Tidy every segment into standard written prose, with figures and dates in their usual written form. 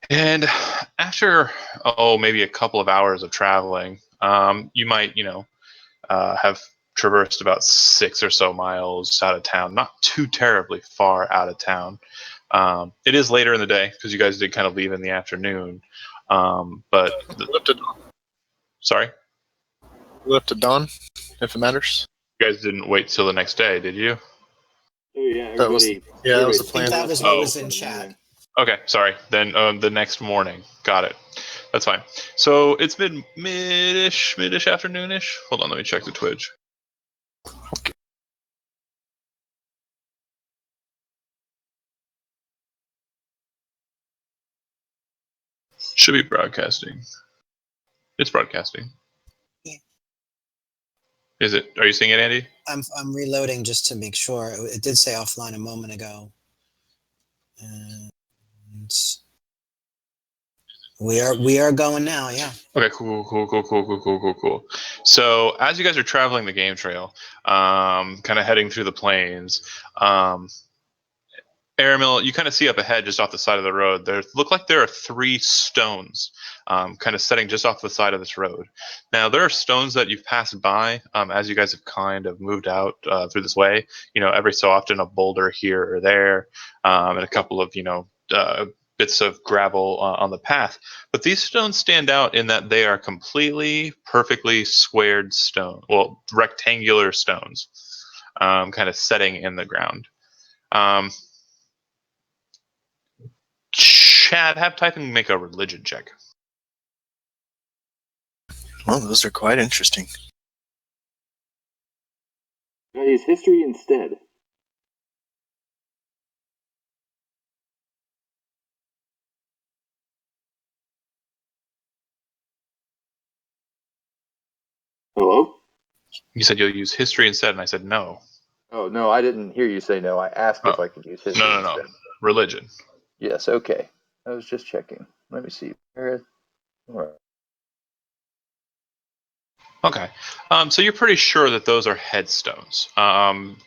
And after maybe a couple of hours of traveling, you might have traversed about 6 or so miles out of town, not too terribly far out of town. It is later in the day because you guys did kind of leave in the afternoon. But Left at dawn. Sorry, Left at dawn, if it matters. you guys didn't wait till the next day, did you? Oh yeah, That was everybody. that was the everybody plan. That was Oh. what was in chat. Okay, sorry. Then the next morning. Got it. That's fine. So it's been mid-ish, afternoonish. Hold on, let me check the Twitch. Okay. Should be broadcasting. It's broadcasting. Yeah. Is it? Are you seeing it, Andy? I'm reloading just to make sure. It did say offline a moment ago. And we are going now, yeah. Okay, cool. So as you guys are traveling the game trail, kind of heading through the plains, Aramil, you kind of see up ahead, just off the side of the road. There look like there are 3 stones, kind of setting just off the side of this road. Now there are stones that you've passed by as you guys have kind of moved out through this way. Every so often a boulder here or there, and a couple of bits of gravel on the path. But these stones stand out in that they are completely, perfectly squared stone, well, rectangular stones, kind of setting in the ground. Chad, have typing make a religion check. Well, those are quite interesting. I use history instead. Hello? You said you'll use history instead, and I said no. Oh no, I didn't hear you say no. I asked if I could use history No. instead. Religion. Yes, okay. I was just checking. Let me see. Okay. So you're pretty sure that those are headstones.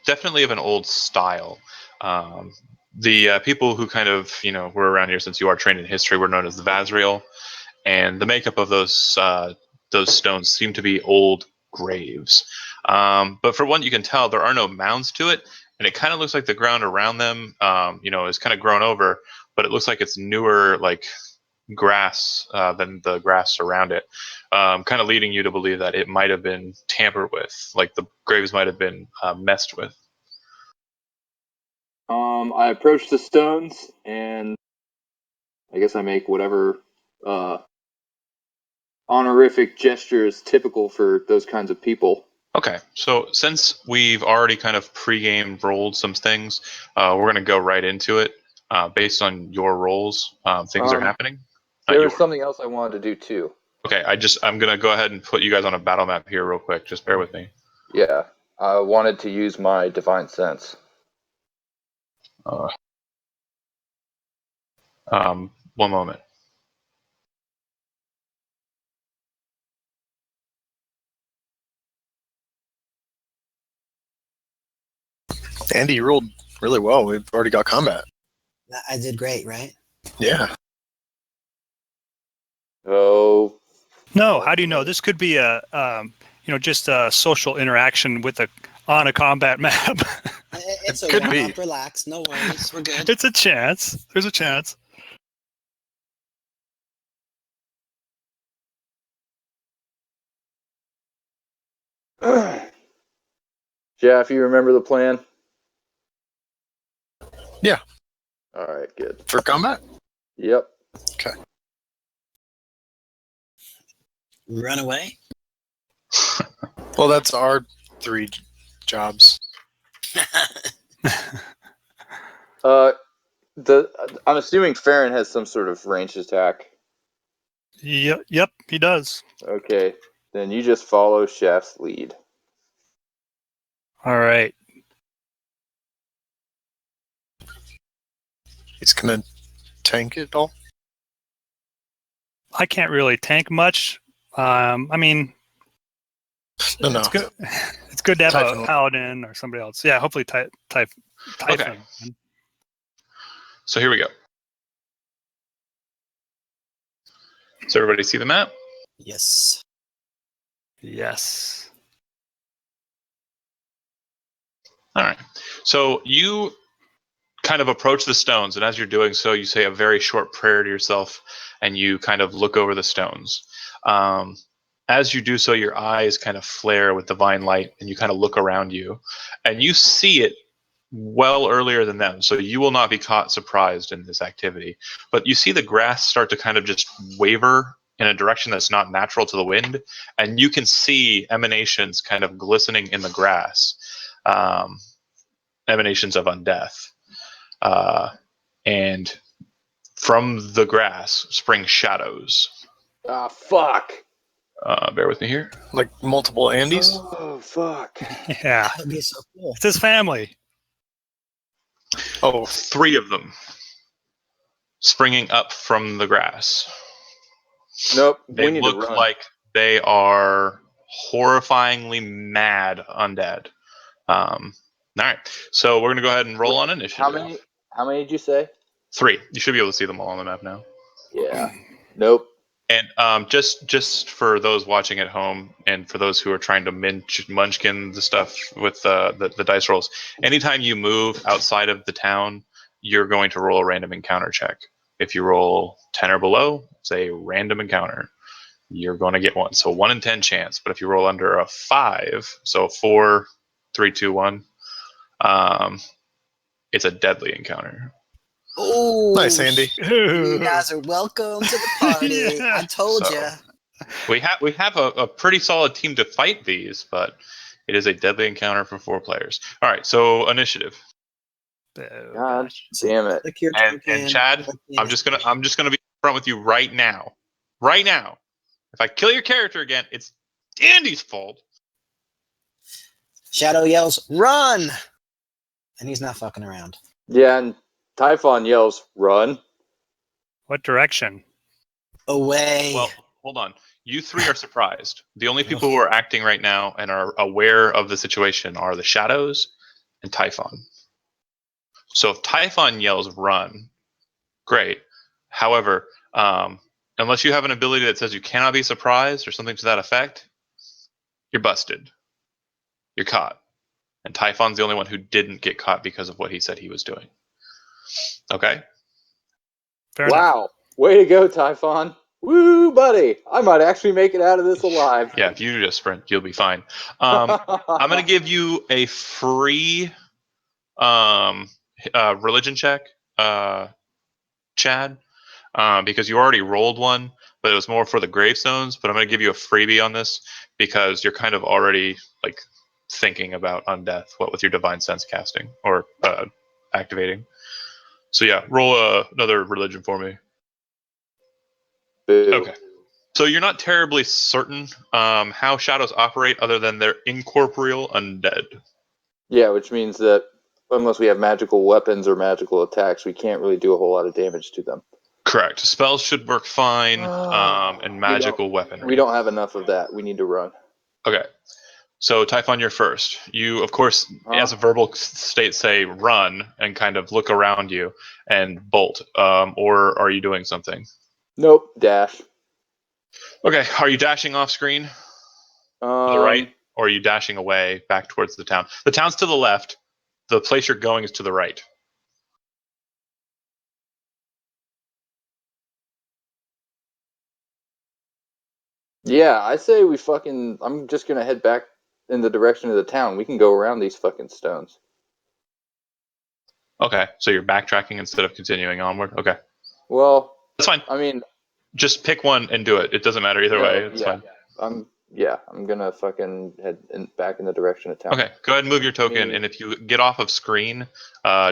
Definitely of an old style. The people who kind of, were around here since you are trained in history were known as the Vazriel, and the makeup of those stones seem to be old graves. But for what you can tell, there are no mounds to it, and it kind of looks like the ground around them, is kind of grown over, but it looks like it's newer, like grass than the grass around it, kind of leading you to believe that it might have been tampered with, like the graves might have been messed with. I approach the stones and I guess I make whatever honorific gesture is typical for those kinds of people. Okay, so since we've already kind of pre-game rolled some things, we're going to go right into it. Based on your rolls, things are happening. There was something else I wanted to do too. Okay, I'm going to go ahead and put you guys on a battle map here real quick. Just bear with me. Yeah, I wanted to use my divine sense. One moment. Andy, you rolled really well. We've already got combat. I did great, right? Yeah. Oh. No, how do you know? This could be just a social interaction on a combat map. It's Could a be. warm-up, relax, no worries, we're good. It's a chance. There's a chance. Jeff, you remember the plan? Yeah. All right, good. For combat? Yep. Okay. Run away? Well, that's our 3 jobs. I'm assuming Farron has some sort of ranged attack. Yep, he does. Okay, then you just follow Chef's lead. All right. He's gonna tank it all. I can't really tank much. I mean, No. It's good. It's good to have Typhon. a paladin or somebody else. Yeah, hopefully Typhon. Okay. So here we go. Does everybody see the map? Yes. Yes. All right. So you kind of approach the stones, and as you're doing so, you say a very short prayer to yourself, and you kind of look over the stones. As you do so, your eyes kind of flare with divine light, and you kind of look around you, and you see it well earlier than them, so you will not be caught surprised in this activity. But you see the grass start to kind of just waver in a direction that's not natural to the wind, and you can see emanations kind of glistening in the grass, emanations of undeath. And from the grass spring shadows. Ah, fuck. Bear with me here. Like multiple Andys. Oh, fuck. Yeah. That'd be so cool. It's his family. Oh, 3 of them springing up from the grass. Nope. They We need to look run. like they are horrifyingly mad undead. All right, so we're gonna go ahead and roll on initiative. How many did you say? 3. You should be able to see them all on the map now. Yeah. Nope. And just for those watching at home, and for those who are trying to munchkin the stuff with the dice rolls, anytime you move outside of the town, you're going to roll a random encounter check. If you roll 10 or below, it's a random encounter. You're going to get one. So 1 in 10 chance. But if you roll under a 5, so 4, 3, 2, 1, it's a deadly encounter. Oh, nice, Andy. You guys are welcome to the party. Yeah. I told So- you. We have a pretty solid team to fight these, but it is a deadly encounter for 4 players. All right, so initiative. Oh, God gosh. damn it. Click your And token, Chad, click the I'm just gonna be front with you right now. Right now. If I kill your character again, it's Andy's fault. Shadow yells, "Run!" And he's not fucking around. Yeah, and Typhon yells, run. What direction? Away. Well, hold on. You 3 are surprised. The only people who are acting right now and are aware of the situation are the Shadows and Typhon. So if Typhon yells run, great. However, unless you have an ability that says you cannot be surprised or something to that effect, you're busted. You're caught. And Typhon's the only one who didn't get caught because of what he said he was doing. Okay? Fair enough. Wow. Way to go, Typhon. Woo, buddy. I might actually make it out of this alive. Yeah, if you just sprint, you'll be fine. I'm going to give you a free religion check, Chad, because you already rolled one, but it was more for the gravestones. But I'm going to give you a freebie on this because you're kind of already like thinking about undeath, what with your divine sense casting or activating. So yeah, roll another religion for me. Boo. Okay. So you're not terribly certain how shadows operate, other than they're incorporeal undead. Yeah, which means that unless we have magical weapons or magical attacks, we can't really do a whole lot of damage to them. Correct. Spells should work fine, and magical weaponry. We don't have enough of that. We need to run. Okay. So Typhon, you're first. You, of course, as a verbal state, say run and kind of look around you and bolt. Or are you doing something? Nope. Dash. Okay. Are you dashing off screen to the right, or are you dashing away back towards the town? The town's to the left. The place you're going is to the right. Yeah, I say we fucking. I'm just gonna head back in the direction of the town. We can go around these fucking stones. Okay. So you're backtracking instead of continuing onward. Okay. Well, That's fine. I mean, Just pick one and do it. It doesn't matter either way. It's fine. I'm gonna fucking head back in the direction of town. Okay, go ahead and move your token, and if you get off of screen,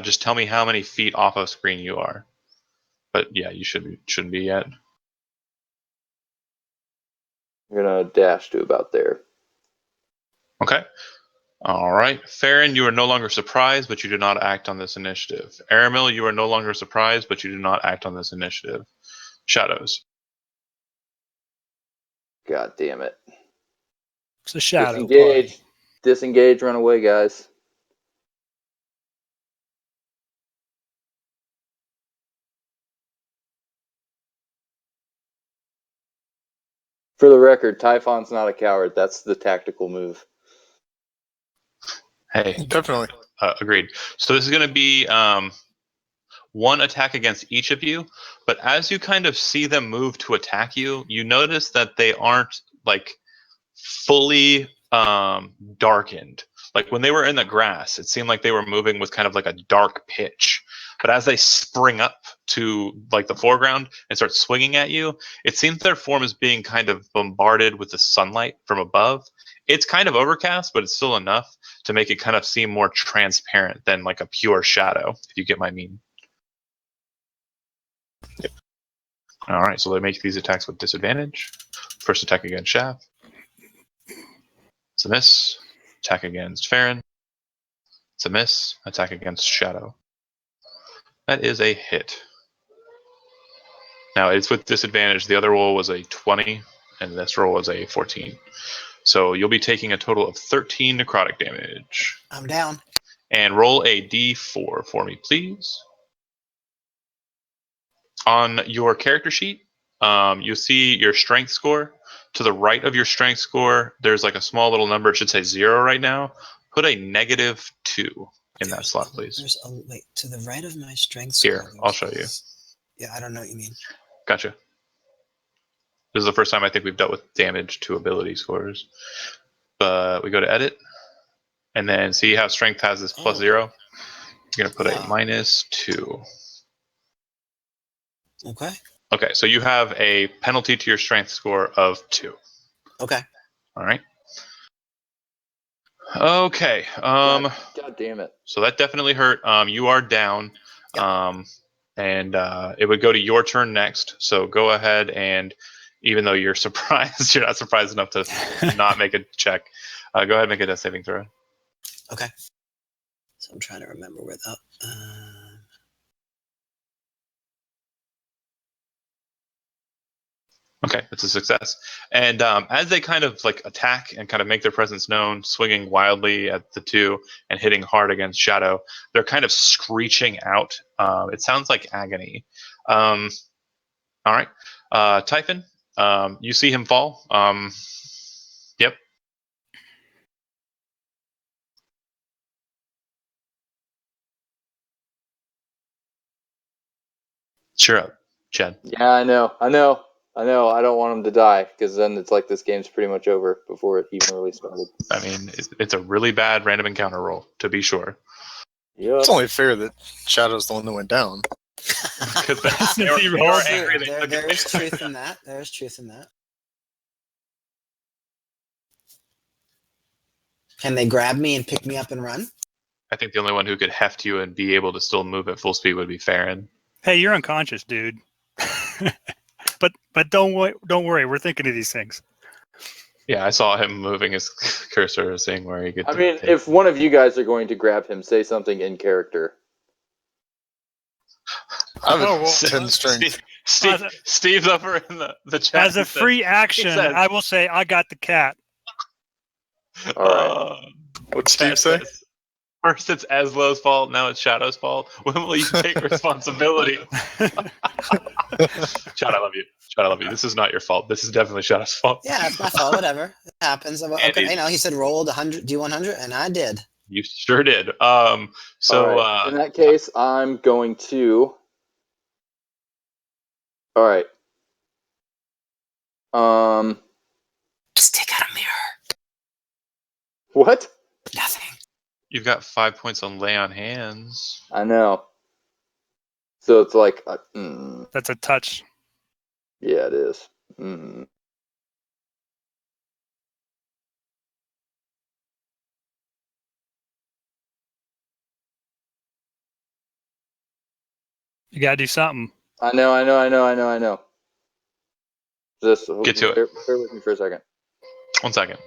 just tell me how many feet off of screen you are. But yeah, you shouldn't be yet. I'm gonna dash to about there. Okay. All right. Farron, you are no longer surprised, but you did not act on this initiative. Aramil, you are no longer surprised, but you did not act on this initiative. Shadows. God damn it. It's a shadow Disengage. party. Disengage, run away, guys. For the record, Typhon's not a coward. That's the tactical move. Hey, Definitely. agreed. So this is going to be one attack against each of you, but as you kind of see them move to attack you, you notice that they aren't like fully darkened. Like when they were in the grass, it seemed like they were moving with kind of like a dark pitch. But as they spring up to like the foreground and start swinging at you, it seems their form is being kind of bombarded with the sunlight from above. It's kind of overcast, but it's still enough to make it kind of seem more transparent than like a pure shadow, if you get my meaning. All right, so they make these attacks with disadvantage. First attack against Shaft. It's a miss. Attack against Farron. It's a miss. Attack against Shadow. That is a hit. Now, it's with disadvantage. The other roll was a 20, and this roll was a 14. So you'll be taking a total of 13 necrotic damage. I'm down. And roll a d4 for me, please. On your character sheet, you'll see your strength score. To the right of your strength score, there's like a small little number. It should say 0 right now. Put a -2 in that slot, please. Wait, to the right of my strength Here, score, I'll show you. Yeah, I don't know what you mean. Gotcha. This is the first time I think we've dealt with damage to ability scores. But we go to edit, and then see how strength has this +0. You're going to put a -2. Okay. Okay, so you have a penalty to your strength score of 2. Okay. All right. Okay. God damn it. So that definitely hurt. You are down. Yep. And it would go to your turn next. So go ahead and, even though you're surprised, you're not surprised enough to not make a check. Go ahead and make a death saving throw. Okay. So I'm trying to remember where that. Okay, it's a success. And as they kind of like attack and kind of make their presence known, swinging wildly at the two and hitting hard against Shadow, they're kind of screeching out. It sounds like agony. All right, Typhon, you see him fall. Yep. Cheer up, Chad. Yeah, I know. I don't want him to die because then it's like this game's pretty much over before it even really started. I mean, it's a really bad random encounter roll, to be sure. Yep. It's only fair that Shadow's the one that went down. Because Since he rolled There is truth in that. There is truth in that. Can they grab me and pick me up and run? I think the only one who could heft you and be able to still move at full speed would be Farron. Hey, you're unconscious, dude. but don't worry, we're thinking of these things. Yeah, I saw him moving his cursor, seeing where he could. I mean, if one of you guys are going to grab him, say something in character. I have Oh, a well, 10 strength. Steve's over in the chat. As a free action, says- I will say I got the cat. All right. What'd Steve say? First it's Eslow's fault, now it's Shadow's fault. When will you take responsibility? Chad, I love you. Chad, I love you. This is not your fault. This is definitely Shadow's fault. Yeah, it's my fault. Whatever. It happens. Okay, he said rolled 100, do 100, and I did. You sure did. So All right. In that case, I'm going to. All right. Just take out a mirror. What? Nothing. you've got 5 points on lay on hands. I know. So it's like, That's a touch. yeah, it is. You gotta do something. I know. Just Get to it. Bear with me for a second. 1 second.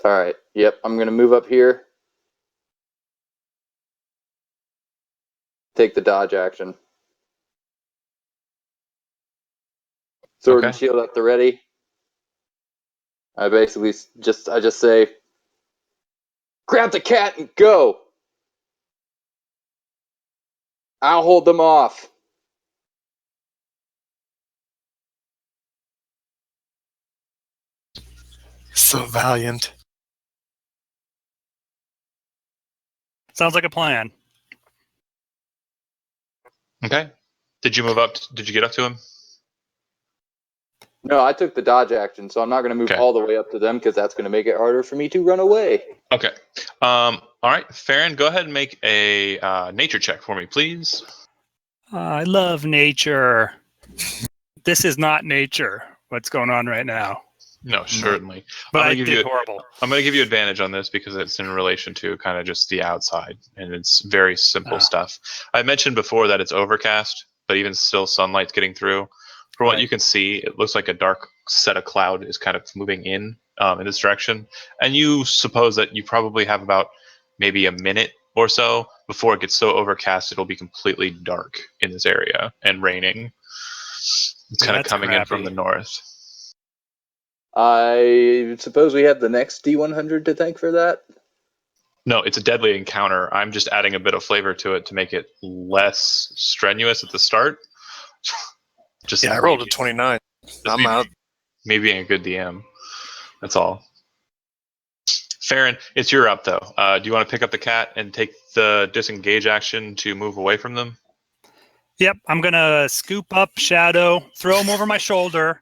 All right. Yep. I'm gonna move up here. Take the dodge action. Sword and shield at the ready. I basically I just say, grab the cat and go. I'll hold them off. So valiant. Sounds like a plan. Okay. Did you move up? Did you get up to him? No, I took the dodge action, so I'm not going to move Okay. all the way up to them because that's going to make it harder for me to run away. Okay. All right, Farron, go ahead and make a nature check for me, please. I love nature. This is not nature. What's going on right now? No, certainly. But I'm I gonna give did you. horrible. I'm going to give you advantage on this because it's in relation to kind of just the outside, and it's very simple stuff. I mentioned before that it's overcast, but even still, sunlight's getting through. From what Right. you can see, it looks like a dark set of cloud is kind of moving in this direction, and you suppose that you probably have about maybe a minute or so before it gets so overcast it'll be completely dark in this area and raining. It's kind of That's coming in from crappy. the north. I suppose we have the next D100 to thank for that. No, it's a deadly encounter. I'm just adding a bit of flavor to it to make it less strenuous at the start. Just Yeah, I rolled a 29. I'm out. Me being a good DM. That's all. Farron, it's your up though. Do you want to pick up the cat and take the disengage action to move away from them? Yep, I'm gonna scoop up Shadow, throw him over my shoulder,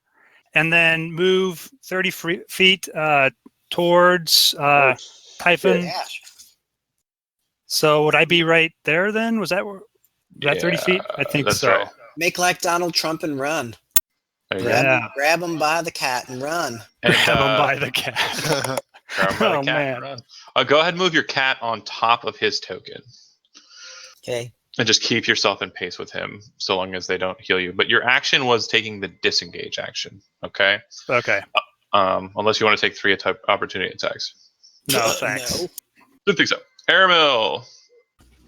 and then move 30 feet towards Typhon. shit. So would I be right there then? Was that 30 feet? I think that's so. right. Make like Donald Trump and run. There you go. Yeah. Grab him by the cat and run. And, Grab him by the cat. grab him by the Oh, cat man. and run. Go ahead and move your cat on top of his token. Okay. And just keep yourself in pace with him so long as they don't heal you. But your action was taking the disengage action, okay? Okay. Unless you want to take 3 opportunity attacks. No, thanks. No. Didn't think so. Aramil.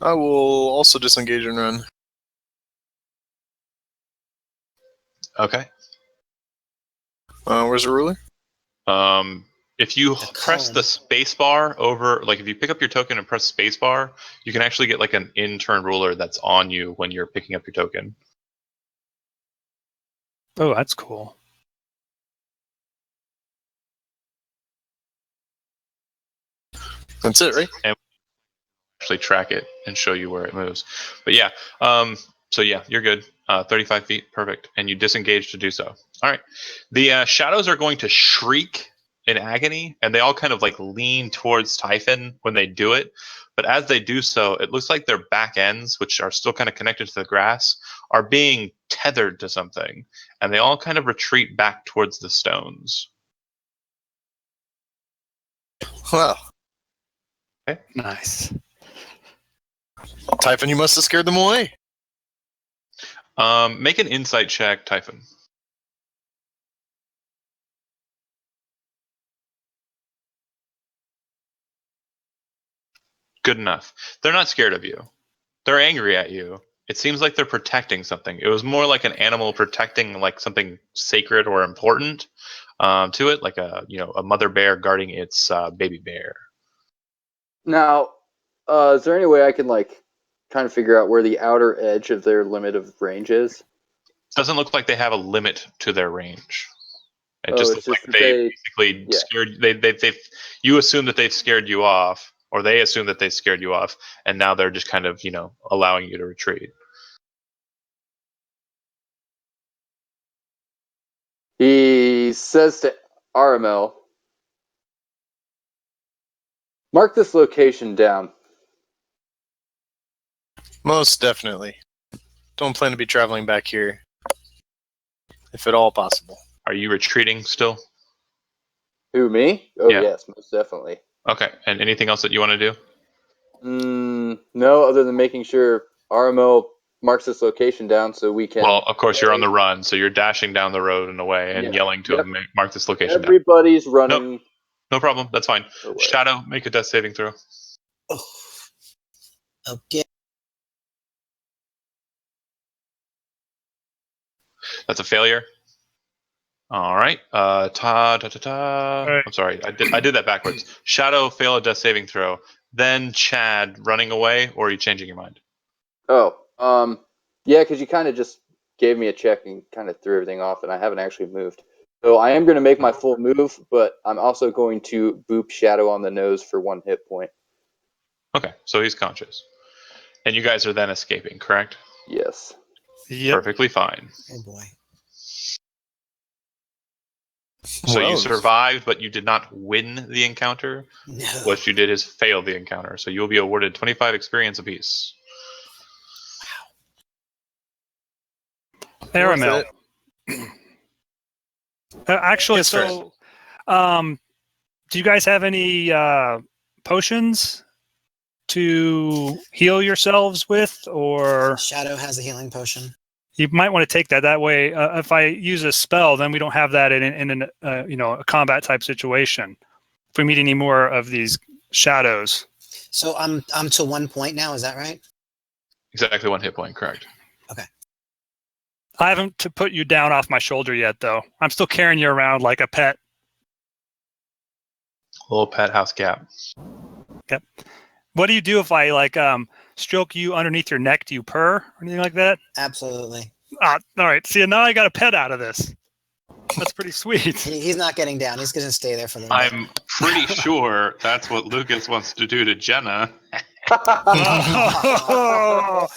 I will also disengage and run. Okay. Where's the ruler? If you The press cone. the space bar over, like if you pick up your token and press space bar, you can actually get like an in-turn ruler that's on you when you're picking up your token. Oh, that's cool. That's it, right? Actually track it and show you where it moves. But yeah, so yeah, you're good. 35 feet, perfect. And you disengage to do so. All right. The shadows are going to shriek in agony, and they all kind of like lean towards Typhon when they do it. But as they do so, it looks like their back ends, which are still kind of connected to the grass, are being tethered to something, and they all kind of retreat back towards the stones. Well, Nice. Typhon, you must have scared them away. Make an insight check, Typhon. Good enough. They're not scared of you. They're angry at you. It seems like they're protecting something. It was more like an animal protecting like something sacred or important to it, like a mother bear guarding its baby bear. Now, is there any way I can kind of figure out where the outer edge of their limit of range is? Doesn't look like they have a limit to their range. It Oh, just it's looks just like that they they- basically yeah. scared. They've. You assume that they've scared you off, or they assume that they scared you off, and now they're just kind of allowing you to retreat. He says to Aramel, mark this location down. Most definitely. Don't plan to be traveling back here, if at all possible. Are you retreating still? Who, me? Oh, Yeah. yes, most definitely. Okay. And anything else that you want to do? No, other than making sure Aramel marks this location down so we can... Well, of course, you're on the run, so you're dashing down the road and away and Yeah. yelling to him, mark this location down. Everybody's running. No problem. That's fine. away. Shadow, make a death saving throw. Oh. Okay. That's a failure. All right. right. I'm sorry. I did that backwards. Shadow, fail a death saving throw. Then Chad, running away, or are you changing your mind? Oh, yeah, because you kind of just gave me a check and kind of threw everything off, and I haven't actually moved. So I am going to make my full move, but I'm also going to boop Shadow on the nose for 1 hit point. Okay, so he's conscious. And you guys are then escaping, correct? Yes. Yep. Perfectly fine. Oh boy. So you Well, survived, but you did not win the encounter. No. What you did is fail the encounter. So you'll be awarded 25 experience apiece. Aramel. worth Actually, Yes, so do you guys have any potions to heal yourselves with, or Shadow has a healing potion. you might want to take that? That way, if I use a spell, then we don't have that in a combat type situation. If we meet any more of these shadows, So I'm to 1 point now. Is that right? Exactly 1 hit point, correct. I haven't to put you down off my shoulder yet, though. I'm still carrying you around like a pet. Little pet house cat. What do you do if I stroke you underneath your neck? Do you purr or anything like that? Absolutely. All right. See, now I got a pet out of this. That's pretty sweet. He's not getting down. He's going to stay there for a little bit. I'm pretty sure that's what Lucas wants to do to Jenna. Oh,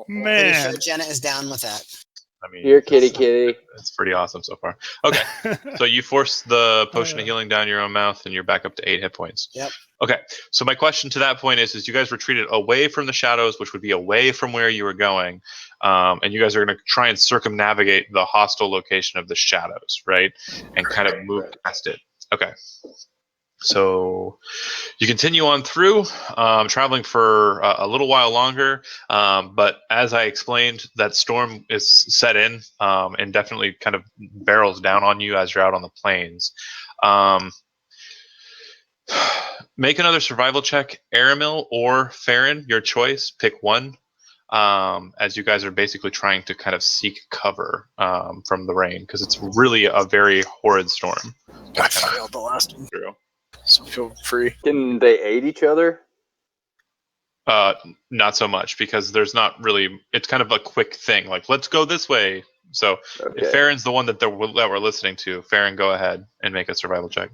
Pretty man. sure Jenna is down with that. I mean, Here, kitty. it's pretty awesome so far. Okay, so you force the potion of healing down your own mouth, and you're back up to 8 hit points. Yep. Okay, so my question to that point is you guys retreated away from the shadows, which would be away from where you were going, and you guys are going to try and circumnavigate the hostile location of the shadows, right? And kind of move past it. Okay. So you continue on through, traveling for a little while longer, but as I explained, that storm is set in and definitely kind of barrels down on you as you're out on the plains. Make another survival check, Aramil or Farron, your choice. Pick one, as you guys are basically trying to kind of seek cover from the rain, because it's really a very horrid storm. I failed the last one, Through. so feel free. Can they aid each other? Not so much, because there's not really. It's kind of a quick thing. Like, let's go this way. So Okay. if Farron's the one that we're listening to, Farron, go ahead and make a survival check.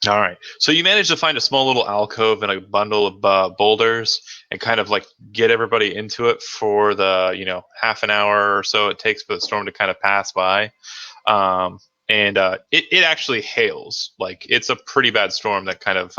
All right. So you managed to find a small little alcove and a bundle of boulders, and kind of like get everybody into it for the half an hour or so it takes for the storm to kind of pass by. It actually hails. Like, it's a pretty bad storm that kind of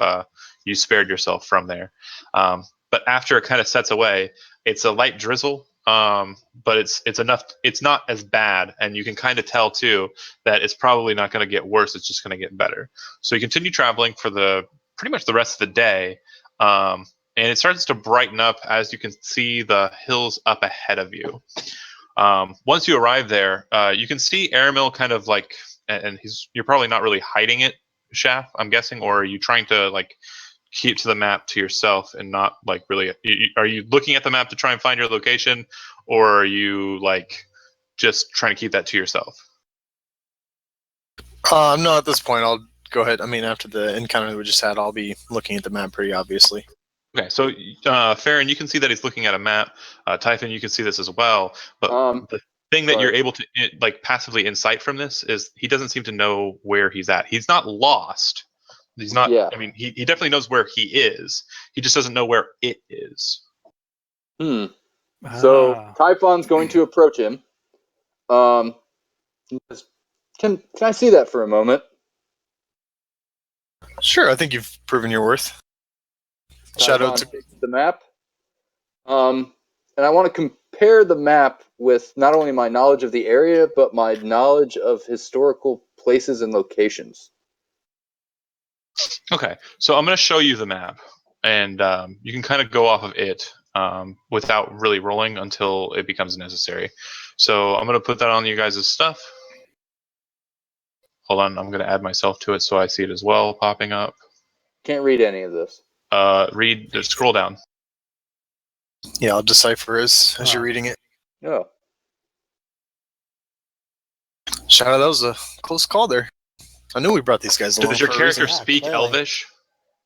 you spared yourself from there. But after it kind of sets away, it's a light drizzle. But it's enough. It's not as bad, and you can kind of tell too that it's probably not going to get worse. It's just going to get better. So you continue traveling for pretty much the rest of the day, and it starts to brighten up as you can see the hills up ahead of you. Once you arrive there, you can see Aramil kind of like, and you're probably not really hiding it, Shaft, I'm guessing, or are you trying to like keep to the map to yourself and not like really? Are you looking at the map to try and find your location, or are you like just trying to keep that to yourself? No, at this point, I'll go ahead. I mean, after the encounter that we just had, I'll be looking at the map pretty obviously. Okay, so Farron, you can see that he's looking at a map. Typhon, you can see this as well. But the thing that you're able to like passively insight from this is he doesn't seem to know where he's at. He's not lost. He's not. Yeah. I mean, he definitely knows where he is. He just doesn't know where it is. So Typhon's going to approach him. Can I see that for a moment? Sure, I think you've proven your worth. Shadow Typhon takes the map. And I want to compare the map with not only my knowledge of the area, but my knowledge of historical places and locations. Okay, so I'm going to show you the map, and you can kind of go off of it without really rolling until it becomes necessary. So I'm going to put that on you guys' stuff. Hold on, I'm going to add myself to it so I see it as well popping up. Can't read any of this. Scroll down. Yeah, I'll decipher as you're reading it. Oh. Shadow, that was a close call there. I knew we brought these guys along. Does your for a reason. character Yeah, speak clearly. Elvish?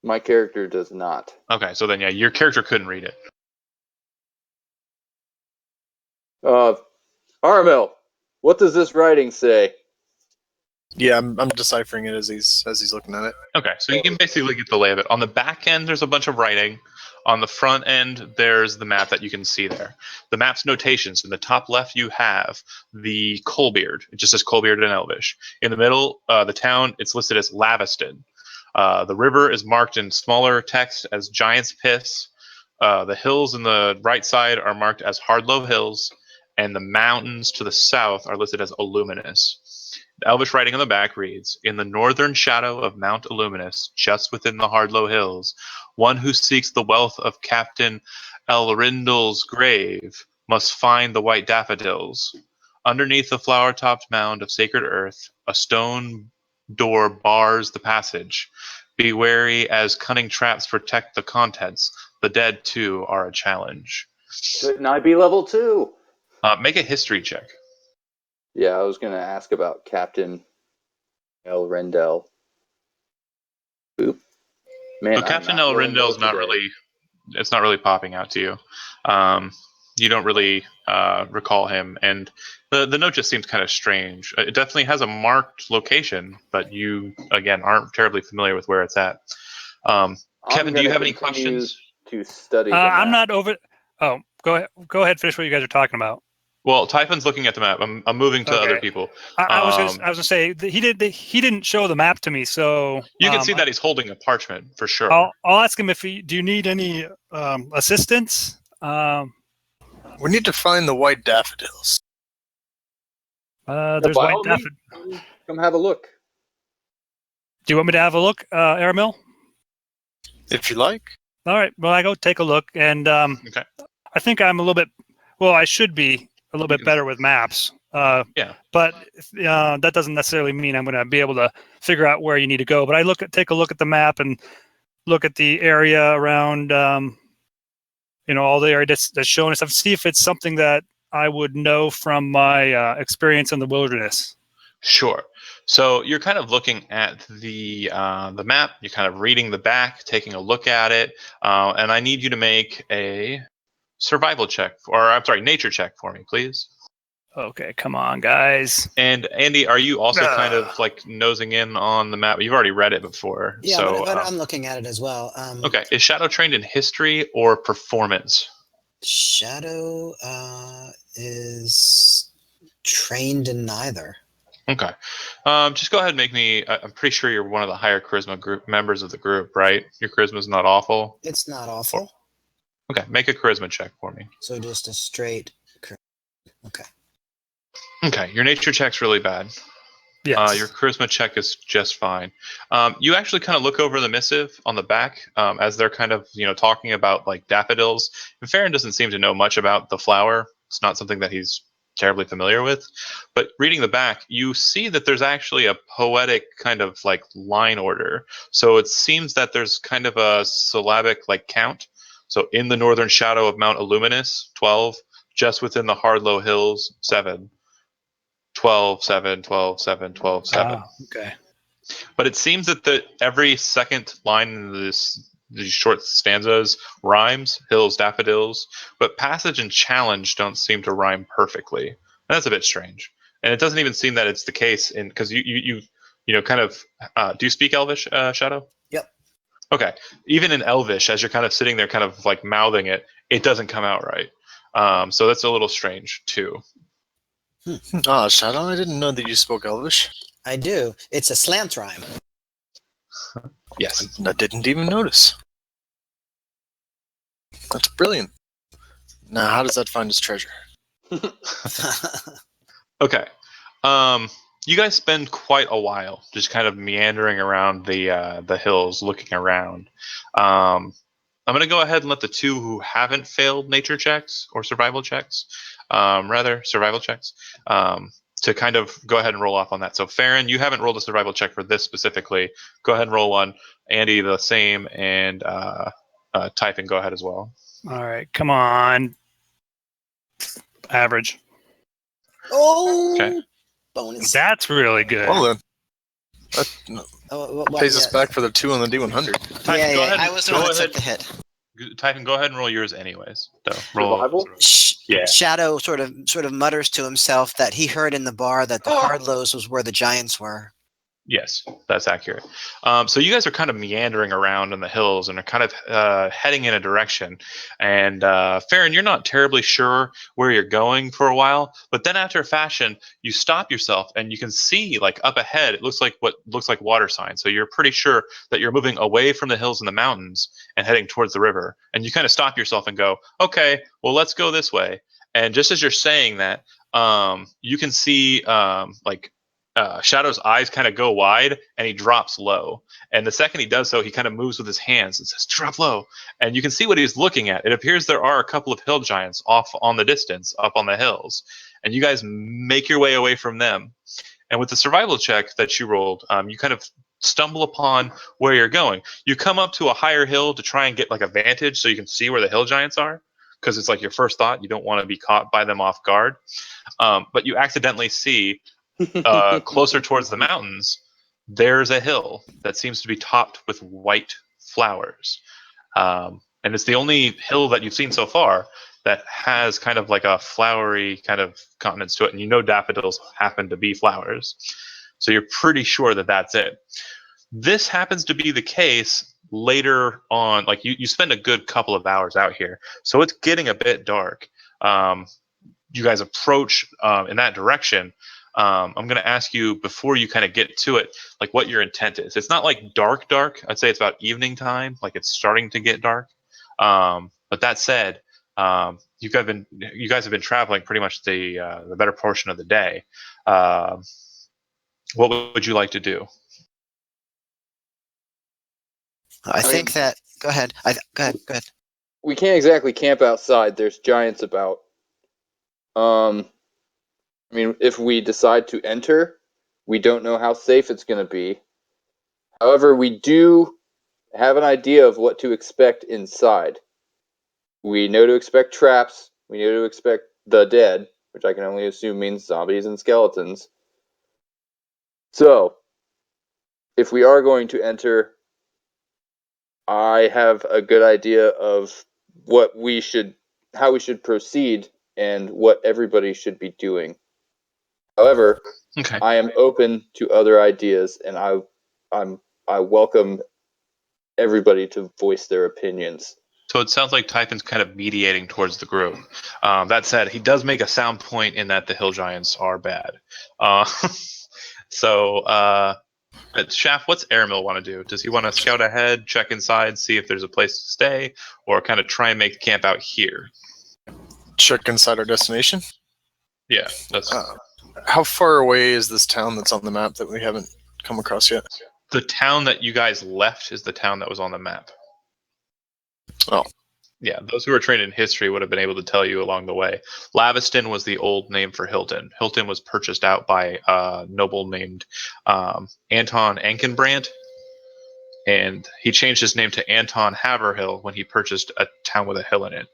My character does not. Okay, so then yeah, your character couldn't read it. Armel, what does this writing say? Yeah, I'm deciphering it as he's looking at it. Okay, so you can basically get the lay of it. On the back end, there's a bunch of writing. On the front end, there's the map that you can see there. The map's notations. In the top left, you have the Coalbeard. It just says Coalbeard in Elvish. In the middle, the town, it's listed as Laviston. The river is marked in smaller text as Giant's Piss. The hills in the right side are marked as Hardlow Hills. And the mountains to the south are listed as Illuminous. The Elvish writing on the back reads, "In the northern shadow of Mount Illuminous, just within the Hardlow Hills, one who seeks the wealth of Captain Elrindal's grave must find the white daffodils. Underneath the flower-topped mound of sacred earth, a stone door bars the passage. Be wary as cunning traps protect the contents. The dead, too, are a challenge." Couldn't I be level 2? Make a history check. Yeah, I was going to ask about Captain Elrindal. Boop. Man, So I'm Captain not rolling well Elrindal's not today. really, it's not really popping out to you. You don't really recall him, and the note just seems kind of strange. It definitely has a marked location, but you again aren't terribly familiar with where it's at. Kevin, do you have any questions? To study the I'm map. not over. Oh, go ahead. Go ahead. Finish what you guys are talking about. Well, Typhon's looking at the map. I'm moving to Okay. other people. I was gonna say that he didn't show the map to me, so You can see that he's holding a parchment for sure. I'll ask him if do you need any assistance. We need to find the white daffodils. There's by white all means, daffodil. come have a look. Do you want me to have a look, Aramil? If you like. All right. Well, I go take a look, and Okay. I think I'm a little bit. Well, I should be a little You bit can- better with maps. Yeah. But that doesn't necessarily mean I'm going to be able to figure out where you need to go. But I take a look at the map and look at the area around, all the area that's shown and stuff. See if it's something that I would know from my experience in the wilderness. Sure. So you're kind of looking at the map. You're kind of reading the back, taking a look at it, and I need you to make a survival check, nature check for me, please. Okay, come on, guys. And Andy, are you also kind of like nosing in on the map? You've already read it before. Yeah, so, but I'm looking at it as well. okay. Is Shadow trained in history or performance? Shadow is trained in neither. Okay. Just go ahead and make me. I'm pretty sure you're one of the higher charisma group members of the group, right? Your charisma's not awful. It's not awful. Okay, make a charisma check for me. So just a straight. Okay. Okay, your nature check's really bad. Yes. Your charisma check is just fine. You actually kind of look over the missive on the back as they're kind of talking about like daffodils. And Farron doesn't seem to know much about the flower. It's not something that he's terribly familiar with. But reading the back, you see that there's actually a poetic kind of like line order. So it seems that there's kind of a syllabic like count. So in the northern shadow of Mount Illuminous, 12. Just within the Hardlow Hills, 7. 12, 7, 12, 7, 12, 7. Okay. But it seems that every second line in these short stanzas rhymes, hills, daffodils, but passage and challenge don't seem to rhyme perfectly. And that's a bit strange. And it doesn't even seem that it's the case because you kind of do you speak Elvish, Shadow? Yep. Okay. Even in Elvish, as you're kind of sitting there kind of like mouthing it, it doesn't come out right. So that's a little strange too. Ah, Shadow, I didn't know that you spoke Elvish. I do. It's a slant rhyme. Yes. I didn't even notice. That's brilliant. Now, how does that find its treasure? Okay. You guys spend quite a while just kind of meandering around the hills, looking around. I'm going to go ahead and let the two who haven't failed nature checks or survival checks, survival checks, to kind of go ahead and roll off on that. So Farron, you haven't rolled a survival check for this specifically. Go ahead and roll one. Andy, the same, and Typhon, go ahead as well. All right. Come on. Average. Oh. Okay. bonus. That's really good. Well then, that pays us yeah. back for the 2 on the D100. Typhon, Yeah, go yeah. ahead I and- was the go one that ahead. took the hit. Typhon, go ahead and roll yours anyways. So roll. Survival? Yeah. Shadow sort of mutters to himself that he heard in the bar that the Hardlows was where the giants were. Yes, that's accurate. So you guys are kind of meandering around in the hills and are kind of heading in a direction. And Farron, you're not terribly sure where you're going for a while, but then after a fashion, you stop yourself and you can see like up ahead, it looks like what looks like water signs. So you're pretty sure that you're moving away from the hills and the mountains and heading towards the river. And you kind of stop yourself and go, okay, well, let's go this way. And just as you're saying that, you can see Shadow's eyes kind of go wide and he drops low. And the second he does so, he kind of moves with his hands and says, drop low. And you can see what he's looking at. It appears there are a couple of hill giants off on the distance, up on the hills. And you guys make your way away from them. And with the survival check that you rolled, you kind of stumble upon where you're going. You come up to a higher hill to try and get like a vantage so you can see where the hill giants are. Because it's like your first thought. You don't want to be caught by them off guard. But you accidentally see closer towards the mountains, there's a hill that seems to be topped with white flowers. And it's the only hill that you've seen so far that has kind of like a flowery kind of countenance to it. And you know daffodils happen to be flowers. So you're pretty sure that that's it. This happens to be the case later on. Like you spend a good couple of hours out here. So it's getting a bit dark. You guys approach in that direction. I'm going to ask you before you kind of get to it, like what your intent is. It's not like dark. I'd say it's about evening time, like it's starting to get dark. But that said, you guys have been traveling pretty much the better portion of the day. What would you like to do? I think that. Go ahead. Go ahead. We can't exactly camp outside. There's giants about. I mean, if we decide to enter, we don't know how safe it's going to be. However, we do have an idea of what to expect inside. We know to expect traps. We know to expect the dead, which I can only assume means zombies and skeletons. So, if we are going to enter, I have a good idea of how we should proceed and what everybody should be doing. However, Okay. I am open to other ideas, and I welcome everybody to voice their opinions. So it sounds like Typhon's kind of mediating towards the group. That said, he does make a sound point in that the hill giants are bad. Shaft, what's Airmill want to do? Does he want to scout ahead, check inside, see if there's a place to stay, or kind of try and make the camp out here? Check inside our destination. Yeah, that's How far away is this town that's on the map that we haven't come across yet? the town that you guys left is the town that was on the map. Oh. Yeah, those who are trained in history would have been able to tell you along the way. Laviston was the old name for Hilton. Hilton was purchased out by a noble named Anton Ankenbrandt, and he changed his name to Anton Haverhill when he purchased a town with a hill in it.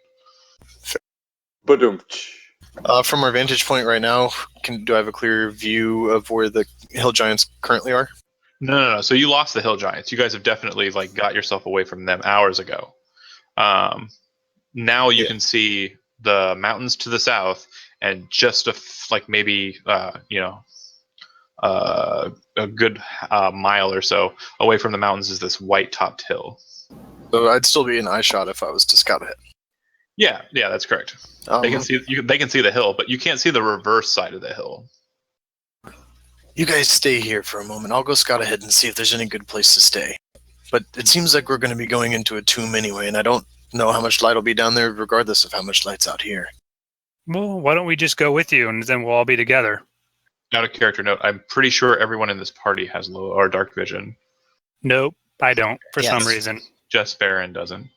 From our vantage point right now, do I have a clear view of where the hill giants currently are? No. So you lost the hill giants. You guys have definitely got yourself away from them hours ago. Now you can see the mountains to the south, and just maybe a good mile or so away from the mountains is this white-topped hill. So I'd still be in eye shot if I was to scout ahead. Yeah, that's correct. They can see they can see the hill, but you can't see the reverse side of the hill. You guys stay here for a moment. I'll go scout ahead and see if there's any good place to stay. But it seems like we're going to be going into a tomb anyway, and I don't know how much light will be down there regardless of how much light's out here. Well, why don't we just go with you and then we'll all be together? Out of character note, I'm pretty sure everyone in this party has low or dark vision. Nope, I don't for Yes. some reason. Just Farron doesn't.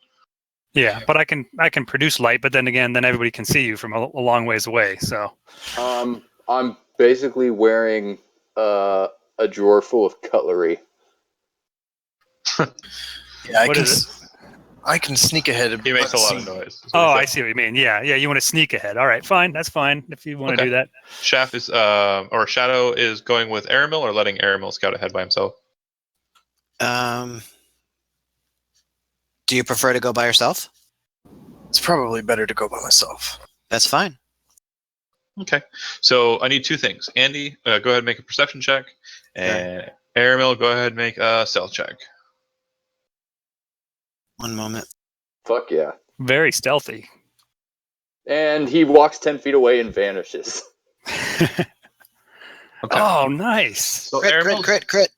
Yeah, but I can produce light, but then again, then everybody can see you from a long ways away. So I'm basically wearing a drawer full of cutlery. Yeah, What is I can sneak ahead. He makes a lot of unseen. noise. is what Oh, he I said. see what you mean. Yeah, you want to sneak ahead. All right, fine. That's fine if you want to Okay. do that. Shaft is, or Shadow is going with Aramil or letting Aramil scout ahead by himself. Do you prefer to go by yourself? It's probably better to go by myself. That's fine. Okay. So I need two things. Andy, go ahead and make a perception check, and Aramil, go ahead and make a stealth check. One moment. Fuck yeah. Very stealthy. And he walks 10 feet away and vanishes. Okay. Oh, nice. So Crit.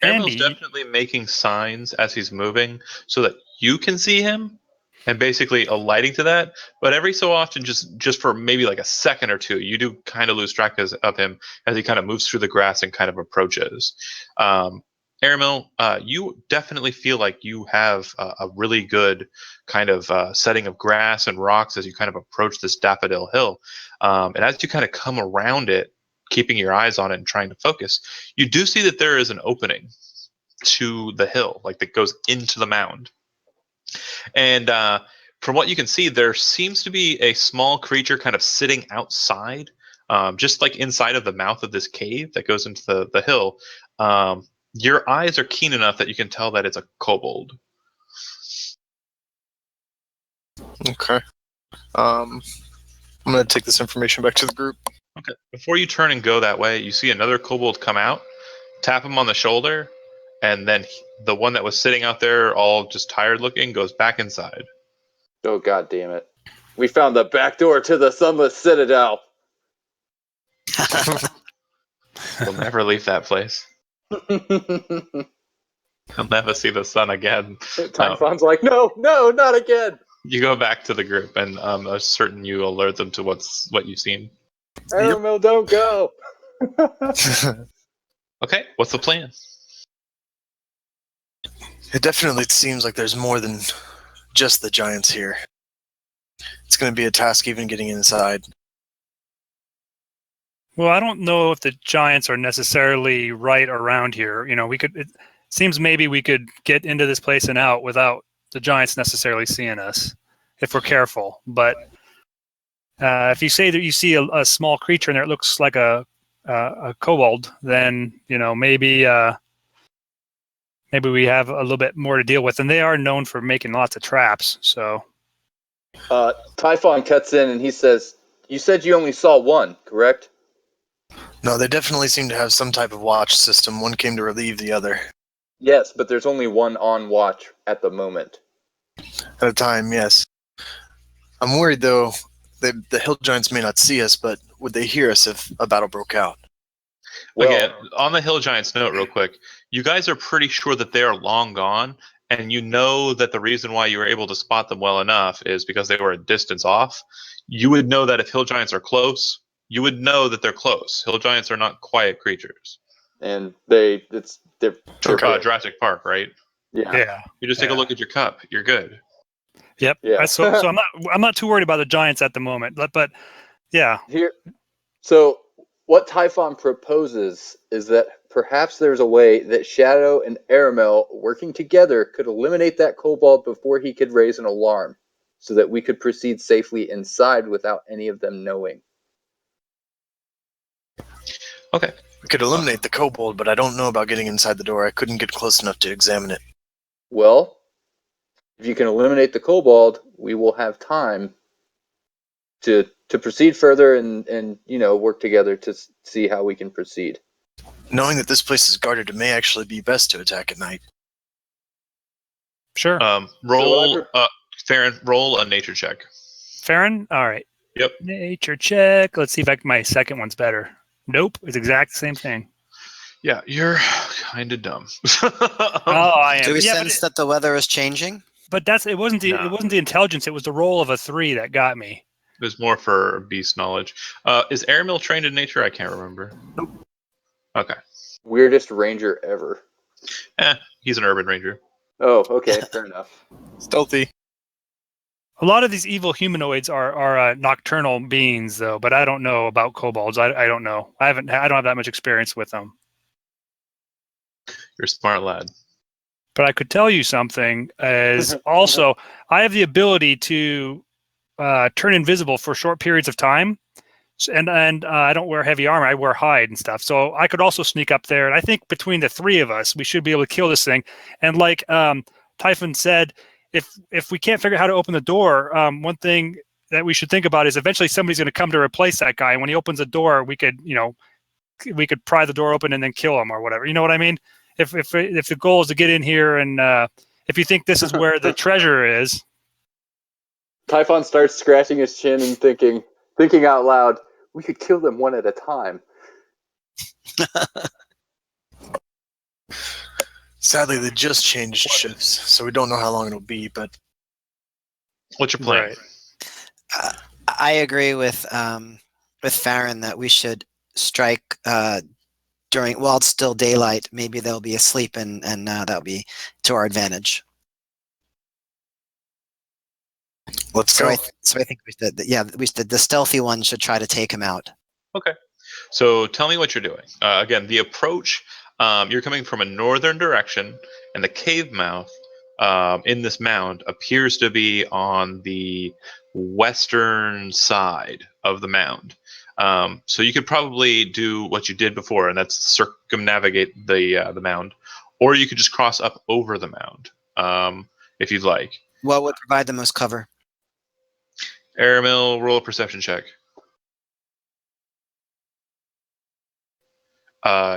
Aramil's Andy. definitely making signs as he's moving so that you can see him, and basically alighting to that. But every so often, just for maybe like a second or two, you do kind of lose track of him as he kind of moves through the grass and kind of approaches. Aramil, you definitely feel like you have a really good kind of setting of grass and rocks as you kind of approach this Daffodil Hill. And as you kind of come around it, keeping your eyes on it and trying to focus, you do see that there is an opening to the hill, like that goes into the mound. And from what you can see, there seems to be a small creature kind of sitting outside, just like inside of the mouth of this cave that goes into the hill. Your eyes are keen enough that you can tell that it's a kobold. Okay. I'm gonna take this information back to the group. Okay. Before you turn and go that way, you see another kobold come out, tap him on the shoulder, and then the one that was sitting out there, all just tired looking, goes back inside. Oh, god damn it. We found the back door to the Sunless Citadel. You'll never leave that place. You'll never see the sun again. Typhon's like, no, not again. You go back to the group, and I'm certain you alert them to what you've seen. Aramil, don't go. Okay, what's the plan? It definitely seems like there's more than just the giants here. It's going to be a task even getting inside. Well, I don't know if the giants are necessarily right around here. You know, it seems maybe we could get into this place and out without the giants necessarily seeing us if we're careful. But if you say that you see a small creature in there, it looks like a kobold, then, you know, maybe we have a little bit more to deal with. And they are known for making lots of traps. So Typhon cuts in and he says, you said you only saw one, correct? No, they definitely seem to have some type of watch system. One came to relieve the other. Yes, but there's only one on watch at the moment. At a time, yes. I'm worried, though, the hill giants may not see us, but would they hear us if a battle broke out? Well, Again, on the Hill Giants note, real quick, you guys are pretty sure that they are long gone, and you know that the reason why you were able to spot them well enough is because they were a distance off. You would know that if Hill Giants are close, you would know that they're close. Hill Giants are not quiet creatures. and they're big. Jurassic Park, right? Yeah. You just take a look at your cup. You're good. Yep. Yeah. So I'm not too worried about the giants at the moment. But yeah. Here, so what Typhon proposes is that perhaps there's a way that Shadow and Aramel working together could eliminate that kobold before he could raise an alarm, so that we could proceed safely inside without any of them knowing. Okay. We could eliminate the kobold, but I don't know about getting inside the door. I couldn't get close enough to examine it. Well, if you can eliminate the kobold, we will have time to proceed further and work together to see how we can proceed. Knowing that this place is guarded, it may actually be best to attack at night. Sure. Farron, roll a nature check. Farron? All right. Yep. Nature check. Let's see if my second one's better. Nope. It's exact same thing. Yeah, you're kind of dumb. I am. Do we Yeah, sense that the weather is changing? But it wasn't the intelligence. It was the roll of a 3 that got me. It was more for beast knowledge. Is Aramil trained in nature? I can't remember. Nope. Okay. Weirdest ranger ever. He's an urban ranger. Oh, okay, fair enough. Stealthy. A lot of these evil humanoids are nocturnal beings, though. But I don't know about kobolds. I don't know. I don't have that much experience with them. You're a smart lad. But I could tell you something is also I have the ability to turn invisible for short periods of time. And I don't wear heavy armor. I wear hide and stuff. So I could also sneak up there. And I think between the three of us, we should be able to kill this thing. And like Typhon said, if we can't figure out how to open the door, one thing that we should think about is eventually somebody's going to come to replace that guy. And when he opens the door, we could pry the door open and then kill him or whatever. You know what I mean? If the goal is to get in here and if you think this is where the treasure is. Typhon starts scratching his chin and thinking out loud, we could kill them one at a time. Sadly, they just changed shifts, so we don't know how long it'll be, but... What's your plan? Right. I agree with Farron that we should strike while it's still daylight. Maybe they'll be asleep, and that'll be to our advantage. Let's go. So I think the stealthy one should try to take him out. Okay. So tell me what you're doing. Again, the approach, you're coming from a northern direction, and the cave mouth in this mound appears to be on the western side of the mound. So you could probably do what you did before, and that's circumnavigate the mound, or you could just cross up over the mound if you'd like. What would provide the most cover? Aramil, roll a perception check.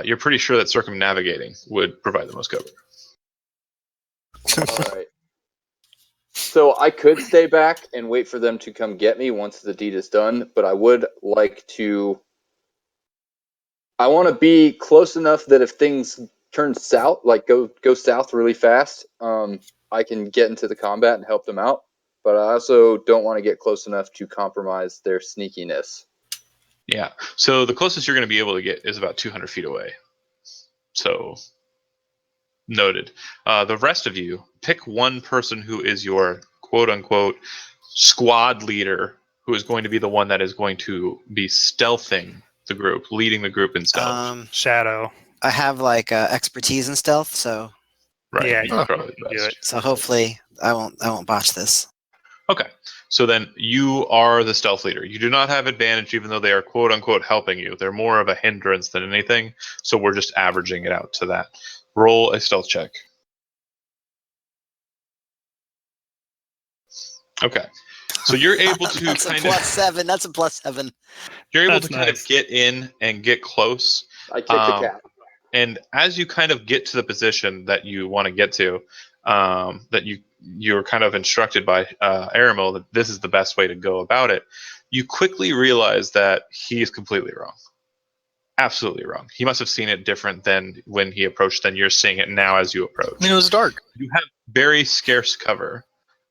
You're pretty sure that circumnavigating would provide the most cover. All right. So I could stay back and wait for them to come get me once the deed is done, but I would like to... I want to be close enough that if things turn south, like go south really fast, I can get into the combat and help them out. But I also don't want to get close enough to compromise their sneakiness. Yeah. So the closest you're going to be able to get is about 200 feet away. So, noted. The rest of you, pick one person who is your quote-unquote squad leader, who is going to be the one that is going to be stealthing the group, leading the group in stealth. Shadow. I have like expertise in stealth, so Right. Yeah, You're probably the do best. it. so hopefully I won't botch this. Okay. So then you are the stealth leader. You do not have advantage, even though they are quote-unquote helping you. They're more of a hindrance than anything, so we're just averaging it out to that. Roll a stealth check. Okay. So you're able to That's a kind plus of 7. That's a plus 7. you're able That's to kind nice. of get in and get close. I kicked the cat. And as you kind of get to the position that you want to get to, that you're kind of instructed by Aramil that this is the best way to go about it, you quickly realize that he is completely wrong. Absolutely wrong. He must have seen it different than when he approached than you're seeing it now as you approach. I mean, it was dark. You have very scarce cover,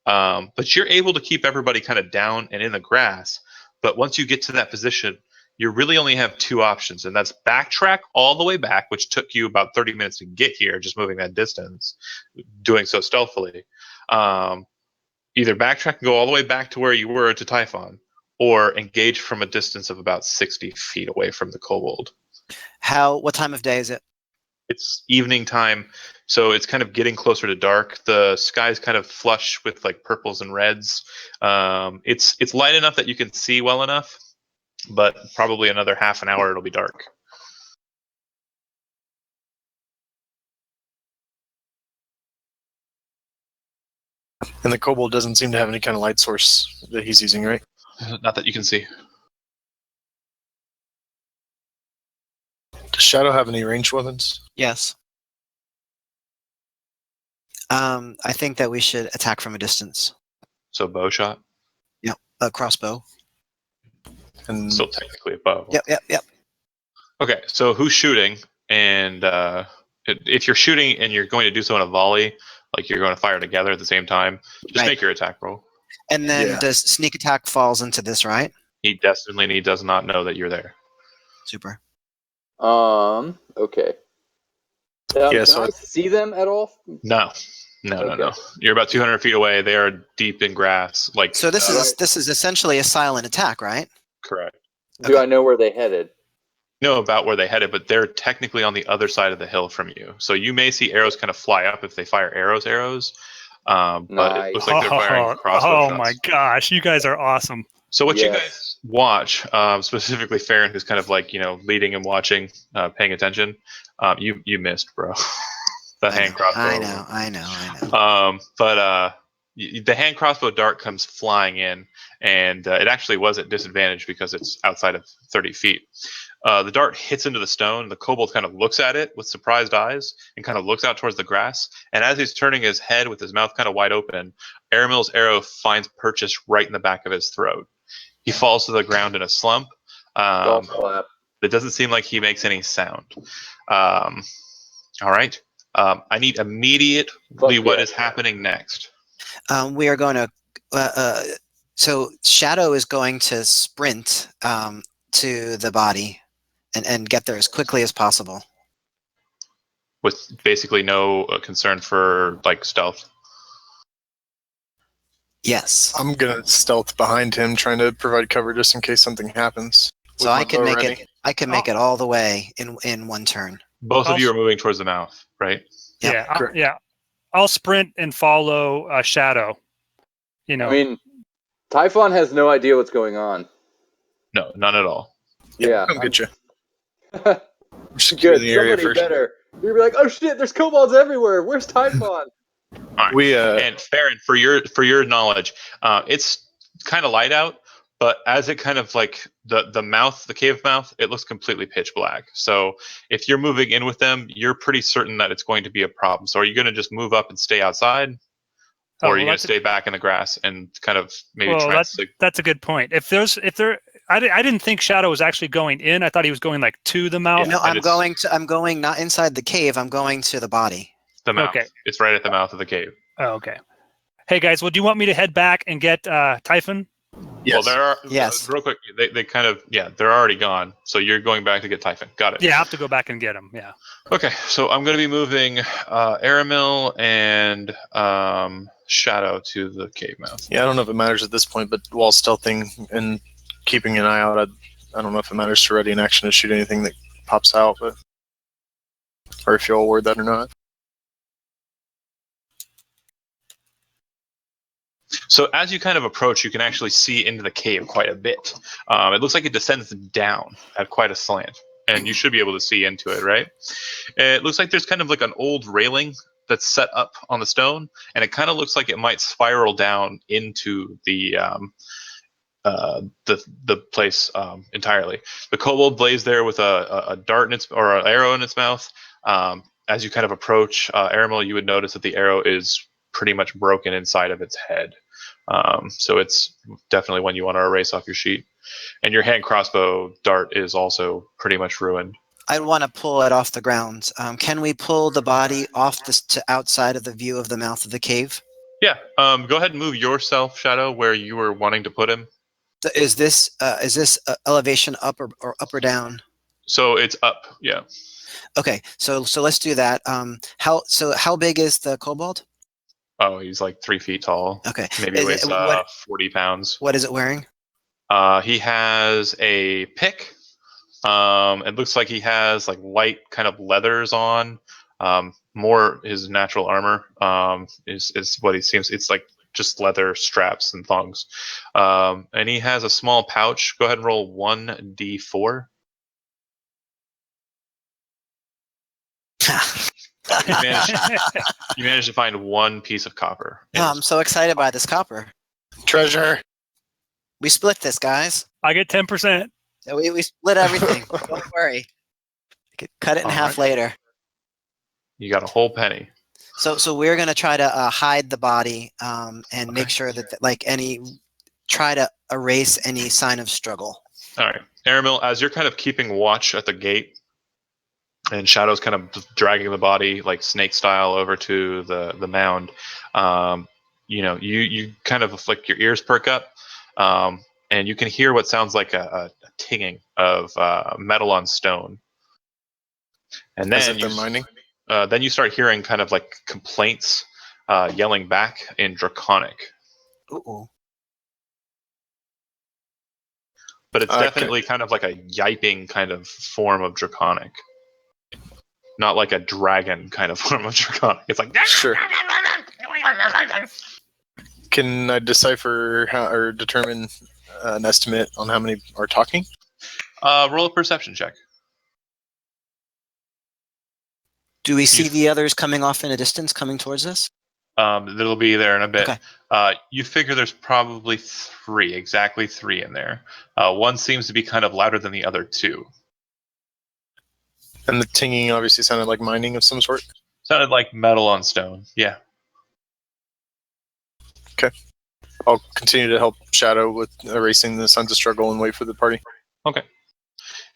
but you're able to keep everybody kind of down and in the grass. But once you get to that position, you really only have two options, and that's backtrack all the way back, which took you about 30 minutes to get here, just moving that distance, doing so stealthily. Either backtrack and go all the way back to where you were to Typhon, or engage from a distance of about 60 feet away from the kobold. What time of day is it? It's evening time, so it's kind of getting closer to dark. The sky's kind of flush with like purples and reds. It's light enough that you can see well enough, but probably another half an hour it'll be dark. And the kobold doesn't seem to have any kind of light source that he's using, right? Not that you can see. Does Shadow have any ranged weapons? Yes. I think that we should attack from a distance. So bow shot, Yep. A crossbow. And still technically a bow. Yep. Okay, so who's shooting? And if you're shooting and you're going to do so in a volley, like you're going to fire together at the same time, just Right. make your attack roll. And then Yeah. does sneak attack falls into this, right? He does not know that you're there. Super. Okay. Yeah, Can so I see them at all? No. Okay. You're about 200 feet away. They are deep in grass. Like So this is essentially a silent attack, right? correct. Do I know where they headed? know about where they headed, but they're technically on the other side of the hill from you. So you may see arrows kind of fly up if they fire arrows. But it looks like they're firing crossbow shots. My gosh, you guys are awesome. So what you Yes. guys watch, specifically Farron, who's kind of like, leading and watching, paying attention, you missed, bro. The hand crossbow. I know. But the hand crossbow dart comes flying in, and it actually was at disadvantage because it's outside of 30 feet. The dart hits into the stone. The kobold kind of looks at it with surprised eyes and kind of looks out towards the grass. And as he's turning his head with his mouth kind of wide open, Aramil's arrow finds purchase right in the back of his throat. He falls to the ground in a slump. Golf clap. It doesn't seem like he makes any sound. All right. I need immediately what is happening next. We are going to. So Shadow is going to sprint to the body and get there as quickly as possible. With basically no concern for like stealth. Yes. I'm gonna stealth behind him, trying to provide cover just in case something happens. So I can make it. I can make it all the way in one turn. Both of you are moving towards the mouth, right? Yep. Yeah, I'll sprint and follow Shadow. I mean, Typhon has no idea what's going on. No, none at all. Yeah. I'll get you. Good. Somebody better. You'd be like, oh shit, there's kobolds everywhere. Where's Typhon? Right. We and Farron, for your knowledge, it's kind of light out, but as it kind of like the cave mouth, it looks completely pitch black. So if you're moving in with them, you're pretty certain that it's going to be a problem. So are you going to just move up and stay outside, or are you going to stay back in the grass and kind of maybe try? That's a good point. I didn't think Shadow was actually going in. I thought he was going like to the mouth. No, I'm going not inside the cave. I'm going to the body. The mouth. Okay. It's right at the mouth of the cave. Oh, okay. Hey guys, well, do you want me to head back and get Typhon? Yes. Well, yes. Real quick, they kind of they're already gone. So you're going back to get Typhon. Got it. Yeah, I have to go back and get him. Yeah. Okay, so I'm going to be moving Aramil and Shadow to the cave mouth. Yeah, I don't know if it matters at this point, but while stealthing and keeping an eye out, I don't know if it matters to ready an action to shoot anything that pops out, but or if you'll award that or not. So as you kind of approach, you can actually see into the cave quite a bit. It looks like it descends down at quite a slant, and you should be able to see into it, right? It looks like there's kind of like an old railing that's set up on the stone, and it kind of looks like it might spiral down into the place entirely. The kobold lays there with a dart in its or an arrow in its mouth. As you kind of approach Aramil, you would notice that the arrow is pretty much broken inside of its head. So it's definitely one you want to erase off your sheet. And your hand crossbow dart is also pretty much ruined. I'd want to pull it off the ground. Can we pull the body off to outside of the view of the mouth of the cave? Yeah. Go ahead and move yourself, Shadow, where you were wanting to put him. Is this elevation up or up or down? So it's up. Yeah. Okay. So let's do that. How big is the kobold? Oh, he's like 3 feet tall. Okay. Maybe weighs 40 pounds. What is it wearing? He has a pick. It looks like he has like light kind of leathers on. More his natural armor is what he seems. It's like just leather straps and thongs. And he has a small pouch. Go ahead and roll 1d4. You managed to find one piece of copper. I'm so excited by this copper. Treasure. We split this, guys. I get 10%. We split everything. Don't worry. Cut it in half later. You got a whole penny. So we're gonna try to hide the body and make sure that try to erase any sign of struggle. All right, Aramil, as you're kind of keeping watch at the gate, and Shadow's kind of dragging the body like snake style over to the mound. You kind of like your ears perk up, and you can hear what sounds like a tinging of metal on stone. And then they're mining. Then you start hearing kind of like complaints, yelling back in Draconic. Uh-oh. but it's Okay. definitely kind of like a yiping kind of form of draconic. Not like a dragon kind of form of draconic. It's like Sure. Can I decipher or determine an estimate on how many are talking? roll a perception check. Do we see the others coming off in a distance, coming towards us? It'll be there in a bit. Okay. You figure there's probably exactly three in there. One seems to be kind of louder than the other two. And the tinging obviously sounded like mining of some sort. Sounded like metal on stone. Yeah. I'll continue to help Shadow with erasing the Sons of Struggle and wait for the party. Okay.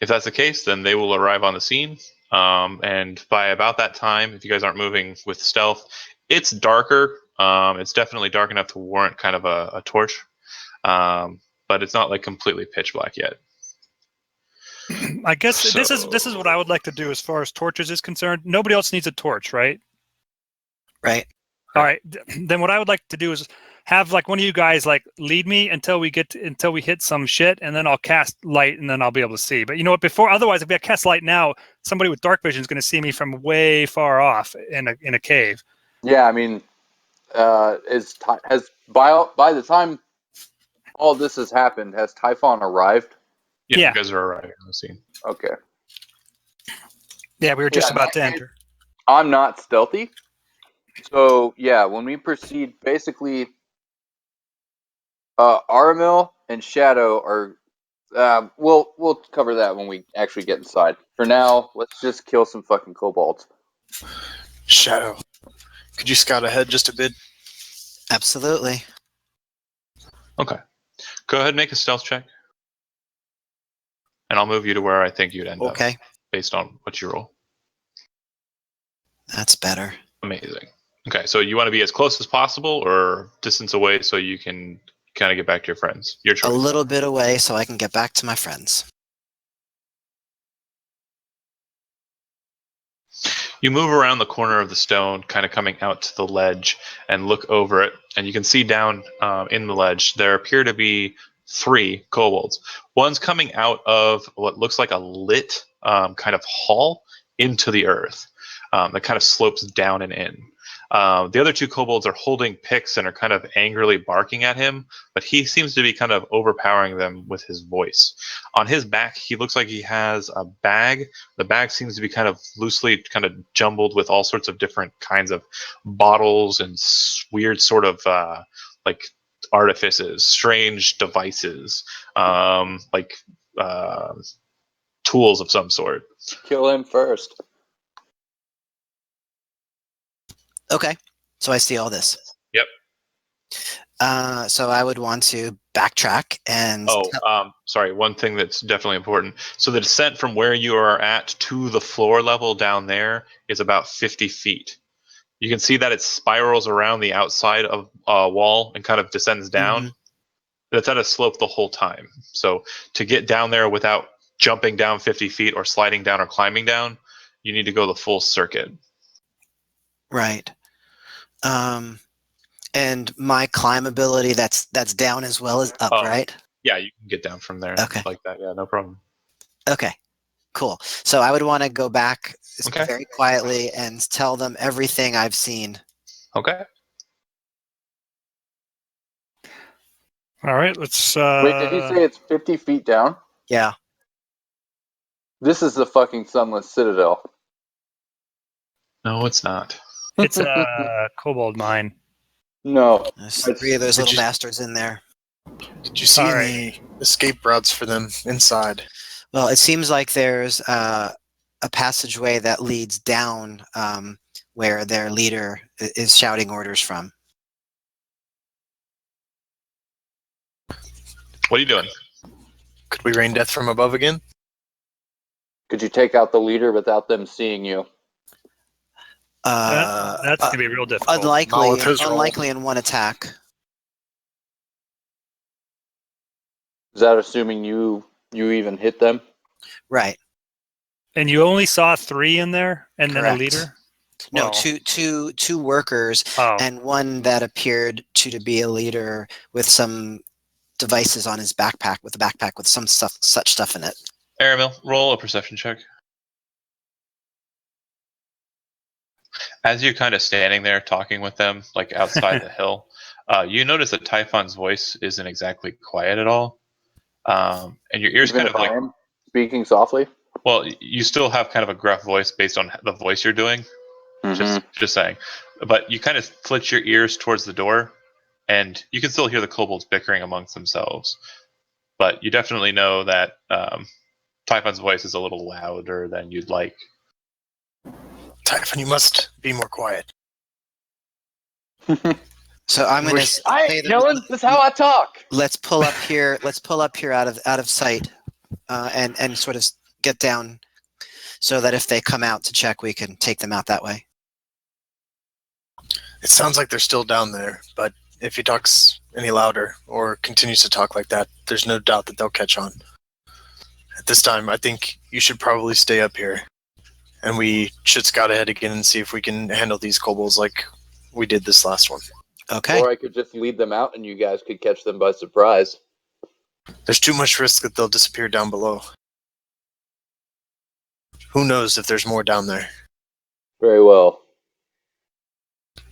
If that's the case, then they will arrive on the scene. And by about that time, if you guys aren't moving with stealth, it's darker. It's definitely dark enough to warrant kind of a torch. But it's not like completely pitch black yet. I guess So- this is what I would like to do as far as torches is concerned. Nobody else needs a torch, right? Right. All right. Then what I would like to do is have like one of you guys like lead me until we hit some shit, and then I'll cast light, and then I'll be able to see. But you know what? Otherwise, if I cast light now, somebody with dark vision is going to see me from way far off in a cave. Yeah, I mean, by the time all this has happened, has Typhon arrived? Yeah. You guys are arriving on the scene. Okay. Yeah, we were just Yeah, about to that- enter. I'm not stealthy. So, yeah, when we proceed, basically, Aramil and Shadow are... we'll cover that when we actually get inside. For now, let's just kill some fucking kobolds. Shadow, could you scout ahead just a bit? Absolutely. Okay. Go ahead and make a stealth check. And I'll move you to where I think you'd end up Okay. based on what you roll. That's better. Amazing. Okay, so you want to be as close as possible or distance away so you can kind of get back to your friends? Your choice. A little bit away so I can get back to my friends. You move around the corner of the stone, kind of coming out to the ledge, and look over it, and you can see down in the ledge there appear to be 3 kobolds. One's coming out of what looks like a lit kind of hall into the earth that kind of slopes down and in. The other 2 kobolds are holding picks and are kind of angrily barking at him, but he seems to be kind of overpowering them with his voice. On his back, he looks like he has a bag. The bag seems to be kind of loosely kind of jumbled with all sorts of different kinds of bottles and weird sort of like artifices, strange devices, like tools of some sort. Kill him first. Okay. So I see all this. Yep. So I would want to backtrack and Sorry. One thing that's definitely important. So the descent from where you are at to the floor level down there is about 50 feet. You can see that it spirals around the outside of a wall and kind of descends down. Mhm. That's at a slope the whole time. So to get down there without jumping down 50 feet or sliding down or climbing down, you need to go the full circuit. Right. And my climb ability, that's down as well as up, Oh. right? Yeah, you can get down from there Okay. like that. Yeah, no problem. Okay. Cool. So I would want to go back Okay. very quietly and tell them everything I've seen. Okay. All right, let's. Wait, did he say it's 50 feet down? Yeah. This is the fucking Sunless Citadel. No, it's not. It's a kobold mine. No. There's 3 of those Did little you- bastards in there. Did you see All any escape routes for them inside? Well, it seems like there's a passageway that leads down where their leader is shouting orders from. What are you doing? Could we rain death from above again? Could you take out the leader without them seeing you? That's gonna be real difficult. Unlikely, with his roll. unlikely in one attack. Is that assuming you even hit them? Right. And you only saw 3 in there, and then a Correct. leader. No, Well, two workers Oh, and one that appeared to be a leader with some devices on his backpack with a backpack with some such stuff in it. Aramil, roll a perception check. As you're kind of standing there talking with them, like outside the hill, you notice that Typhon's voice isn't exactly quiet at all. And your ears Even kind if of I am speaking softly. well, you still have kind of a gruff voice based on the voice you're doing. Mm-hmm. Just saying. But you kind of flit your ears towards the door, and you can still hear the kobolds bickering amongst themselves. But you definitely know that Typhon's voice is a little louder than you'd like. Typhon, you must be more quiet. So I'm going to I ain't yelling. That's how I talk. let's pull up here. Let's pull up here out of sight, and sort of get down, so that if they come out to check, we can take them out that way. It sounds like they're still down there, but if he talks any louder or continues to talk like that, there's no doubt that they'll catch on. At this time, I think you should probably stay up here, and we should scout ahead again and see if we can handle these kobolds like we did this last one. Okay. Or I could just lead them out and you guys could catch them by surprise. There's too much risk that they'll disappear down below. Who knows if there's more down there? Very well.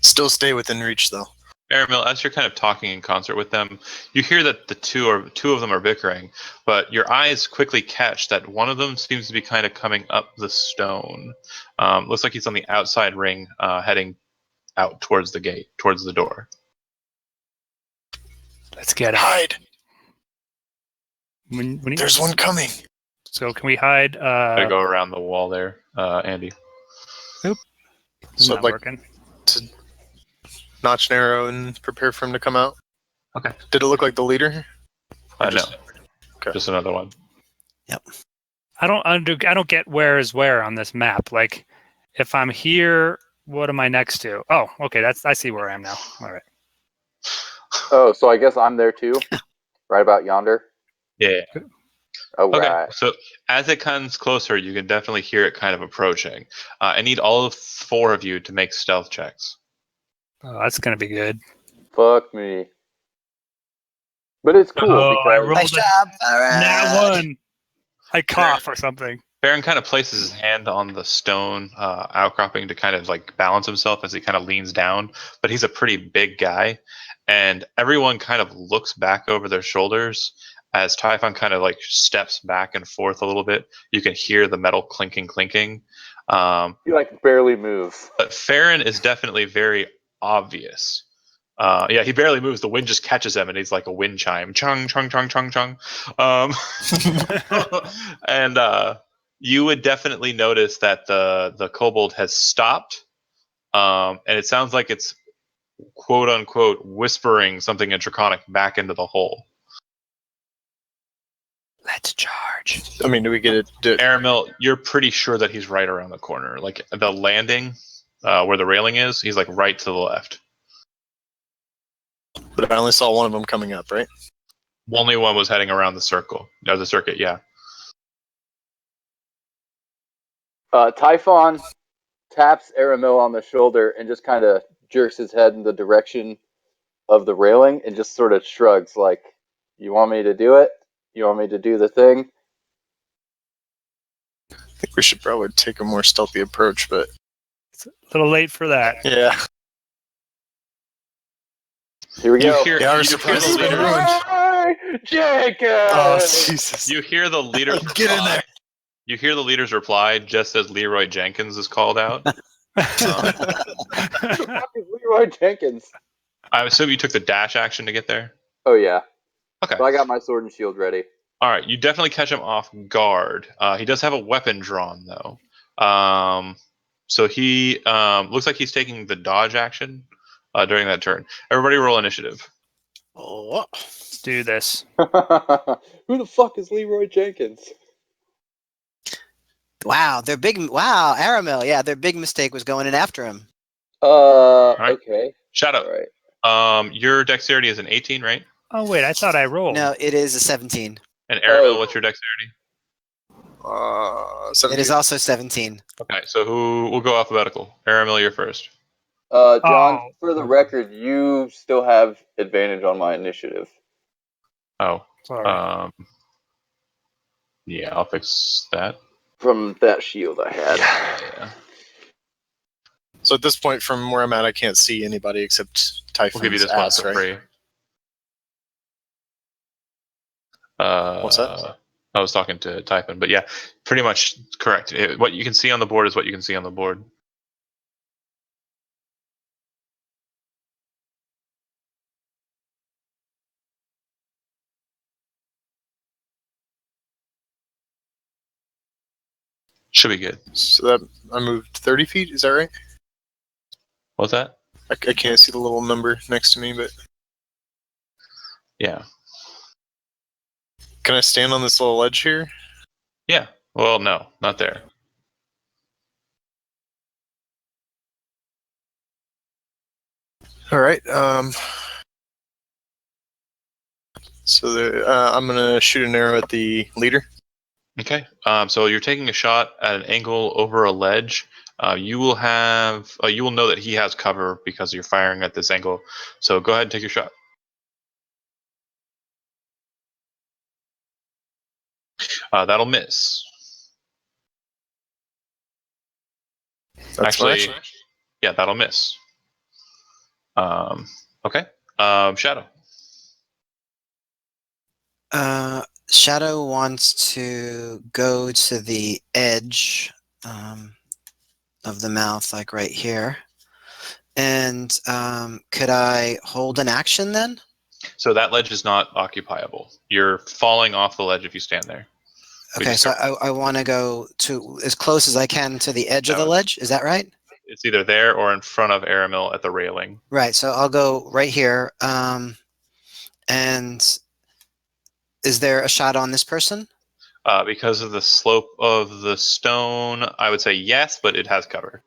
Still stay within reach, though. Aramil, as you're kind of talking in concert with them, you hear that the two of them are bickering, but your eyes quickly catch that one of them seems to be kind of coming up the stone. Looks like he's on the outside ring, heading out towards the gate, towards the door. Let's get out. Hide! When There's one coming! so can we hide? Gotta go around the wall there, Andy. It's So, not like, working. to notch an arrow and prepare for him to come out? Okay. Did it look like the leader? No, Okay. just another one. I don't get where is where on this map. Like, if I'm here, what am I next to? Oh, okay. I see where I am now. All right. Oh, so I guess I'm there too? Right about yonder? Yeah. Oh, Okay, right. so as it comes closer, you can definitely hear it kind of approaching. I need all of 4 of you to make stealth checks. Oh, that's gonna be good. Fuck me. But it's cool Oh, I because rolled Nice a job, Farron. nat 1. I cough or something. Baron kind of places his hand on the stone outcropping to kind of like balance himself as he kind of leans down, but he's a pretty big guy, and everyone kind of looks back over their shoulders as Typhon kind of like steps back and forth a little bit. You can hear the metal clinking. you like barely move. But Farron is definitely very obvious. Yeah, he barely moves. The wind just catches him, and he's like a wind chime. Chung, chung, chung, chung, chung. And you would definitely notice that the kobold has stopped, and it sounds like it's quote unquote whispering something in Draconic back into the hole. Let's charge. I mean, do we get it? Aramil, you're pretty sure that he's right around the corner. Like the landing, where the railing is, he's like right to the left. But I only saw one of them coming up, right? Only one was heading around the circle. No, the circuit, yeah. Typhon taps Aramil on the shoulder and just kind of jerks his head in the direction of the railing and just sort of shrugs like, you want me to do it? You want me to do the thing? I think we should probably take a more stealthy approach, but It's a little late for that. yeah. Here we go. You hear our the surprise has been leader. ruined. Jacob! Oh, Jesus. You hear the leader's Get in reply. there. You hear the leader's reply just as Leroy Jenkins is called out. Who the fuck is Leroy Jenkins? I assume you took the dash action to get there. Oh, yeah. Okay. So I got my sword and shield ready. All right. You definitely catch him off guard. He does have a weapon drawn though. So he looks like he's taking the dodge action during that turn. Everybody roll initiative. Oh, Let's do this. Who the fuck is Leroy Jenkins? wow, their big wow, Aramil. Yeah, their big mistake was going in after him. right. Okay. Shadow. All right. Your dexterity is an 18, right? Oh wait, I thought I rolled. No, it is a 17. And Aramil, Oh. what's your dexterity? 17. It is also 17. Okay, so we'll go alphabetical. Aramil, you're first. John, Oh. for the record, you still have advantage on my initiative. Oh. Sorry. Yeah, I'll fix that. From that shield I had. Yeah. So at this point, from where I'm at, I can't see anybody except Typhon's We'll give you this one ass, for right? free. What's that? I was talking to Typhon, but yeah, pretty much correct. What you can see on the board is what you can see on the board. Should be good. So that I moved 30 feet. Is that right? What's that? I can't see the little number next to me, but Yeah. can I stand on this little ledge here? Yeah. Well, no, not there. All right. So I'm gonna shoot an arrow at the leader. Okay. So you're taking a shot at an angle over a ledge. You will know that he has cover because you're firing at this angle. So go ahead and take your shot. That'll miss. That's Actually, yeah, that'll miss. Okay. Shadow. Shadow wants to go to the edge of the mouth, like right here. And could I hold an action then? So that ledge is not occupiable. You're falling off the ledge if you stand there. Okay, so I want to go to as close as I can to the edge of the ledge. Is that right? It's either there or in front of Aramil at the railing. Right, so I'll go right here. And is there a shot on this person? Because of the slope of the stone, I would say yes, but it has cover.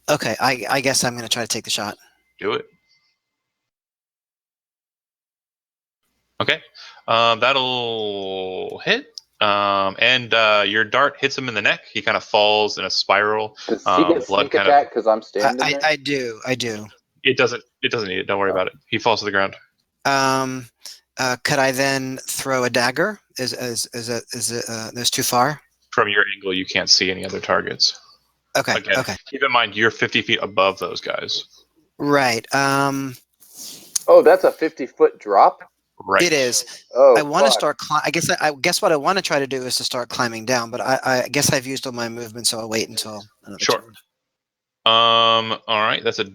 Okay, I guess I'm going to try to take the shot. Do it. Okay. That'll hit. And your dart hits him in the neck. He kind of falls in a spiral. Does he get Blood sneak attack because I'm standing there? I do. It doesn't need it. Don't worry about it. He falls to the ground. Could I then throw a dagger? Is it there's too far? From your angle, you can't see any other targets. Okay. Again, Okay. keep in mind you're 50 feet above those guys. Right. Oh, that's a 50-foot drop? Right. It is. Oh, I want to fuck. start. I guess what I want to try to do is to start climbing down, but I guess I've used all my movement, so I'll wait until another Sure. turn. All right. That's a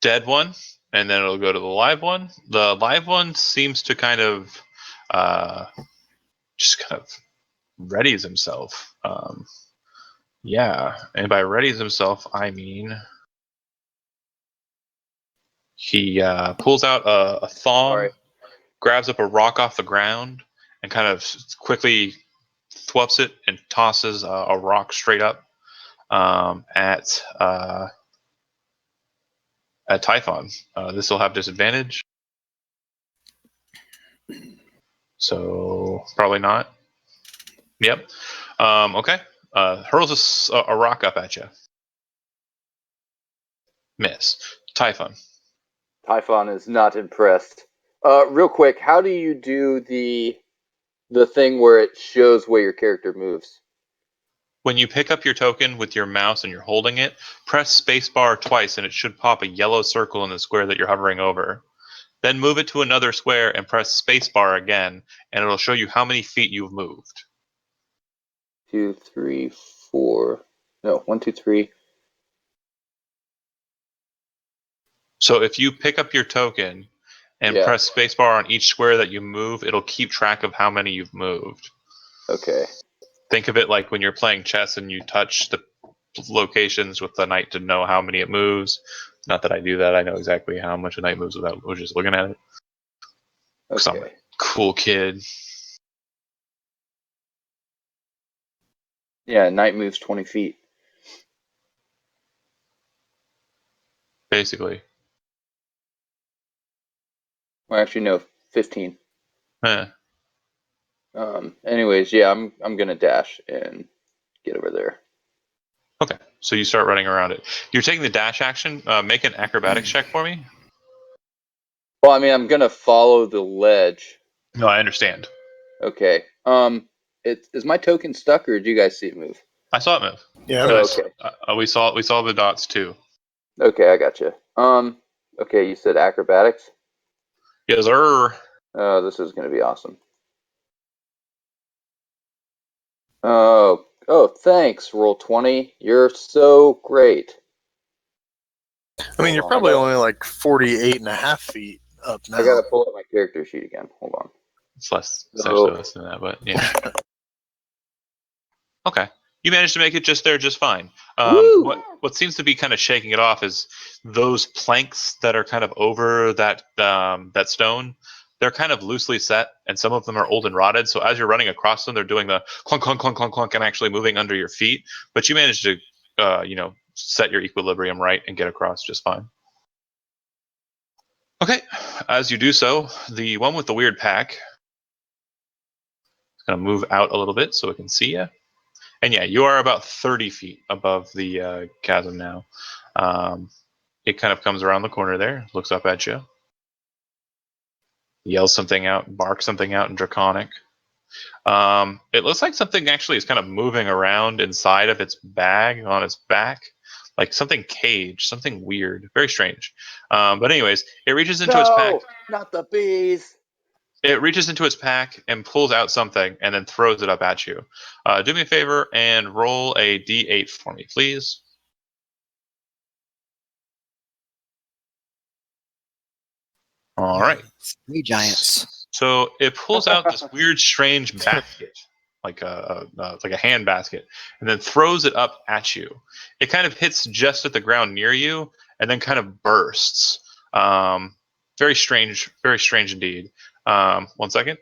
dead one, and then it'll go to the live one. The live one seems to kind of just kind of readies himself. Yeah, and by readies himself, I mean he pulls out a thong, Sorry. grabs up a rock off the ground, and kind of quickly thwups it and tosses a rock straight up at Typhon. This will have disadvantage, so probably not. Yep. Okay. Hurls a rock up at you. Miss. Typhon. Typhon is not impressed. Real quick, how do you do the thing where it shows where your character moves? When you pick up your token with your mouse and you're holding it, press spacebar twice and it should pop a yellow circle in the square that you're hovering over. Then move it to another square and press spacebar again, and it'll show you how many feet you've moved. 2, 3, 4. No, 1, 2, 3. So if you pick up your token and Yeah. press spacebar on each square that you move, it'll keep track of how many you've moved. Okay. Think of it like when you're playing chess and you touch the locations with the knight to know how many it moves. Not that I do that. I know exactly how much a knight moves without just looking at it. Because I'm a Okay. cool kid. Yeah, knight moves 20 feet. Basically. Well, actually, no, 15. Eh. Anyways, yeah, I'm gonna dash and get over there. Okay. So you start running around it. You're taking the dash action. Make an acrobatics check for me. Well, I mean, I'm gonna follow the ledge. No, I understand. Okay. Is my token stuck, or did you guys see it move? I saw it move. Yeah. Oh, Nice. okay. We saw the dots too. Okay, I got you. Okay, you said acrobatics. Yes, sir. Oh, this is gonna be awesome. Oh, thanks. Roll 20. You're so great. I mean, you're probably only like 48.5 feet up now. I gotta pull up my character sheet again. Hold on. It's So- essentially less than that, but yeah. Okay. You managed to make it just fine. Woo! What seems to be kind of shaking it off is those planks that are kind of over that stone. They're kind of loosely set, and some of them are old and rotted. So as you're running across them, they're doing the clunk, clunk, clunk, clunk, clunk, and actually moving under your feet. But you managed to, set your equilibrium right and get across just fine. Okay. As you do so, the one with the weird pack is going to move out a little bit so it can see you. And yeah, you are about 30 feet above the chasm now. It kind of comes around the corner there, looks up at you, yells something out, barks something out in Draconic. It looks like something actually is kind of moving around inside of its bag on its back, like something caged, something weird, very strange. But anyways, it reaches into its pack. Not the bees. It reaches into its pack and pulls out something and then throws it up at you. Do me a favor and roll a d8 for me, please. All right. 3 giants. So it pulls out this weird, strange basket, like a hand basket, and then throws it up at you. It kind of hits just at the ground near you, and then kind of bursts. Very strange indeed. 1 second.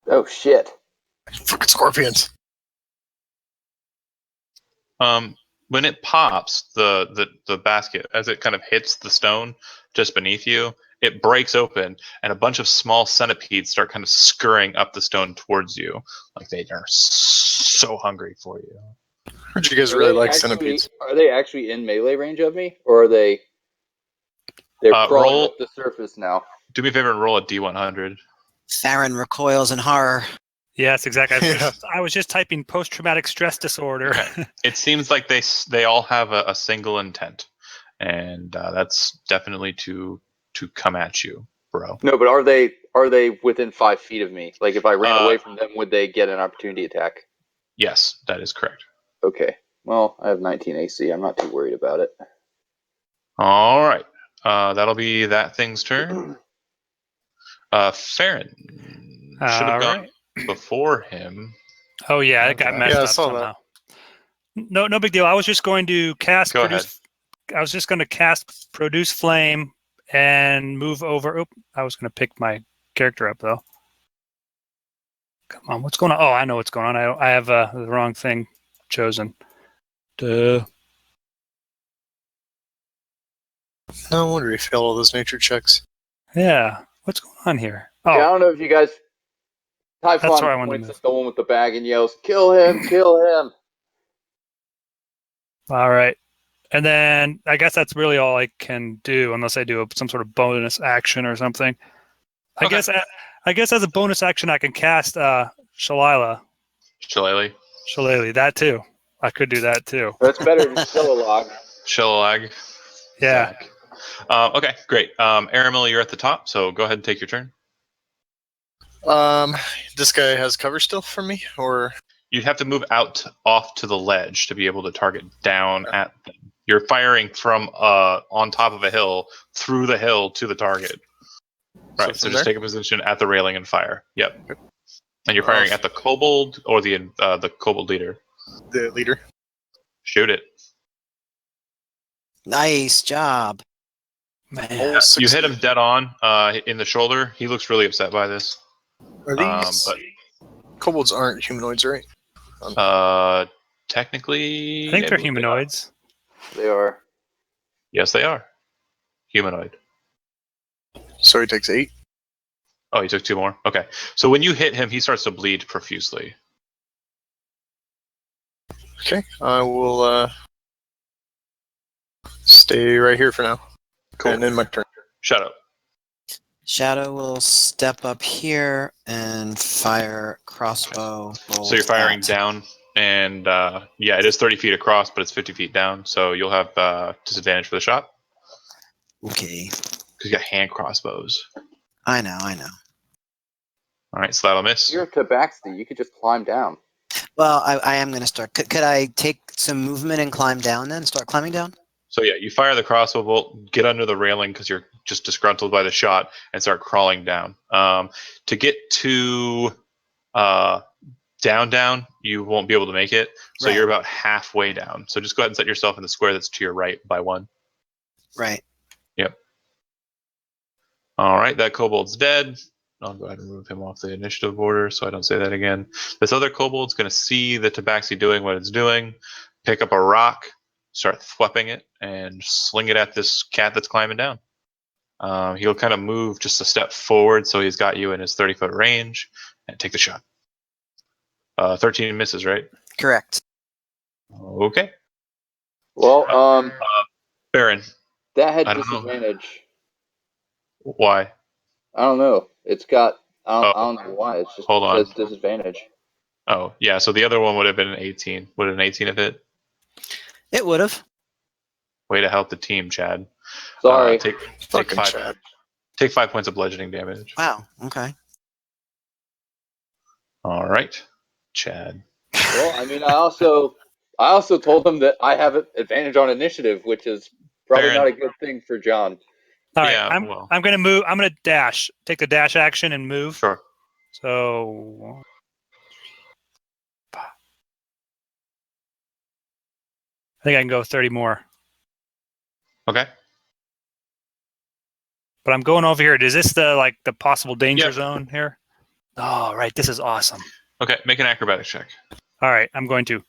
Oh shit. Fucking scorpions. When it pops, the basket, as it kind of hits the stone just beneath you, it breaks open, and a bunch of small centipedes start kind of scurrying up the stone towards you, like they are so hungry for you. Heard you guys really like centipedes. Are they actually in melee range of me, or are they? They're crawling roll- up the surface now. Do me a favor and roll a d100. Farron recoils in horror. Yes, exactly. Yeah. I was just typing post-traumatic stress disorder. Okay. It seems like they all have a single intent, and that's definitely to come at you, bro. No, but are they within 5 feet of me? Like if I ran away from them, would they get an opportunity attack? Yes, that is correct. Okay. Well, I have 19 AC. I'm not too worried about it. All right. That'll be that thing's turn. Farron should have gone before him. Oh yeah, it got messed Yeah, I up saw somehow. No big deal. I was just going to cast Go produce. I was just going to cast produce flame and move over. Oop, I was going to pick my character up though. Come on, what's going on? Oh, I know what's going on. I have the wrong thing chosen. Duh. No wonder he failed all those nature checks. Yeah, what's going on here? Yeah, I Oh, don't know if you guys. That's where I Typhon wanted to points move. at the one with the bag and yells, "Kill him! Kill him!" all right. And then I guess that's really all I can do, unless I do some sort of bonus action or something. I Okay. guess as a bonus action, I can cast Shalila. Shillelagh. That too. I could do that too. That's better than Shillalog. Shillag. Yeah. Zach. Okay, great. Aramil, you're at the top, so go ahead and take your turn. This guy has cover still for me, or You'd have to move off to the ledge to be able to target down at them. You're firing from on top of a hill through the hill to the target. Right. So from just there? take a position at the railing and fire. Yep. And you're firing at the kobold or the kobold leader. the leader. Shoot it. Nice job. Man. Roll You hit 60. him dead on in the shoulder. He looks really upset by this. Are these But kobolds aren't humanoids, right? Technically, I think they're believe humanoids. They are. Yes, they are humanoid. So he takes 8. Oh, he took 2 more. Okay, so when you hit him, he starts to bleed profusely. Okay, I will stay right here for now. Cool. And then my turn. Shadow. Shadow will step up here and fire crossbow bolt. So you're firing at- down, and yeah, it is 30 feet across, but it's 50 feet down. So you'll have disadvantage for the shot Okay, because you got hand crossbows. I know. All right, so that'll miss. You're Tabaxi. You could just climb down. Well, I am going to start. Could I take some movement and climb down then? Start climbing down? So yeah, you fire the crossbow bolt, get under the railing because you're just disgruntled by the shot, and start crawling down. To get to down, you won't be able to make it. So Right. you're about halfway down. So just go ahead and set yourself in the square that's to your right by 1. Right. Yep. All right, that kobold's dead. I'll go ahead and move him off the initiative order so I don't say that again. This other kobold's going to see the tabaxi doing what it's doing, pick up a rock, start thwepping it, and sling it at this cat that's climbing down. He'll kind of move just a step forward so he's got you in his 30-foot range and take the shot. 13 misses, right? Correct. Okay. Well, Baron, that had I don't know. disadvantage. Why? I don't know. It's got. I Oh. don't know why. It's just Hold on. says disadvantage. Oh, yeah, so the other one would have been an 18. Would an 18 have hit? It would have. Way to help the team, Chad. Sorry. Take Fucking 5. Chad. Take 5 points of bludgeoning damage. Wow. Okay. All right, Chad. Well, I mean, I also told him that I have an advantage on initiative, which is probably Baron. not a good thing for John. All right, Yeah, I'm well. I'm gonna move. I'm gonna dash. Take the dash action and move. Sure. So I think I can go 30 more. Okay. But I'm going over here. Is this the possible danger Yep. zone here? Oh, right. This is awesome. Okay, make an acrobatics check. All right, I'm going to.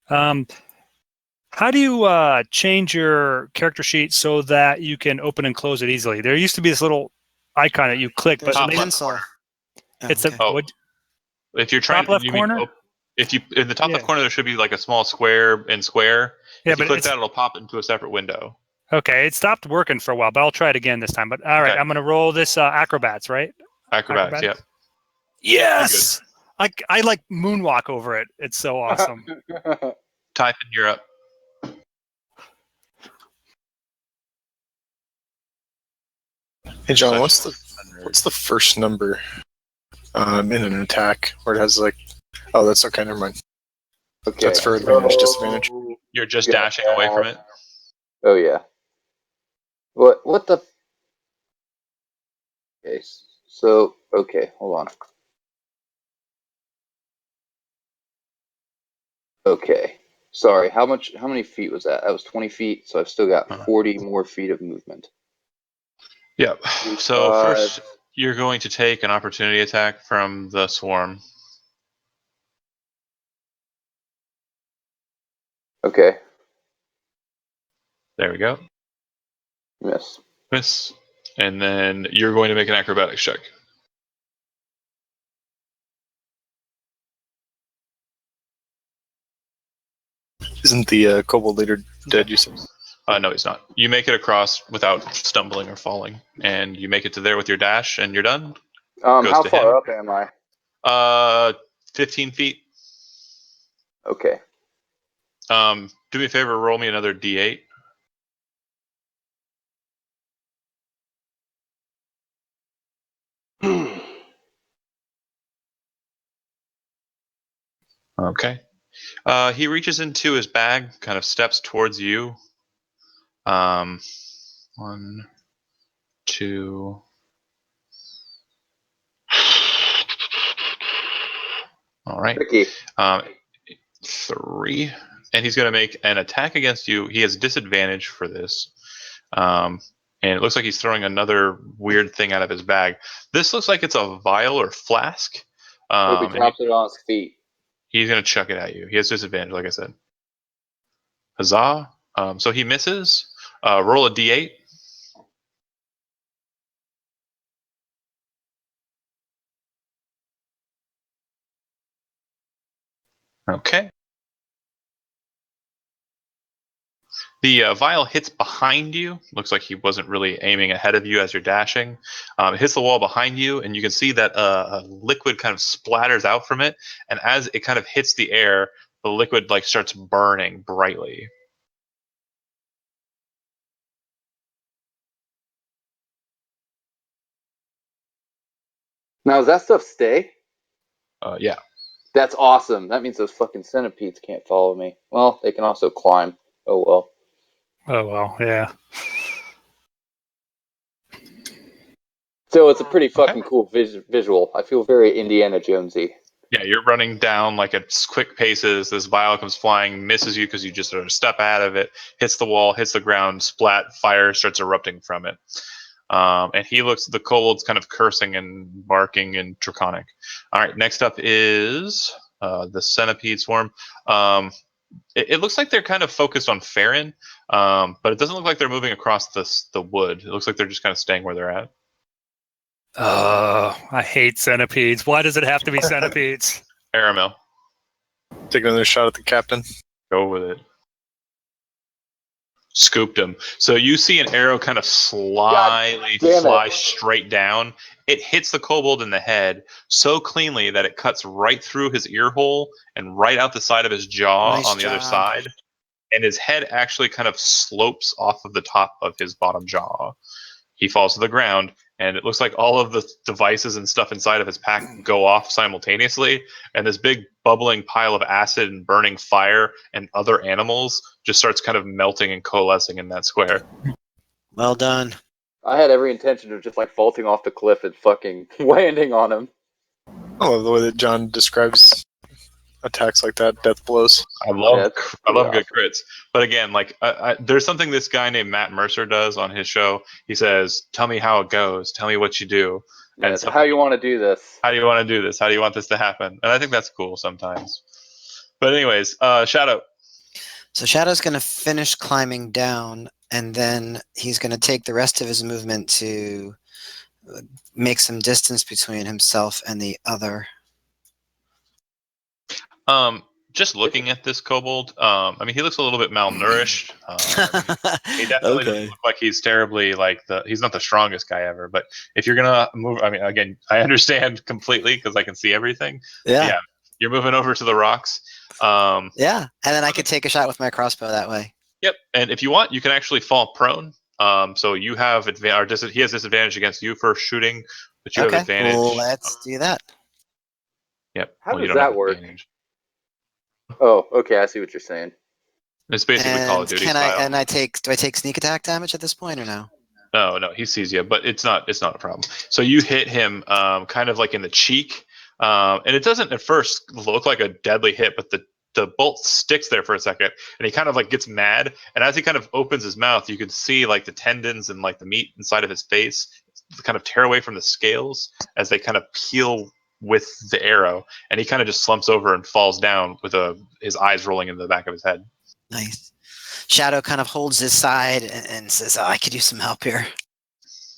How do you change your character sheet so that you can open and close it easily? There used to be this little icon that you click, There's but Top a left pencil. corner. Oh, it's okay. a Oh. what, If you're trying top left you mean- corner. if you in the top Yeah. left corner there should be like a small square and square. Yeah, If you but click it's that, it'll pop into a separate window. okay. It stopped working for a while, but I'll try it again this time. But all right, Okay. I'm going to roll this acrobats, right? Acrobatics, yep. Yes. I like moonwalk over it. It's so awesome. Type in Europe. Hey John, what's the first number in an attack where it has like? Oh, that's okay. Never mind. Okay. That's for advantage, disadvantage. You're just Yeah. dashing away from it. Oh yeah. What the? Okay. So okay, hold on. Okay. Sorry. How many feet was that? That was 20 feet. So I've still got 40 more feet of movement. Yep. So 5. first you're going to take an opportunity attack from the swarm. Okay. There we go. Miss. Miss. And then you're going to make an acrobatics check. Isn't the kobold leader dead? You said. No, he's not. You make it across without stumbling or falling, and you make it to there with your dash, and you're done. Goes How to far him. up am I? 15 feet. Okay. Do me a favor, roll me another D8. Okay. He reaches into his bag, kind of steps towards you. 1, 2. All right. Tricky. 3. And he's going to make an attack against you. He has disadvantage for this. And it looks like he's throwing another weird thing out of his bag. This looks like it's a vial or flask. Hope he drops it on his feet. He's going to chuck it at you. He has disadvantage, like I said. Huzzah. So he misses. Roll a d8. Okay. The vial hits behind you. Looks like he wasn't really aiming ahead of you as you're dashing. It hits the wall behind you, and you can see that a liquid kind of splatters out from it. And as it kind of hits the air, the liquid like starts burning brightly. Now, does that stuff stay? Yeah. That's awesome. That means those fucking centipedes can't follow me. Well, they can also climb. Oh, well. Oh well, yeah. So it's a pretty fucking Okay. cool visual. I feel very Indiana Jonesy. Yeah, you're running down like at quick paces. This vial comes flying, misses you because you just sort of step out of it, hits the wall, hits the ground, splat, fire starts erupting from it. And he looks, the kobold's kind of cursing and barking in Draconic. All right, next up is the centipede swarm. It looks like they're kind of focused on Farron, but it doesn't look like they're moving across the wood. It looks like they're just kind of staying where they're at. Oh, I hate centipedes. Why does it have to be centipedes? Aramil, Take another shot at the captain. go with it. Scooped him. So you see an arrow kind of slyly damn it. fly straight down. It hits the kobold in the head so cleanly that it cuts right through his ear hole and right out the side of his jaw Nice on the other job. side. And his head actually kind of slopes off of the top of his bottom jaw. He falls to the ground, and it looks like all of the devices and stuff inside of his pack go off simultaneously, and this big bubbling pile of acid and burning fire and other animals just starts kind of melting and coalescing in that square. Well done. I had every intention of just like vaulting off the cliff and fucking landing on him. I love the way that John describes attacks like that, death blows. I love Yeah, I love pretty good crits, but again, like there's something this guy named Matt Mercer does on his show. He says, "Tell me how it goes. Tell me what you do." Yeah, And it's how you want to do this. how do you want to do this? How do you want this to happen? And I think that's cool sometimes. But anyways, Shadow. So Shadow's going to finish climbing down, and then he's going to take the rest of his movement to make some distance between himself and the other. Just looking at this kobold, I mean, he looks a little bit malnourished. He definitely doesn't look like he's terribly he's not the strongest guy ever. But if you're gonna move, I mean, again, I understand completely because I can see everything. Yeah. You're moving over to the rocks. Yeah, and then I could take a shot with my crossbow that way. Yep, and if you want, you can actually fall prone. So you have advantage. He has disadvantage against you for shooting, but you have advantage. Well, let's do that. Yep. How well, you does don't have that work? advantage. Oh, okay, I see what you're saying. It's basically Call of And Duty can style. do I take sneak attack damage at this point or no? No, he sees you, but it's not a problem. So you hit him kind of like in the cheek, and it doesn't at first look like a deadly hit, but the bolt sticks there for a second, and he kind of like gets mad, and as he kind of opens his mouth, you can see like the tendons and like the meat inside of his face kind of tear away from the scales as they kind of peel with the arrow, and he kind of just slumps over and falls down with his eyes rolling in the back of his head. Nice. Shadow kind of holds his side and says, I could use some help here.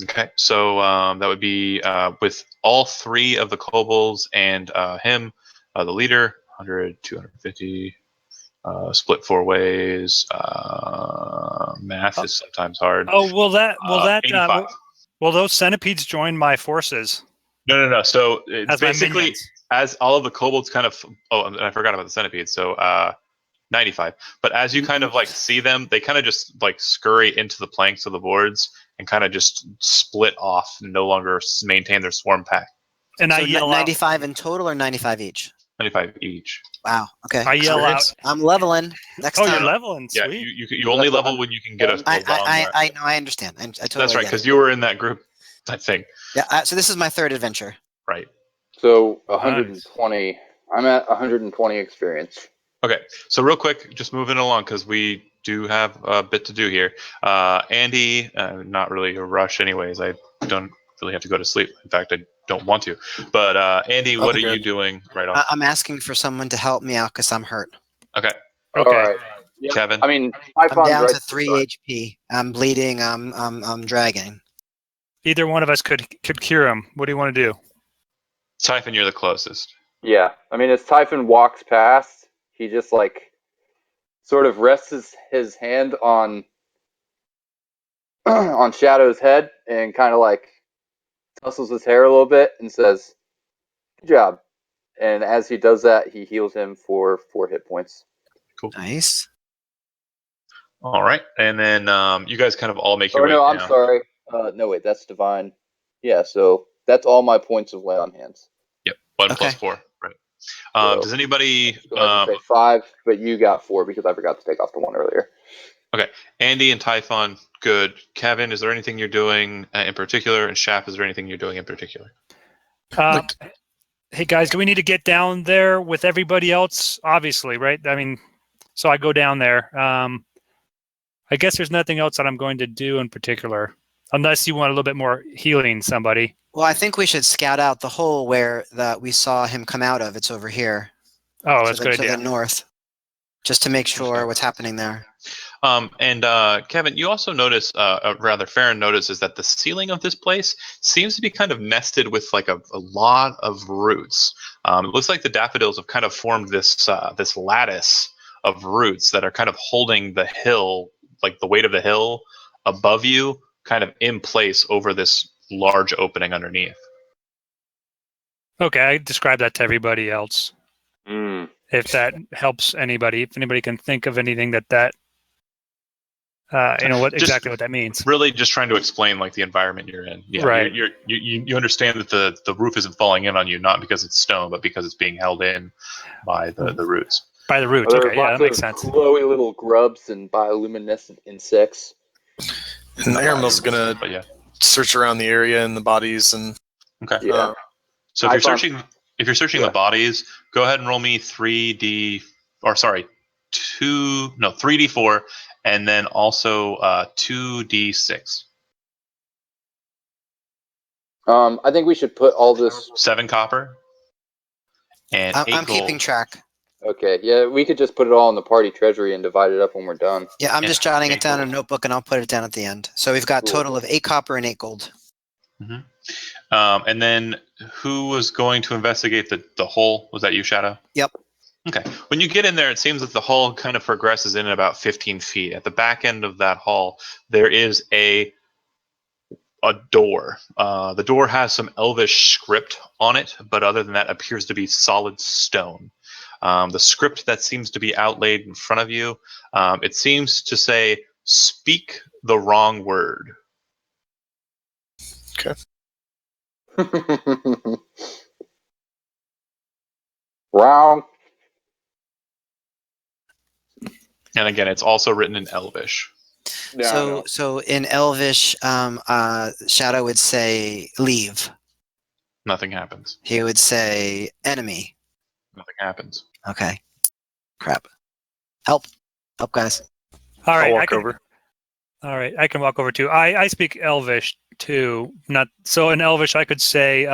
Okay, so that would be with all three of the kobolds and him, the leader, 100, 250, split four ways. Math is sometimes hard. Oh, will 85. will those centipedes join my forces No. So it's as my basically minions? as all of the kobolds kind of. Oh, and I forgot about the centipedes. So 95. But as you kind of like see them, they kind of just like scurry into the planks of the boards and kind of just split off and no longer maintain their swarm pack. And So I yell 95 in total or 95 each? 95 each. Wow. Okay. out. I yell out. I'm leveling next Oh, time. you're leveling. Yeah, Sweet. you only level when you can get a I long know. I understand. I totally That's right, get because it. you were in that group, I think. Yeah. So this is my third adventure. Right. So 120. I'm at 120 experience. Okay, so real quick, just moving along because we do have a bit to do here. Andy, not really a rush anyways. I don't really have to go to sleep. In fact, I don't want to. But Andy, what are Okay. you doing right off? I'm asking for someone to help me out because I'm hurt. Okay, Okay. All right. Yep. Kevin. I mean, I'm Typhon's down right to 3 HP. I'm bleeding. I'm dragging. Either one of us could cure him. What do you want to do? Typhon, you're the closest. Yeah. I mean, as Typhon walks past, he just like sort of rests his hand on on Shadow's head and kind of like tussles his hair a little bit and says, "Good job." And as he does that, he heals him for 4 hit points. Cool. Nice. All right, and then you guys kind of all make your Or way no, down. I'm sorry. No, wait, that's divine. Yeah, so that's all my points of lay on hands. Yep, 1 Okay. plus 4. Right. So, Does anybody? Go ahead and say 5, but you got 4 because I forgot to take off the 1 earlier. Andy and Typhon, good. Kevin, is there anything you're doing in particular? And Shap, is there anything you're doing in particular? Hey guys, do we need to get down there with everybody else? Obviously, right? I mean, so I go down there. I guess there's nothing else that I'm going to do in particular, unless you want a little bit more healing somebody. Well, I think we should scout out the hole where that we saw him come out of. It's over here. Oh, that's a good To idea. the north, just to make sure Okay. what's happening there. And Kevin, you also notice, rather, Farron notices that the ceiling of this place seems to be kind of nested with like a lot of roots. It looks like the daffodils have kind of formed this this lattice of roots that are kind of holding the hill, like the weight of the hill above you, kind of in place over this large opening underneath. Okay, I describe that to everybody else. Mm. If that helps anybody, if anybody can think of anything that what that means. Really, just trying to explain like the environment you're in. Yeah, Right. you understand that the roof isn't falling in on you, not because it's stone, but because it's being held in by the roots. By the roots. There's Okay, yeah, lots that makes of sense. glowy little grubs and bioluminescent insects. And Aramil's gonna But yeah. search around the area and the bodies and Okay. Yeah. So if you're Typhon. searching Yeah. the bodies, go ahead and roll me 3d4, and then also 2d6. I think we should put all this. 7 copper and 8 I'm gold. keeping track. Okay, yeah, we could just put it all in the party treasury and divide it up when we're done. Yeah, I'm And just jotting 8 it down in gold. a notebook, and I'll put it down at the end. So we've got Cool. total of 8 copper and 8 gold. Mm-hmm. And then who was going to investigate the hole? Was that you, Shadow? Yep. Okay. When you get in there, it seems that the hall kind of progresses in about 15 feet. At the back end of that hall, there is a door. The door has some elvish script on it, but other than that, appears to be solid stone. The script that seems to be outlaid in front of you, it seems to say, "Speak the wrong word." Wrong. And again, it's also written in elvish. No, So in Elvish, Shadow would say leave. Nothing happens. He would say enemy. Nothing happens. Okay. Crap. Help, guys. All right, I'll I walk can. over. All right, I can walk over too. I speak Elvish too. Not so in Elvish, I could say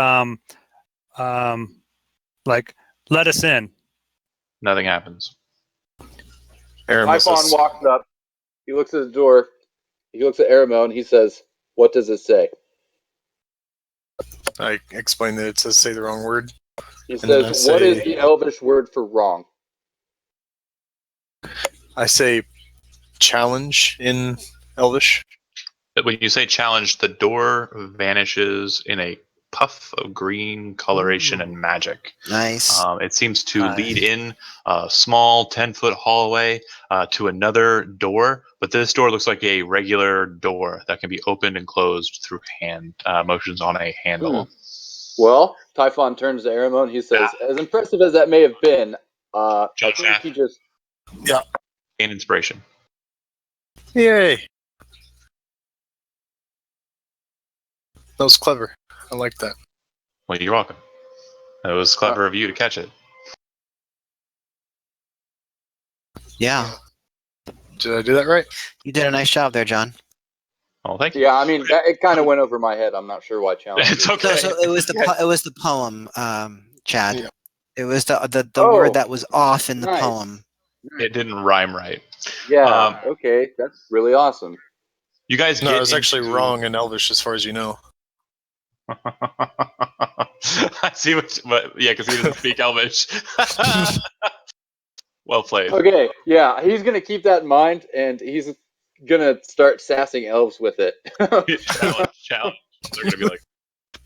like let us in. Nothing happens. Aramil Typhon says, walks up. He looks at the door. He looks at Aramel and he says, "What does it say?" I explain that it says say the wrong word. He then I says, "What is say- the Elvish word for wrong?" I say challenge in Elvish. But when you say challenge, the door vanishes in a puff of green coloration and magic. Nice. It seems to lead in a small 10-foot hallway to another door, but this door looks like a regular door that can be opened and closed through hand motions on a handle. Well, Typhon turns to Aramel and he says, "As impressive as that may have been, I Jump think shaft. he just." Gain inspiration. Yay! That was clever. I like that. Well, you're welcome. It was clever of you to catch it. Yeah. Did I do that right? You did a nice job there, John. Oh, thank you. Yeah, I mean, it kind of went over my head. I'm not sure why challenge. It's is- okay. No, so it was the poem, Chad. Yeah. It was the Oh, word that was off in the nice. poem. It didn't rhyme right. Yeah. Okay, that's really awesome. You guys No, get it was actually into- wrong in Elvish, as far as you know. I see but yeah, because he doesn't speak Elvish. Well played. Okay, yeah, he's gonna keep that in mind, and he's gonna start sassing elves with it. Challenge. They're gonna be like,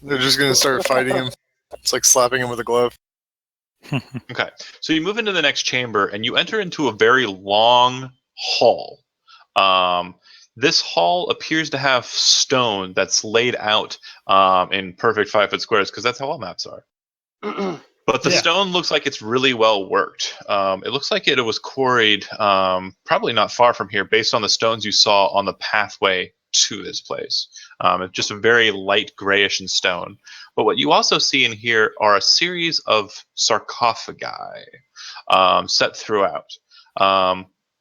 They're just gonna start fighting him. It's like slapping him with a glove. okay. So you move into the next chamber, and you enter into a very long hall. This hall appears to have stone that's laid out in perfect 5-foot squares, because that's how all maps are. But the Yeah. stone looks like it's really well worked. It looks like it was quarried probably not far from here based on the stones you saw on the pathway to this place. It's just a very light grayish in stone. But what you also see in here are a series of sarcophagi set throughout.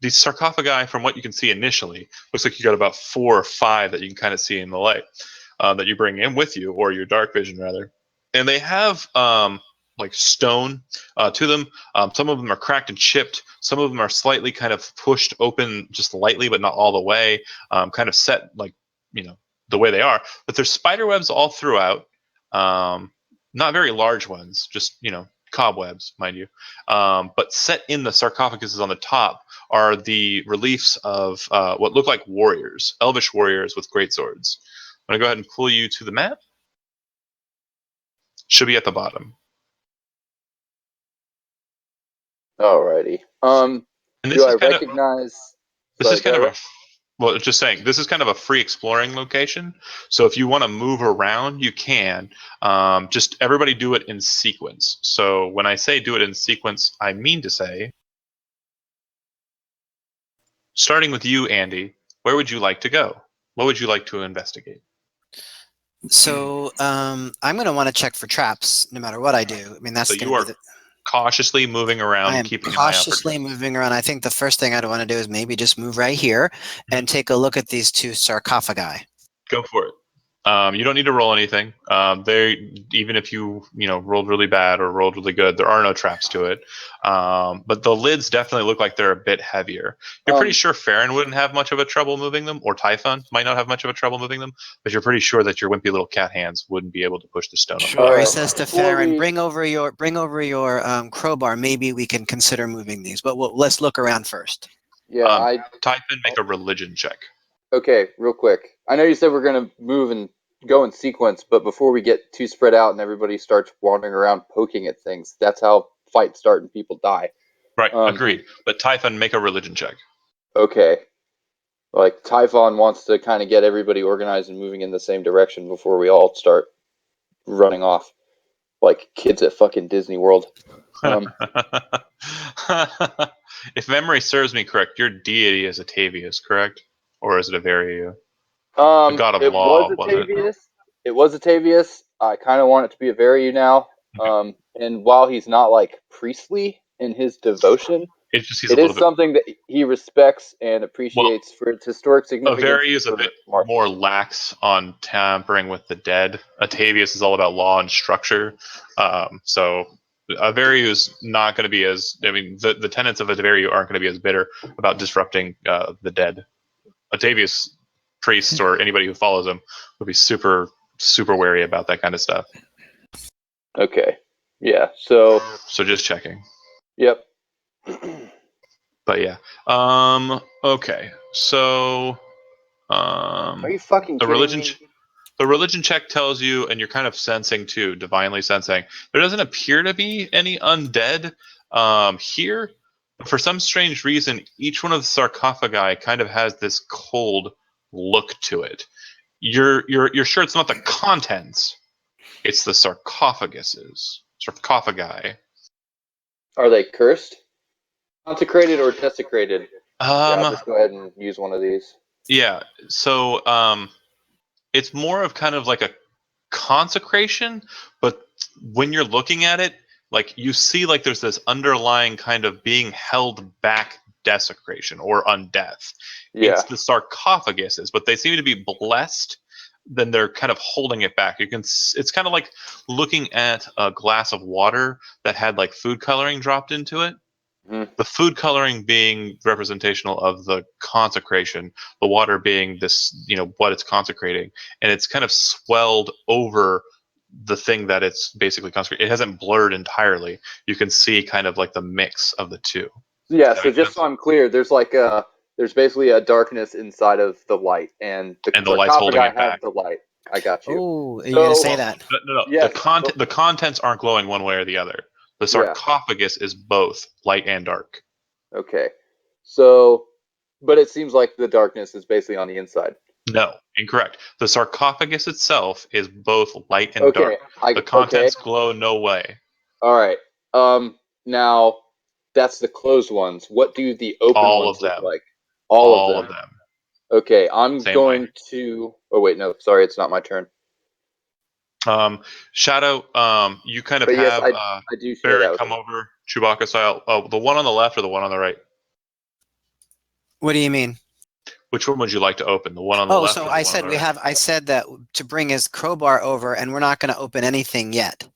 These sarcophagi, from what you can see initially, looks like you got about 4 or 5 that you can kind of see in the light that you bring in with you, or your dark vision rather. And they have like stone to them. Some of them are cracked and chipped. Some of them are slightly kind of pushed open just lightly, but not all the way. Kind of set like, the way they are. But there's spider webs all throughout. Not very large ones, just, cobwebs, mind you. But set in the sarcophaguses on the top are the reliefs of what look like warriors, elvish warriors with great swords. I'm going to go ahead and pull you to the map. Should be at the bottom. Alrighty. And this Do I is kind of recognize? this Sorry, is kind go of ahead. well, just saying, this is kind of a free exploring location. So if you want to move around, you can. Just everybody do it in sequence. So when I say do it in sequence, I mean to say, starting with you, Andy, where would you like to go? What would you like to investigate? So I'm going to want to check for traps no matter what I do. I mean, that's So going you to are be the. cautiously moving around, I am keeping an eye out for cautiously traps. moving around. I think the first thing I'd want to do is maybe just move right here and take a look at these 2 sarcophagi. Go for it. You don't need to roll anything. Even if you rolled really bad or rolled really good, there are no traps to it. But the lids definitely look like they're a bit heavier. You're pretty sure Farron wouldn't have much of a trouble moving them, or Typhon might not have much of a trouble moving them. But you're pretty sure that your wimpy little cat hands wouldn't be able to push the stone. Sure. All Or he right. says to Before Farron, we- bring over your crowbar. Maybe we can consider moving these, but let's look around first. Yeah, Typhon, make a religion check. Okay, real quick. I know you said we're gonna move and go in sequence, but before we get too spread out and everybody starts wandering around poking at things, that's how fights start and people die. Right, agreed. But Typhon, make a religion check. Okay. Like Typhon wants to kind of get everybody organized and moving in the same direction before we all start running off like kids at fucking Disney World. If memory serves me correct, your deity is Atavius, correct? Or is it Averiu? The god of It law, was wasn't it? Atavius. It was Atavius. I kind of want it to be a Variu now. And while he's not like priestly in his devotion, It's just he's it a little is bit. something that he respects and appreciates for its historic significance. Averiu is a for bit martial. more lax on tampering with the dead. Atavius is all about law and structure. So Averiu is not going to be as. I mean, the tenets of Averiu aren't going to be as bitter about disrupting the dead. Atavius priests or anybody who follows him would be super wary about that kind of stuff. Okay. Yeah. So. So just checking. Yep. But yeah. Okay. So. Are you fucking The kidding religion. me? The religion check tells you, and you're kind of sensing too, divinely sensing, there doesn't appear to be any undead here. But for some strange reason, each one of the sarcophagi kind of has this cold look to it. You're sure it's not the contents; it's the sarcophaguses, sarcophagi. Are they cursed, consecrated, or desecrated? Yeah, I'll Um, just go ahead and use one of these. yeah. So it's more of kind of like a consecration, but when you're looking at it, like you see like there's this underlying kind of being held back desecration or undeath. Yeah. It's the sarcophaguses, but they seem to be blessed. Then they're kind of holding it back. It's kind of like looking at a glass of water that had like food coloring dropped into it. Mhm. The food coloring being representational of the consecration, the water being this, what it's consecrating, and it's kind of swelled over the thing that it's basically consecrating. It hasn't blurred entirely. You can see kind of like the mix of the two. Yeah. Does that So make just sense? so I'm clear, there's basically a darkness inside of the light, and the And the light's holding sarcophagi it back. have the light. I got you. Oh, are you So- gonna say that? No. Yes. The contents aren't glowing one way or the other. The Yeah. sarcophagus is both light and dark. Okay. So, but it seems like the darkness is basically on the inside. No, incorrect. The sarcophagus itself is both light and Okay. dark. The contents glow no way. All right. Now that's the closed ones. What do the open All ones of look them. like? All of them. Okay. I'm Same going way. to. Oh wait, no. Sorry, it's not my turn. Shadow, you kind of But yes, have I do share Barry that with come him. over, Chewbacca style. Oh, the one on the left or the one on the right? What do you mean? Which one would you like to open? The one on the Oh, left so or the I one said on the right? I said that to bring his crowbar over, and we're not going to open anything yet.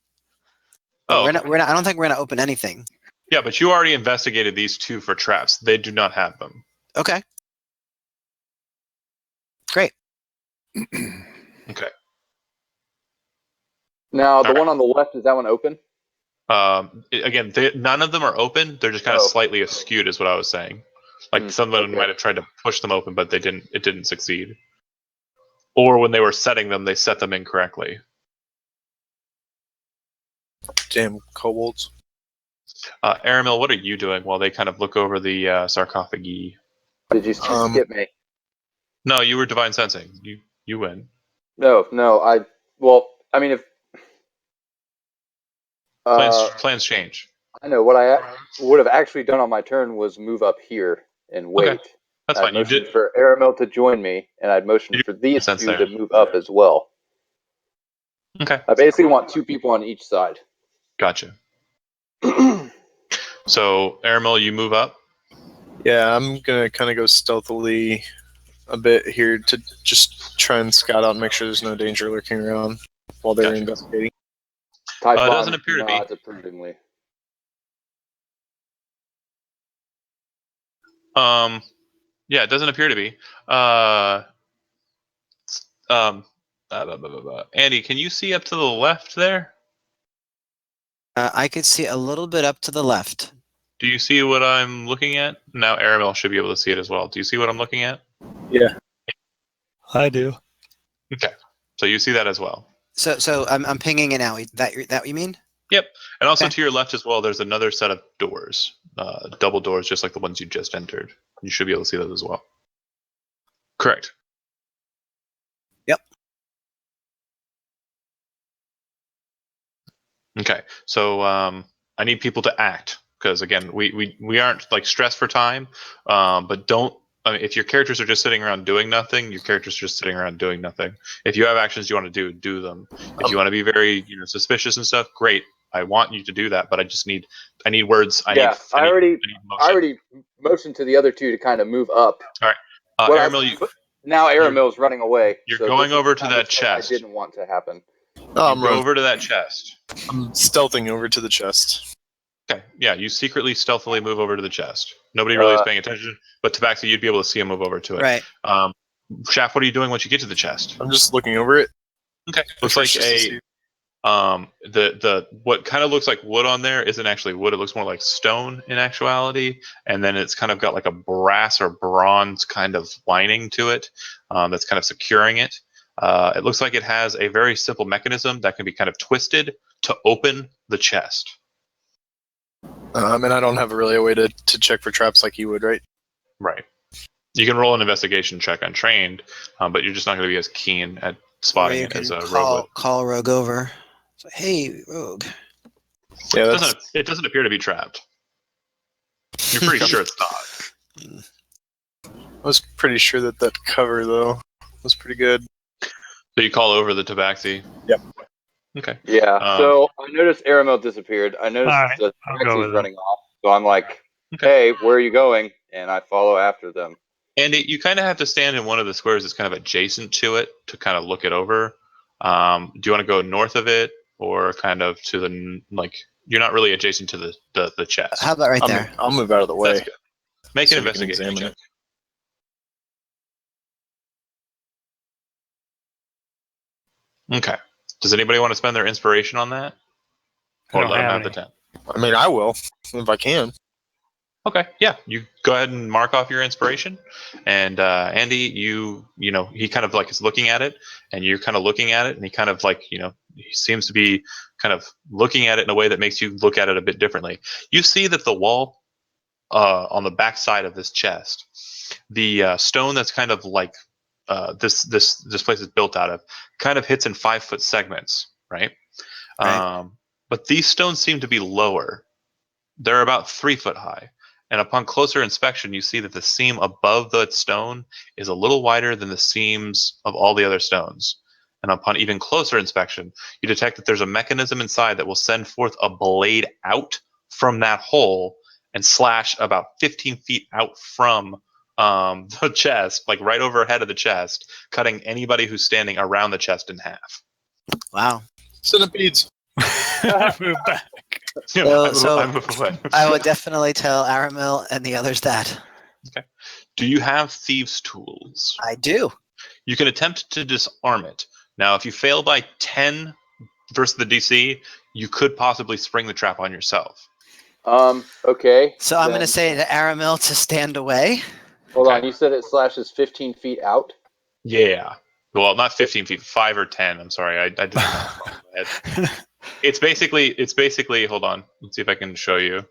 Oh, We're okay. not. I don't think we're going to open anything. Yeah, but you already investigated these two for traps. They do not have them. Okay. Great. Okay. Now the All right. one on the left, is that one open? Again, none of them are open. They're just kind of Oh. slightly askewed, is what I was saying. Like someone Okay. might have tried to push them open, but they didn't. It didn't succeed. Or when they were setting them, they set them incorrectly. Damn kobolds. Aramil, what are you doing while they kind of look over the sarcophagi? Did you skip me? No, you were divine sensing. You win. No. Well, I mean, if Plans change. I know what I would have actually done on my turn was move up here and wait. Okay, that's I'd fine. You motioned did. for Aramil to join me, and I'd motioned You for did these sense two there. to move up as well. Okay, I basically want two people on each side. gotcha. So, Aramil, you move up. Yeah, I'm gonna kind of go stealthily a bit here to just try and scout out and make sure there's no danger lurking around while they're Gotcha. investigating. Typhon doesn't appear to be. nods approvingly. Yeah, it doesn't appear to be. Blah, blah, blah, blah. Andy, can you see up to the left there? I could see a little bit up to the left. Do you see what I'm looking at? Now, Aramil should be able to see it as well. Do you see what I'm looking at? Yeah. I do. Okay, so you see that as well. So I'm pinging it now. That what you mean? Yep, and also Okay. to your left as well, there's another set of doors, double doors, just like the ones you just entered. You should be able to see those as well. Correct. Yep. Okay, so I need people to act because again, we aren't like stressed for time, but don't. I mean, if your characters are just sitting around doing nothing, your characters are just sitting around doing nothing. If you have actions you want to do them. If you want to be very suspicious and stuff, great. I want you to do that, but I need words. I Yeah, I need motion. already motioned to the other two to kind of move up. All right, What Aramil, now Aramil's running away. you're so going this is over the to kind of that stuff chest. I didn't want to happen. Oh, you go over to that chest. I'm stealthing over to the chest. Okay, yeah, you secretly, stealthily move over to the chest. Nobody really is paying attention, but Tabaxi, you'd be able to see him move over to it. Right. Shaft, what are you doing once you get to the chest? I'm just looking over it. Okay, looks like the what kind of looks like wood on there isn't actually wood. It looks more like stone in actuality, and then it's kind of got like a brass or bronze kind of lining to it that's kind of securing it. It looks like it has a very simple mechanism that can be kind of twisted to open the chest. And I don't have really a way to check for traps like you would, right? Right. You can roll an investigation check untrained, but you're just not going to be as keen at Or spotting you it can as a rogue would. call Rogue over. So, hey, Rogue. Yeah, It doesn't appear to be trapped. You're pretty sure it's not. I was pretty sure that cover though was pretty good. So you call over the Tabaxi? Yep. Okay. Yeah. So I noticed Aramil disappeared. I noticed All right, the I'll go taxi's with running off. So I'm like, hey, where are you going? And I follow after them. And you kind of have to stand in one of the squares that's kind of adjacent to it to kind of look it over. Do you want to go north of it or kind of to the like? You're not really adjacent to the chest. How about right there? I'll move out of the way. That's good. Make So an we can investigation examine check. Okay. Does anybody want to spend their inspiration on that, I or don't let them have have the any. 10? I mean, I will if I can. Okay, yeah, you go ahead and mark off your inspiration, and Andy, you know he kind of like is looking at it, and you're kind of looking at it, and he kind of like he seems to be kind of looking at it in a way that makes you look at it a bit differently. You see that the wall on the back side of this chest, the stone that's kind of like this place is built out of, kind of hits in 5 foot segments, right? Right. But these stones seem to be lower. They're about 3 foot high. And upon closer inspection, you see that the seam above the stone is a little wider than the seams of all the other stones. And upon even closer inspection, you detect that there's a mechanism inside that will send forth a blade out from that hole and slash about 15 feet out from the chest, like right overhead of the chest, cutting anybody who's standing around the chest in half. Wow. Centipedes. Move back. I move away. I would definitely tell Aramil and the others that. Do you have thieves' tools? I do. You can attempt to disarm it. Now, if you fail by 10 versus the DC, you could possibly spring the trap on yourself. Okay. So I'm going to then- say to Aramil to stand away. Hold Okay. on, you said it slashes 15 feet out? Yeah. Well, not 15 feet, 5 or 10. I'm sorry. I did the math wrong in my head. It's basically, hold on. Let's see if I can show you.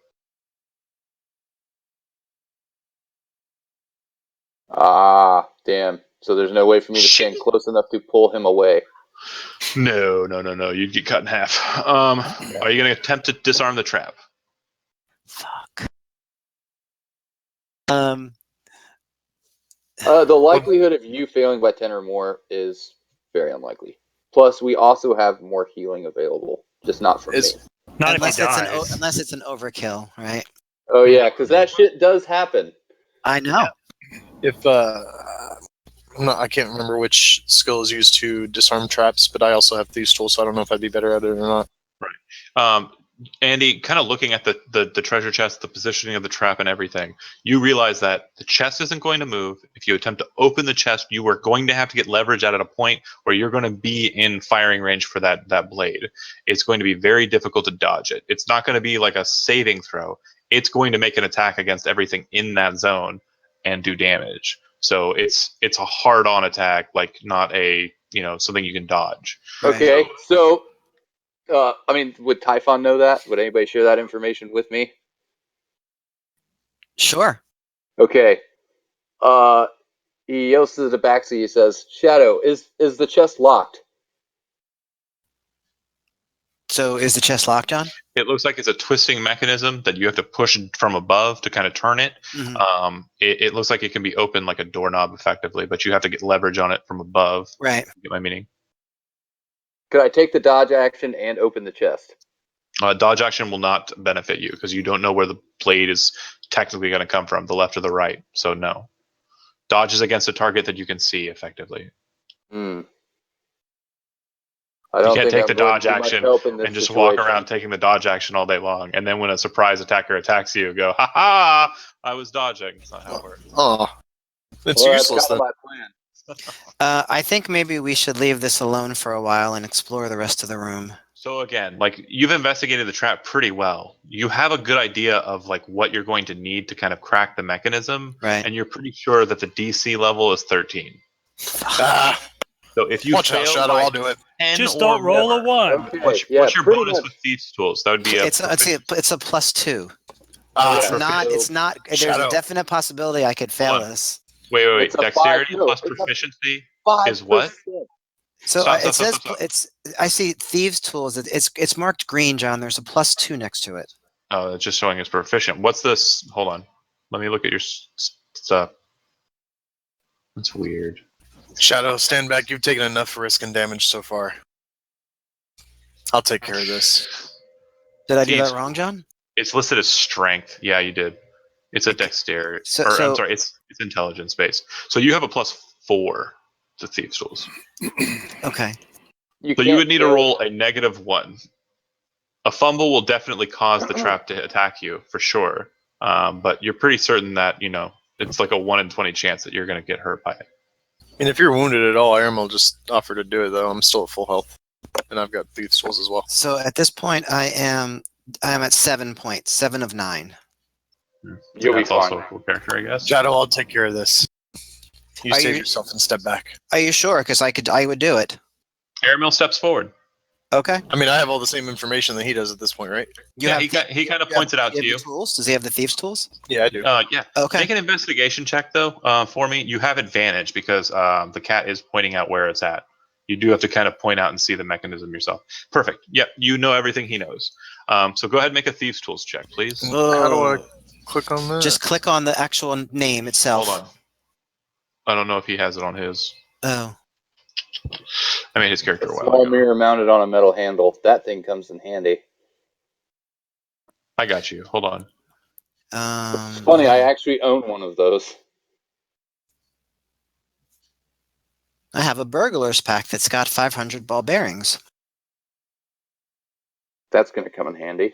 Ah, damn. So there's no way for me to stand Shit. close enough to pull him away. No. You'd get cut in half. Are you going to attempt to disarm the trap? Fuck. The likelihood of you failing by 10 or more is very unlikely. Plus, we also have more healing available, just not from me. Not unless if he it's dies. unless it's an overkill, right? Oh, yeah, because that shit does happen. I know. If I can't remember which skill is used to disarm traps, but I also have thieves' tools, so I don't know if I'd be better at it or not. Andy, kind of looking at the treasure chest, the positioning of the trap, and everything, you realize that the chest isn't going to move. If you attempt to open the chest, you are going to have to get leverage out at a point where you're going to be in firing range for that blade. It's going to be very difficult to dodge it. It's not going to be like a saving throw. It's going to make an attack against everything in that zone and do damage. So it's a hard-on attack, like not a something you can dodge. Right. Okay, so, I mean, would Typhon know that? Would anybody share that information with me? Sure. Okay. He yells to the Tabaxi, he says, Shadow, is the chest locked? So is the chest locked, John? It looks like it's a twisting mechanism that you have to push from above to kind of turn it. Mhm. It looks like it can be opened like a doorknob effectively, but you have to get leverage on it from above. Right. You get my meaning? Could I take the dodge action and open the chest? Dodge action will not benefit you because you don't know where the blade is technically going to come from, the left or the right. So no. Dodge is against a target that you can see effectively. I You don't can't think take I'm the going dodge to be much action help in this and just situation. walk around taking the dodge action all day long. And then when a surprise attacker attacks you, go, ha ha, I was dodging. It's not how it works. Oh, it's Well, useless that's then. kind of my plan. I think maybe we should leave this alone for a while and explore the rest of the room. So again, like you've investigated the trap pretty well. You have a good idea of like what you're going to need to kind of crack the mechanism, Right. and you're pretty sure that the DC level is 13. Ah, So if you watch out, fail Shadow. by I'll do it. 10 Just or don't roll more, a 1. Okay, what's yeah, your pretty bonus much. with thieves tools? That would be It's a +2. Yeah. Not. So It's not. There's Shadow. a definite possibility I could fail Hold on. this. Wait. It's a Dexterity five- no, plus it's a proficiency 5%. is what? So Stop. it says it's. I see thieves' tools. It's marked green, John. There's a +2 next to it. Oh, it's just showing it's proficient. What's this? Hold on. Let me look at your stuff. That's weird. Shadow, stand back. You've taken enough risk and damage so far. I'll take care of this. Did I do Thieves- that wrong, John? It's listed as strength. Yeah, you did. It's a dexterity. So- or so- I'm sorry, it's intelligence based. So you have a +4 to thieves' tools. Okay. So you would need to roll a -1. A fumble will definitely cause the trap to attack you for sure. But you're pretty certain that it's like a 1 in 20 chance that you're going to get hurt by it. And if you're wounded at all, Aram will just offer to do it, though. I'm still at full health. And I've got Thieves' Tools as well. So at this point, I am at 7 points, 7 of 9. You'll be That's also fine. a cool character, I guess. Shadow, I'll take care of this. You Are save you- yourself and step back. Are you sure? Because I would do it. Aramil steps forward. Okay. I mean, I have all the same information that he does at this point, right? He kind of points it out to you. Tools? Does he have the thieves' tools? Yeah, I do. Yeah. Okay. Make an investigation check though for me. You have advantage because the cat is pointing out where it's at. You do have to kind of point out and see the mechanism yourself. Perfect. Yep. You know everything he knows. So go ahead and make a thieves' tools check, please. How do I click on that? Just click on the actual name itself. Hold on. I don't know if he has it on his. Oh. I made his A character a while small ago. mirror mounted on a metal handle. That thing comes in handy. I got you. Hold on. It's funny, I actually own one of those. I have a burglar's pack that's got 500 ball bearings. That's going to come in handy.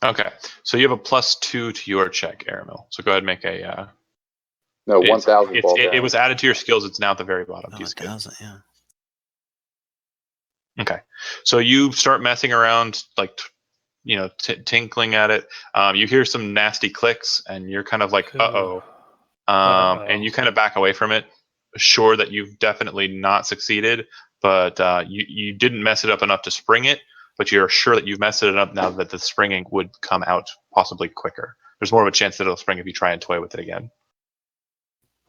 Okay. So you have a +2 to your check, Aramil. So go ahead and make a. No, 1,000 ball It bearings. was added to your skills. It's now at the very bottom. Oh, Piece it of it. doesn't, yeah. Okay. So you start messing around, like, tinkling at it. You hear some nasty clicks, and you're kind of like, uh-oh. And you kind of back away from it, sure that you've definitely not succeeded, but you didn't mess it up enough to spring it, but you're sure that you've messed it up now that the springing would come out possibly quicker. There's more of a chance that it'll spring if you try and toy with it again.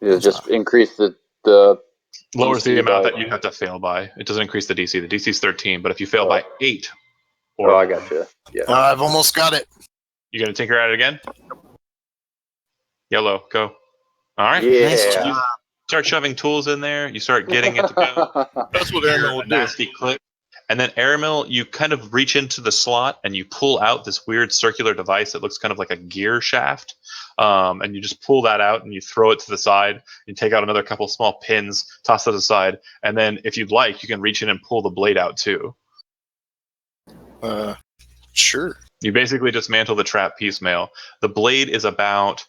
It'll just increase the Lowers the DC amount by- that you have to fail by. It doesn't increase the DC. The DC is 13, but if you fail by 8, Oh, I gotcha. Yeah. I've almost got it. You gonna tinker at it again? Yellow, go. All right. Yeah. Nice job. You start shoving tools in there. You start getting it to go. That's what Hear Aram a will do. nasty click. And then Aramil, you kind of reach into the slot and you pull out this weird circular device that looks kind of like a gear shaft. And you just pull that out and you throw it to the side. You take out another couple small pins, toss it aside, and then if you'd like, you can reach in and pull the blade out too. Sure. You basically dismantle the trap piecemeal. The blade is about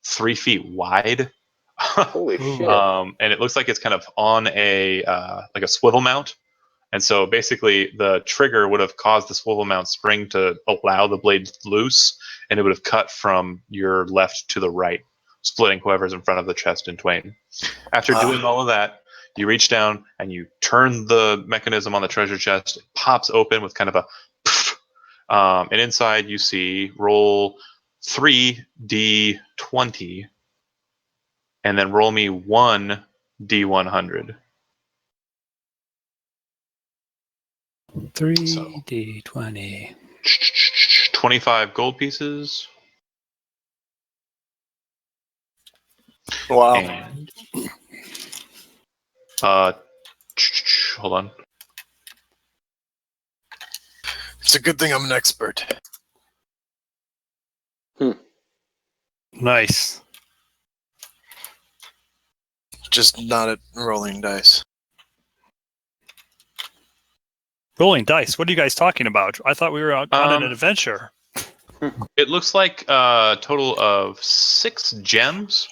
3 feet wide. Holy shit. And it looks like it's kind of on a like a swivel mount. And so basically the trigger would have caused the swivel mount spring to allow the blade loose, and it would have cut from your left to the right, splitting whoever's in front of the chest in twain. After doing all of that, you reach down and you turn the mechanism on the treasure chest. It pops open with kind of a poof, and inside you see roll 3d20 and then roll me 1d100. 3d20. 25 gold pieces. Wow. And hold on. It's a good thing I'm an expert. Nice. Just not at rolling dice. Rolling dice. What are you guys talking about? I thought we were on an adventure. It looks like a total of 6 gems.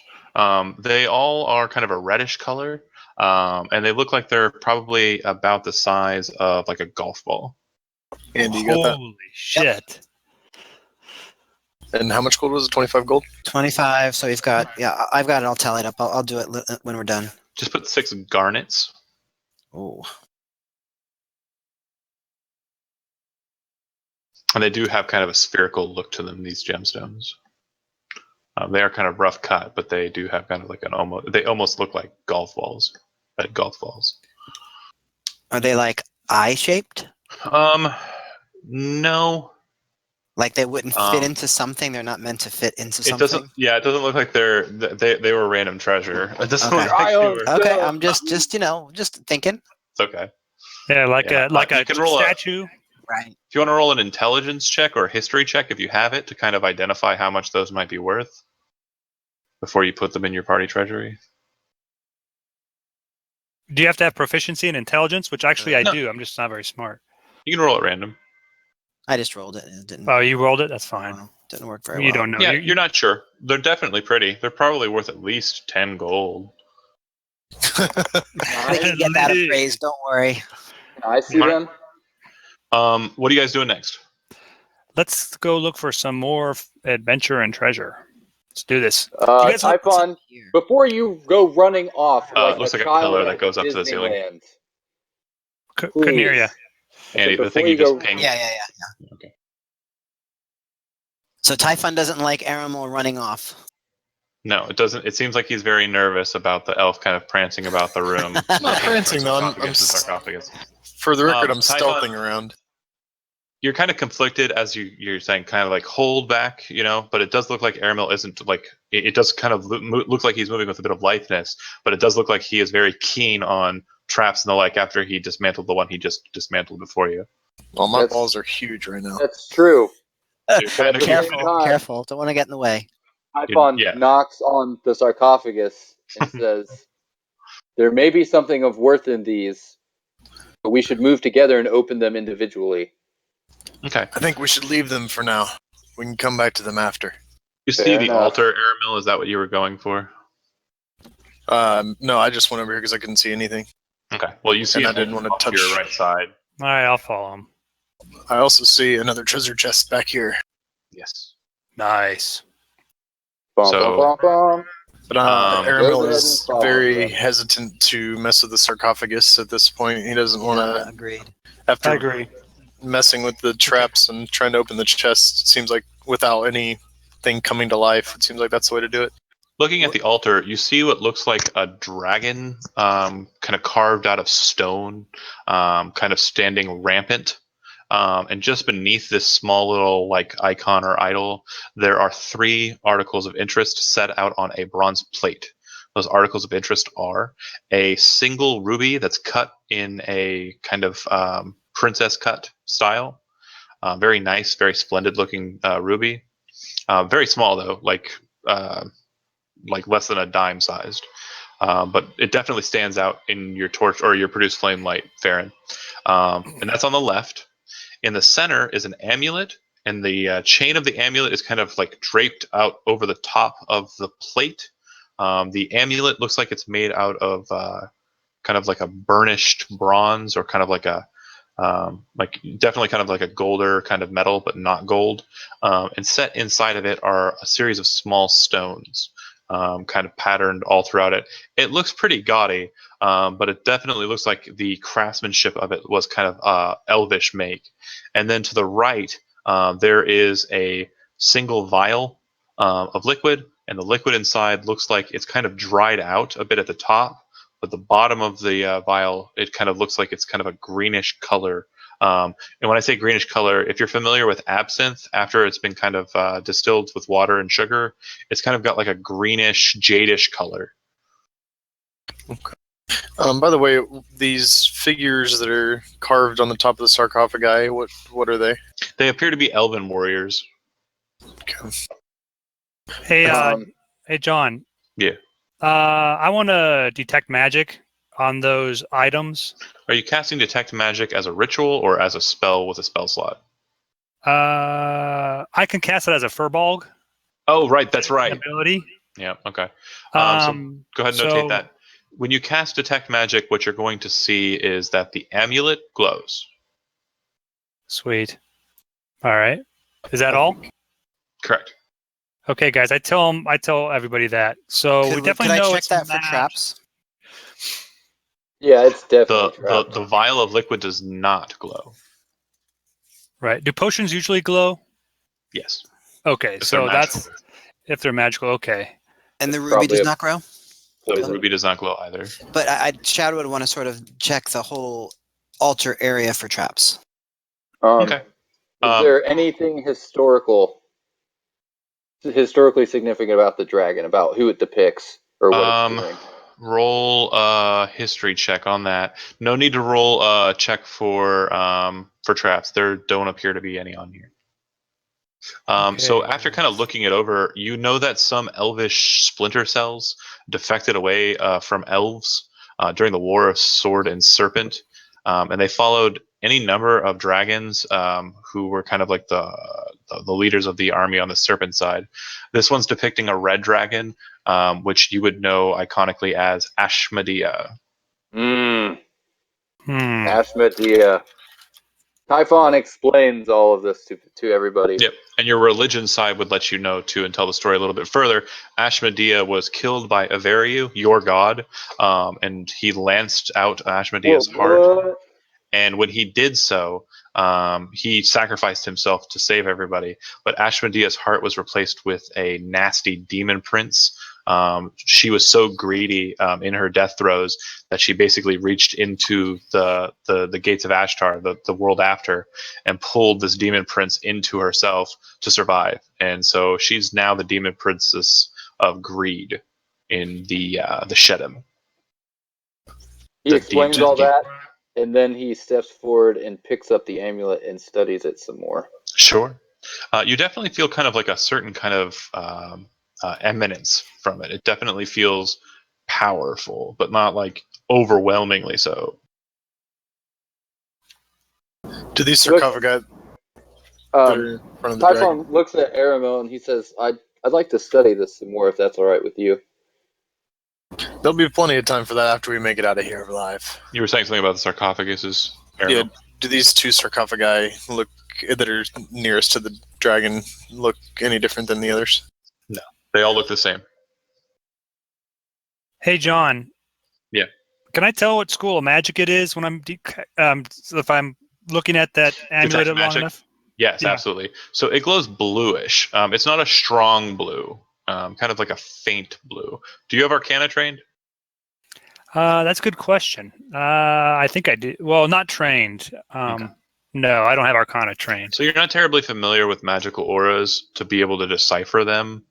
They all are kind of a reddish color, and they look like they're probably about the size of like a golf ball. Andy, you got that? Holy shit. And how much gold was it? 25 gold? 25. So we've got, yeah, I've got it all tallied up. I'll do it when we're done. Just put 6 garnets. Oh. And they do have kind of a spherical look to them, these gemstones. They are kind of rough cut, but they do have kind of like they almost look like golf balls. Like golf balls. Are they like eye-shaped? No. Like they wouldn't fit into something? They're not meant to fit into something? It doesn't. Yeah, it doesn't look like they were random treasure. It doesn't Okay. look like they were. Okay, I'm just thinking. It's okay. Yeah, like Yeah, a you can roll statue. Right. If you want to roll an intelligence check or a history check, if you have it, to kind of identify how much those might be worth before you put them in your party treasury. Do you have to have proficiency in intelligence? Which actually I No. do. I'm just not very smart. You can roll at random. I just rolled it and it didn't. Oh, you rolled it? That's fine. Well, didn't work very You well. don't know. Yeah, You- you're not sure. They're definitely pretty. They're probably worth at least 10 gold. We can get that appraised. Don't worry. Can I see Alright. them? What are you guys doing next? Let's go look for some more adventure and treasure. Let's do this. You guys look- Typhon, Here. before you go running off like Looks a like a child pillar that at goes up to the ceiling. Disneyland, Couldn't hear you. Andy, the before thing you you just go- pinged. Yeah. Okay. So Typhon doesn't like Aramil running off. No, it doesn't. It seems like he's very nervous about the elf kind of prancing about the room. Not prancing, though. Sarcophagus. For the record, I'm Typhon- stealthing around. You're kind of conflicted as you're saying, kind of like hold back, but it does look like Aramil isn't like, it does kind of look like he's moving with a bit of litheness, but it does look like he is very keen on traps and the like after he dismantled the one he just dismantled before you. Well, my That's- balls are huge right now. That's true. So you're kind of- Careful. Don't want to get in the way. Typhon Yeah. knocks on the sarcophagus and says, "There may be something of worth in these, but we should move together and open them individually." Okay. I think we should leave them for now. We can come back to them after. You see Fair the enough. altar, Aramil? Is that what you were going for? No, I just went over here because I couldn't see anything. Okay. Well, you see And I it didn't want to off touch- your right side. All right, I'll follow him. I also see another treasure chest back here. Yes. Nice. Bum, So- bum, bum, bum. But Um, Go Aramil ahead is and follow very them. hesitant to mess with the sarcophagus at this point. He doesn't want to, Agreed. after I agree. messing with the traps and trying to open the chest, it seems like without anything coming to life, it seems like that's the way to do it. Looking at the altar, you see what looks like a dragon, kind of carved out of stone, kind of standing rampant. And just beneath this small little like icon or idol, there are 3 articles of interest set out on a bronze plate. Those articles of interest are a single ruby that's cut in a kind of princess cut style. Very nice, very splendid looking ruby. Very small though, like less than a dime sized. But it definitely stands out in your torch or your produced flame light, Farron. And that's on the left. In the center is an amulet, and the chain of the amulet is kind of like draped out over the top of the plate. The amulet looks like it's made out of kind of like a burnished bronze, or kind of like a like definitely kind of like a golder kind of metal, but not gold. And set inside of it are a series of small stones, kind of patterned all throughout it. It looks pretty gaudy, but it definitely looks like the craftsmanship of it was kind of elvish make. And then to the right, there is a single vial of liquid, and the liquid inside looks like it's kind of dried out a bit at the top, but the bottom of the vial, it kind of looks like it's kind of a greenish color. And when I say greenish color, if you're familiar with absinthe, after it's been kind of distilled with water and sugar, it's kind of got like a greenish, jadish color. By the way, these figures that are carved on the top of the sarcophagi, what are they? They appear to be elven warriors. Hey, Um, hey, John. Yeah. I want to detect magic on those items. Are you casting Detect Magic as a ritual or as a spell with a spell slot? I can cast it as a furbolg Oh, right. That's right. ability. Yeah. Okay. So go ahead and notate so- that. When you cast Detect Magic, what you're going to see is that the amulet glows. Sweet. All right. Is that all? Correct. Okay, guys. I tell everybody that. So we definitely could I know check it's that for magic. traps? Yeah, it's definitely The trapped. vial of liquid does not glow. Right. Do potions usually glow? Yes. Okay, If so they're that's magical. if they're magical. Okay. And the It's ruby probably does a- not grow? The ruby does not glow either. But Shadow would want to sort of check the whole altar area for traps. Okay. Is there anything historically significant about the dragon, about who it depicts or what it's doing? roll a history check on that. No need to roll a check for traps. There don't appear to be any on here. So Okay. after kind of looking it over, you know that some elvish splinter cells defected away from elves during the War of Sword and Serpent, and they followed any number of dragons who were kind of like the leaders of the army on the serpent side. This one's depicting a red dragon, which you would know iconically as Ashmedea. Hmm. Hmm. Ashmedea. Typhon explains all of this to everybody. Yep, and your religion side would let you know too, and tell the story a little bit further. Ashmedea was killed by Averiu, your god, and he lanced out Ashmedea's heart. What? And when he did so, he sacrificed himself to save everybody. But Ashmedea's heart was replaced with a nasty demon prince. She was so greedy in her death throes that she basically reached into the gates of Ashtar, the world after, and pulled this demon prince into herself to survive. And so she's now the demon princess of greed in the Shedem. He explains all that, and then he steps forward and picks up the amulet and studies it some more. Sure. You definitely feel kind of like a certain kind of eminence from it. It definitely feels powerful, but not like overwhelmingly so. Do these sarcophagi that are in front of the dragon? Typhon looks at Aramil and he says, I'd like to study this some more if that's all right with you. There'll be plenty of time for that after we make it out of here alive. You were saying something about the sarcophaguses. Yeah. Do these two sarcophagi look that are nearest to the dragon look any different than the others? No, they all look the same. Hey, John. Yeah. Can I tell what school of magic it is when I'm if I'm looking at that amulet long magic? enough? Yes, Yeah. absolutely. So it glows bluish. It's not a strong blue, kind of like a faint blue. Do you have Arcana trained? That's a good question. I think I do. Well, not trained. Okay. No, I don't have Arcana trained. So you're not terribly familiar with magical auras to be able to decipher them.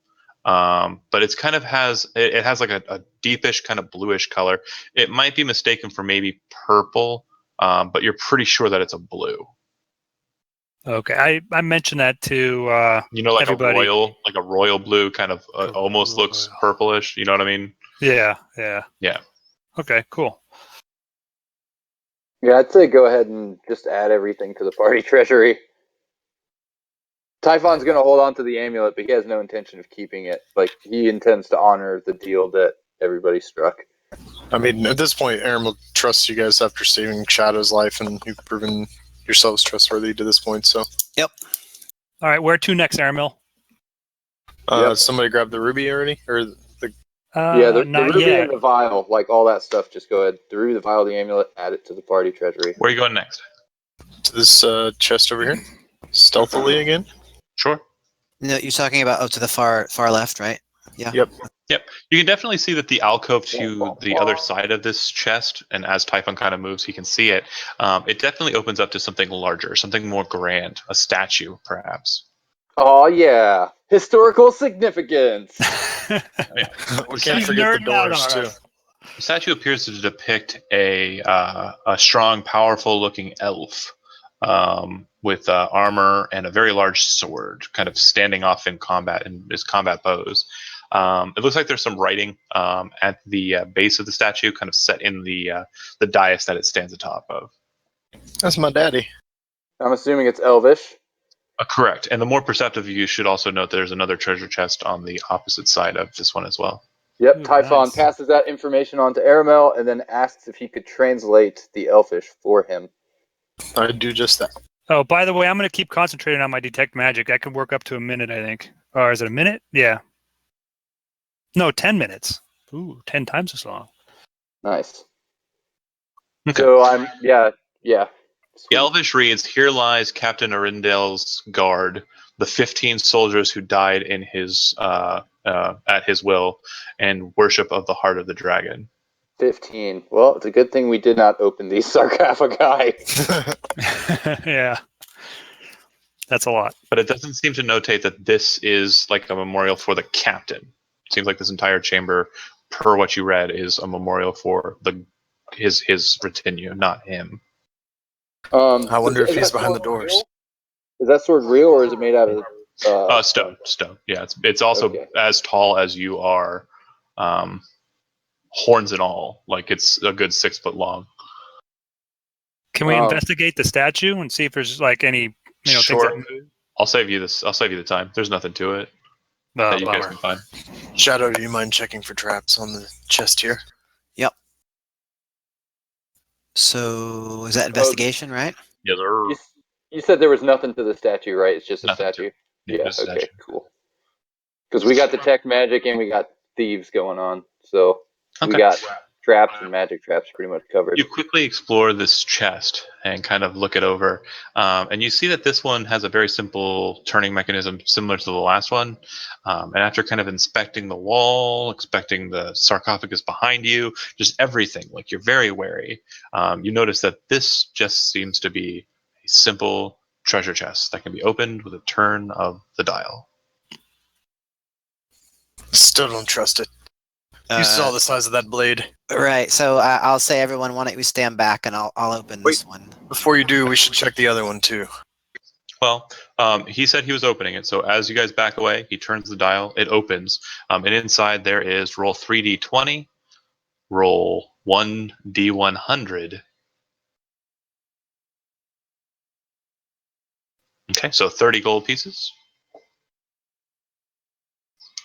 But it's kind of has like a deepish kind of bluish color. It might be mistaken for maybe purple, but you're pretty sure that it's a blue. Okay, I mentioned that to Like everybody. a royal blue, kind of almost looks purplish. You know what I mean? Yeah. Yeah. Okay, cool. Yeah, I'd say go ahead and just add everything to the party treasury. Typhon's going to hold on to the amulet, but he has no intention of keeping it. Like, he intends to honor the deal that everybody struck. I mean, at this point, Aaron will trust you guys after saving Shadow's life, and you've proven yourselves trustworthy to this point, so. Yep. All right, where to next, Aramil? Yep. Somebody grabbed the ruby already? Or the the not ruby yet. and the vial, like all that stuff, just go ahead. The ruby, the vial, the amulet, add it to the party treasury. Where are you going next? to this chest over here? Stealthily again? Sure. No, you're talking about to the far left, right? Yeah. Yep. Yep. You can definitely see that the alcove to the other side of this chest, and as Typhon kind of moves, he can see it. It definitely opens up to something larger, something more grand, a statue, perhaps. Oh, yeah. Historical significance. We can't forget the doors, too. The statue appears to depict a strong, powerful-looking elf with armor and a very large sword, kind of standing off in combat in his combat pose. It looks like there's some writing at the base of the statue, kind of set in the dais that it stands atop of. That's my daddy. I'm assuming it's Elvish. Correct. And the more perceptive you should also note there's another treasure chest on the opposite side of this one as well. Yep, Ooh, Typhon nice. passes that information on to Aramel and then asks if he could translate the Elfish for him. I'd do just that. Oh, by the way, I'm going to keep concentrating on my detect magic. I can work up to a minute, I think. Or is it a minute? Yeah. No, 10 minutes. Ooh, 10 times as long. Nice. Okay. So yeah. The Elvish reads, "Here lies Captain Arundel's guard, the 15 soldiers who died in his at his will, and worship of the heart of the dragon." 15. Well, it's a good thing we did not open these sarcophagi. Yeah. That's a lot. But it doesn't seem to notate that this is like a memorial for the captain. It seems like this entire chamber per what you read, is a memorial for his retinue, not him. I wonder if is he's that behind the sword doors. real? Is that sword real, or is it made out of Stone. Yeah, it's also Okay. as tall as you are, horns and all. Like it's a good 6 foot long. Can we investigate the statue and see if there's like any things Sure. that move? I'll save you the time. There's nothing to it that you guys Bummer. can find. Shadow, do you mind checking for traps on the chest here? Yep. So is that investigation, right? Yeah, there You said there was nothing to the statue, right? It's just a Nothing to statue. it. Yeah, Yeah. just a Okay. statue. Cool. Because we got detect magic and we got thieves going on, so we Okay. got traps and magic traps pretty much covered. You quickly explore this chest and kind of look it over, and you see that this one has a very simple turning mechanism similar to the last one. And after kind of inspecting the wall, inspecting the sarcophagus behind you, just everything, like you're very wary, you notice that this just seems to be a simple treasure chest that can be opened with a turn of the dial. Still don't trust it. You saw the size of that blade. Right. So I'll say, everyone, why don't we stand back and I'll open this one. Before you do, we should check the other one too. Well, he said he was opening it. So as you guys back away, he turns the dial. It opens, and inside there is roll 3d20, roll 1d100. Okay, so 30 gold pieces.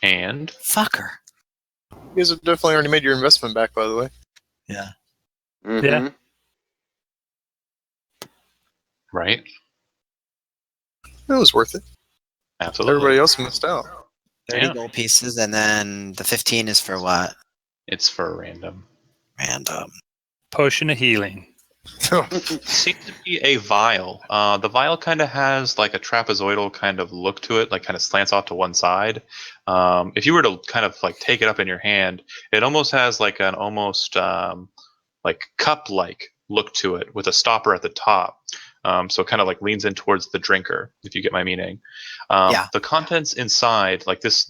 And Fucker. You guys have definitely already made your investment back, by the way. Yeah. Mm-hmm. Yeah. right, It was worth it. absolutely. Everybody else missed out. 30 Yeah. gold pieces, and then the 15 is for what? It's for random. Random. Potion of healing. Seems to be a vial. The vial kind of has like a trapezoidal kind of look to it, like kind of slants off to one side. If you were to kind of like take it up in your hand, it almost has like an almost like cup-like look to it with a stopper at the top. So it kind of like leans in towards the drinker, if you get my meaning. Yeah. The contents inside, like this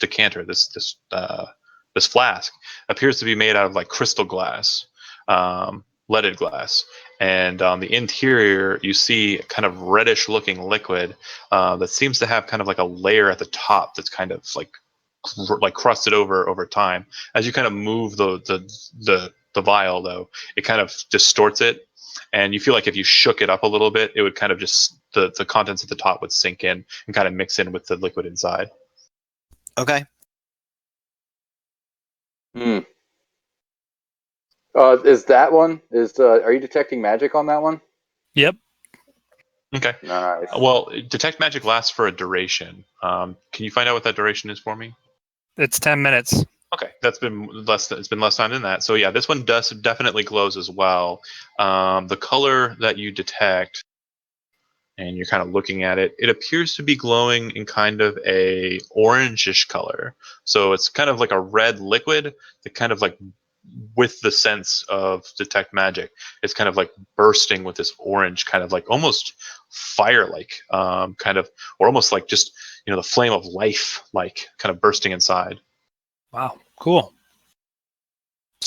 decanter, this flask, appears to be made out of like crystal glass, leaded glass, and on the interior you see kind of reddish-looking liquid that seems to have kind of like a layer at the top that's kind of like crusted over time. As you kind of move the vial, though, it kind of distorts it, and you feel like if you shook it up a little bit, it would kind of just the contents at the top would sink in and kind of mix in with the liquid inside. Okay. Hmm. Is that one? Are you detecting magic on that one? Yep. Okay. Nice. Well, detect magic lasts for a duration. Can you find out what that duration is for me? It's 10 minutes. Okay, that's been less. It's been less time than that. So yeah, this one does definitely glows as well. The color that you detect, and you're kind of looking at it, it appears to be glowing in kind of a orangish color. So it's kind of like a red liquid that kind of like, with the sense of detect magic, it's kind of like bursting with this orange kind of like almost fire-like kind of, or almost like just the flame of life, like kind of bursting inside. Wow. Cool.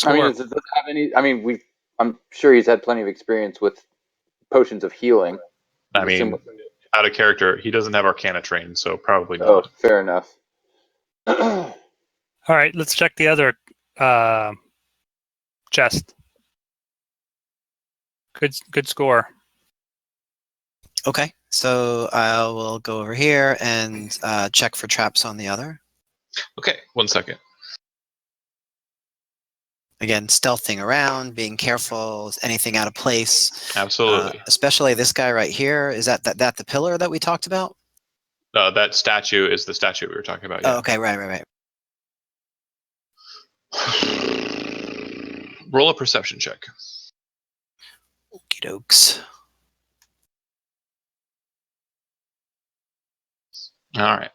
I mean, Score. does it have any? I mean, I'm sure he's had plenty of experience with potions of healing. I mean, out of character, he doesn't have Arcana trained, so probably not. Oh, fair enough. All right. Let's check the other chest. Good score. Okay. So I will go over here and check for traps on the other. Okay, 1 second. Again, stealthing around, being careful. Is anything out of place? Absolutely. Especially this guy right here. Is that the pillar that we talked about? That statue is the statue we were talking about. Yeah. Oh, okay. Right. Roll a perception check. Okie dokes. All right.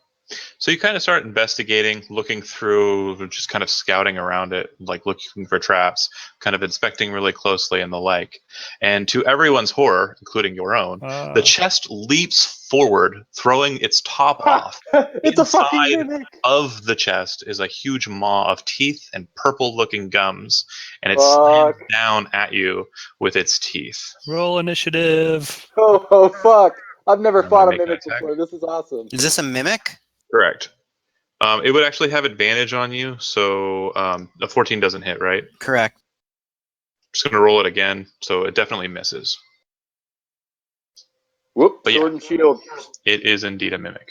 So you kind of start investigating, looking through, just kind of scouting around it, like looking for traps, kind of inspecting really closely and the like. And to everyone's horror, including your own, the chest leaps forward, throwing its top off. It's a fucking Inside mimic. of the chest is a huge maw of teeth and purple-looking gums, and it Fuck. slams down at you with its teeth. Roll initiative. Oh fuck. I've never I'm gonna fought a make that mimic attack. before. This is awesome. Is this a mimic? Correct. It would actually have advantage on you, so a 14 doesn't hit, right? Correct. Just going to roll it again, so it definitely misses. Whoop, But sword and shield. It is indeed a mimic.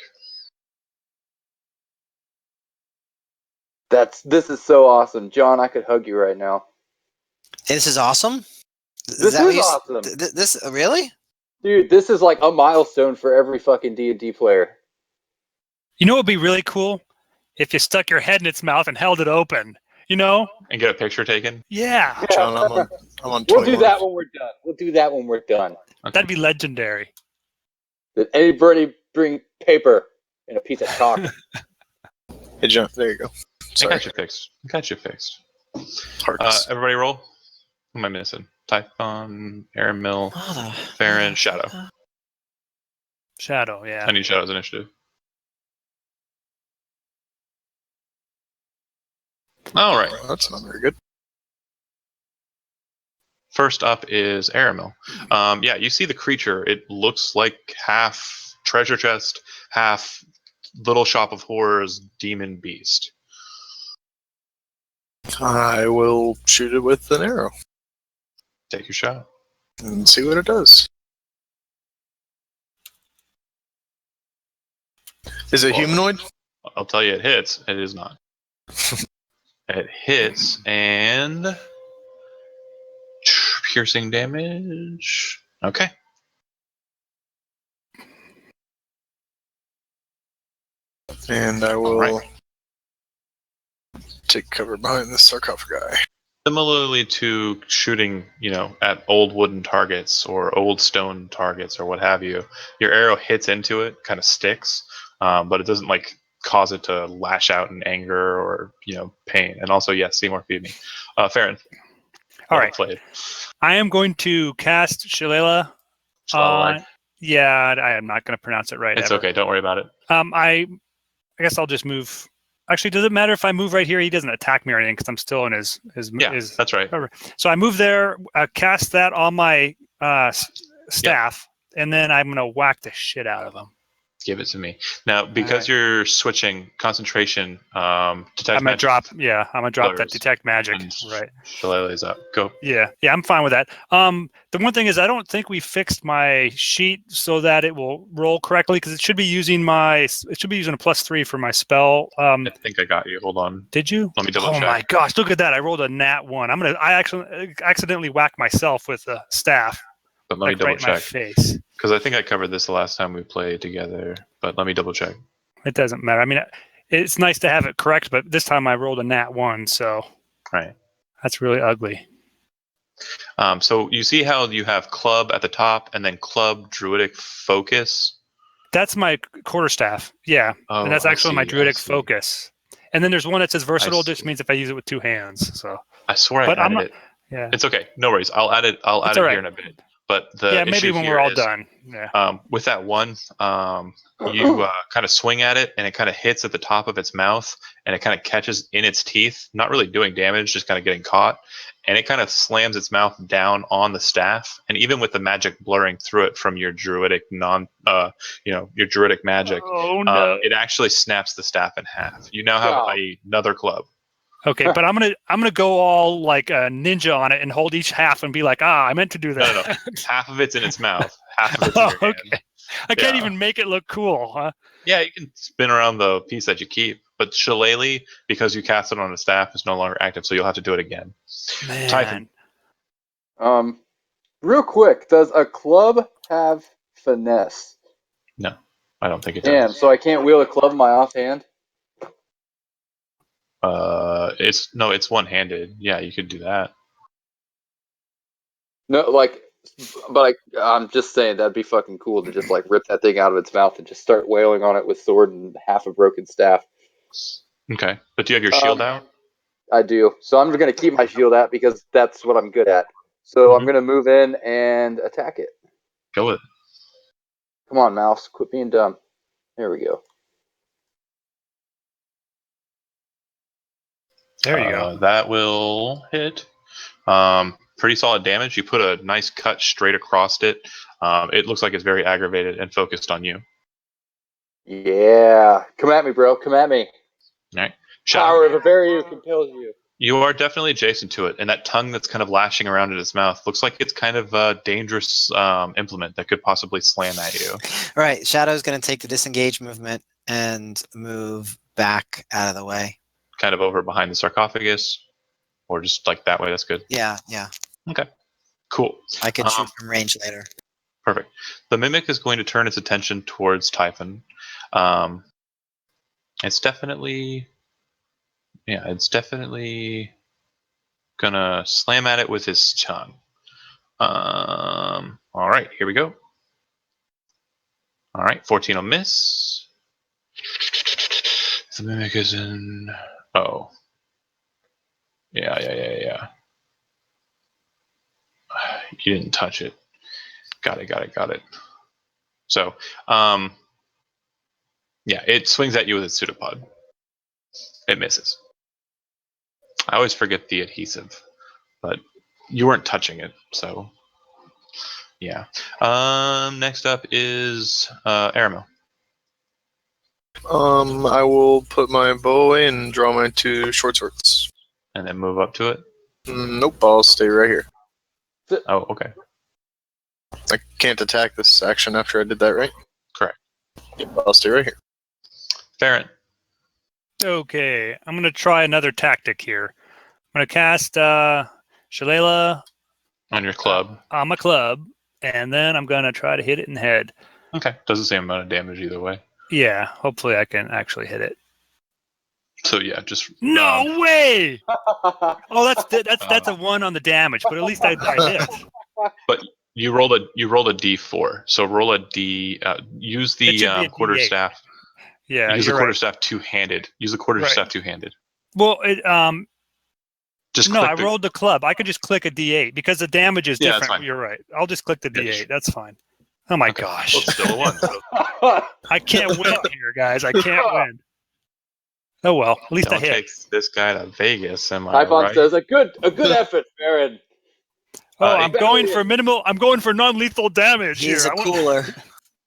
This is so awesome. John, I could hug you right now. This is awesome. This that what is you awesome. This really? Dude, this is like a milestone for every fucking D&D player. You know what would be really cool? If you stuck your head in its mouth and held it open. You know? And get a picture taken? Yeah. John, I'm on 21. We'll do that when we're done. We'll do that when we're done. Okay. That'd be legendary. Did anybody bring paper and a piece of chalk? Hey, John, there you go. I Sorry. got you fixed. Hearts. Everybody roll. Who am I missing? Typhon, Aaron Mill, Farron, Shadow. Shadow, yeah. I need Shadow's initiative. All right. Well, that's not very good. First up is Aramil. Yeah, you see the creature. It looks like half treasure chest, half little shop of horrors demon beast. I will shoot it with an arrow Take your shot. and see what it does. Is it humanoid? I'll tell you it hits. It is not. It hits and piercing damage. Okay. And I will Alright. take cover behind this sarcophagi. Similarly to shooting, at old wooden targets or old stone targets or what have you, your arrow hits into it, kind of sticks, but it doesn't cause it to lash out in anger or pain. And also, yes, Seymour, feed me. Farron. All right. Played. I am going to cast Shillelagh. Yeah, I am not going to pronounce it right. It's ever. okay. Don't worry about it. I guess I'll just move. Actually, does it matter if I move right here? He doesn't attack me or anything because I'm still in his. Yeah, that's right. Cover. So I move there, cast that on my staff, and then I'm going to whack the shit out of him. Give it to me. Now, because you're switching concentration, detect I'm gonna magic. drop. Yeah, I'm gonna drop that blurs, detect magic. and Right. Shillelagh's up. Go. Yeah, I'm fine with that. The one thing is, I don't think we fixed my sheet so that it will roll correctly because it should be using a +3 for my spell. I think I got you. Hold on. Did you? Let me double Oh check. my gosh! Look at that! I rolled a nat 1. I actually accidentally whacked myself with the staff. But let me double right in my check. face. Because I think I covered this the last time we played together. But let me double check. It doesn't matter. I mean, it's nice to have it correct, but this time I rolled a nat 1, so Right. that's really ugly. So you see how you have club at the top and then club druidic focus? That's my quarterstaff. Yeah. Oh, and that's I actually my see, druidic I see. focus. And then there's one that says versatile, see. just means if I use it with 2 hands. So, I swear but I I'm added not. it. Yeah. It's okay. No worries. I'll add it all here right. in a bit. But the Yeah, maybe issue when here we're all is, done. Yeah. with that one, you kind of swing at it and it kind of hits at the top of its mouth and it kind of catches in its teeth, not really doing damage, just kind of getting caught. And it kind of slams its mouth down on the staff. And even with the magic blurring through it from your druidic your druidic magic, Oh no. it actually snaps the staff in half. You now have Wow. another club. Okay, but I'm gonna go all like a ninja on it and hold each half and be like, I meant to do that. No. Half of it's in its mouth, half of it's in your hand. Okay. I can't Yeah. even make it look cool, huh? Yeah, you can spin around the piece that you keep, but Shillelagh, because you cast it on a staff, is no longer active, so you'll have to do it again. Man. Typhon. Real quick, does a club have finesse? No, I don't think it Damn, does. so I can't wield a club in my offhand? It's one-handed. Yeah, you could do that. No, But I'm just saying that'd be fucking cool to just like rip that thing out of its mouth and just start wailing on it with sword and half a broken staff. Okay, but do you have your shield out? I do. So I'm going to keep my shield out because that's what I'm good at. So I'm Mhm. going to move in and attack it. Go with it. Come on, mouse. Quit being dumb. There we go. There you go. That will hit. Pretty solid damage. You put a nice cut straight across it. It looks like it's very aggravated and focused on you. Yeah. Come at me, bro. Come at me. All right. Shadow, Power of a barrier compels you. you are definitely adjacent to it, and that tongue that's kind of lashing around in its mouth looks like it's kind of a dangerous implement that could possibly slam at you. All right, Shadow's going to take the disengage movement and move back out of the way. Kind of over behind the sarcophagus, or just like that way. That's good. Yeah. Okay. Cool. I could shoot from range later. Perfect. The mimic is going to turn its attention towards Typhon. It's definitely gonna slam at it with his tongue. All right, here we go. All right, 14 will miss. The mimic is in. Oh. Yeah. You didn't touch it. Got it. So, yeah, it swings at you with its pseudopod. It misses. I always forget the adhesive, but you weren't touching it, so yeah. Next up is Aramil. I will put my bow away and draw my 2 short swords. And then move up to it. Nope, I'll stay right here. Oh, okay. I can't attack this action after I did that, right? Correct. Yep, I'll stay right here. Farron. Okay, I'm gonna try another tactic here. I'm gonna cast Shalala On your club. on my club, and then I'm gonna try to hit it in the head. Okay. Does the same amount of damage either way. Yeah, hopefully I can actually hit it. So yeah, just No way! Oh, that's a 1 on the damage, but at least I hit. But you rolled a D4. So roll a D. Use It should be the a quarter D8. staff. Yeah, Use the you're quarter right. staff two-handed. Use the quarter Right. staff two-handed. Well, Just no, click I rolled the club. I could just click a D8 because the damage is Yeah, that's different. fine. You're right. I'll just click the Yeah, D8. just- That's fine. Oh my Okay. gosh. Well, it's still a 1. I can't win here, guys. I can't win. Oh well, at least Don't I hit. take this guy to Vegas, am I Typhon right? says a good effort, Baron. Oh, I'm it- going for minimal. I'm going for non-lethal damage He's here. a cooler.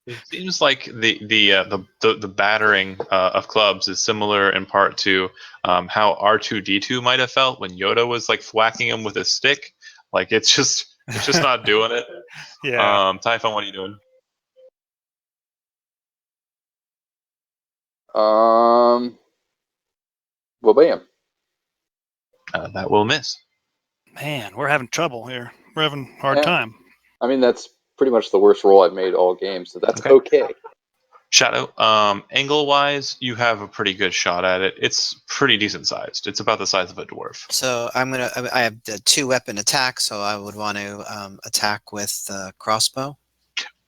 It seems like the battering of clubs is similar in part to how R2D2 might have felt when Yoda was like whacking him with a stick. Like it's just not doing it. Yeah. Typhon, what are you doing? Well, bam. That will miss. Man, we're having trouble here. We're having a hard Yeah. time. I mean, that's pretty much the worst roll I've made all game, so that's Okay. okay. Shadow, angle-wise, you have a pretty good shot at it. It's pretty decent sized. It's about the size of a dwarf. So I have the 2-weapon attack, so I would want to attack with the crossbow.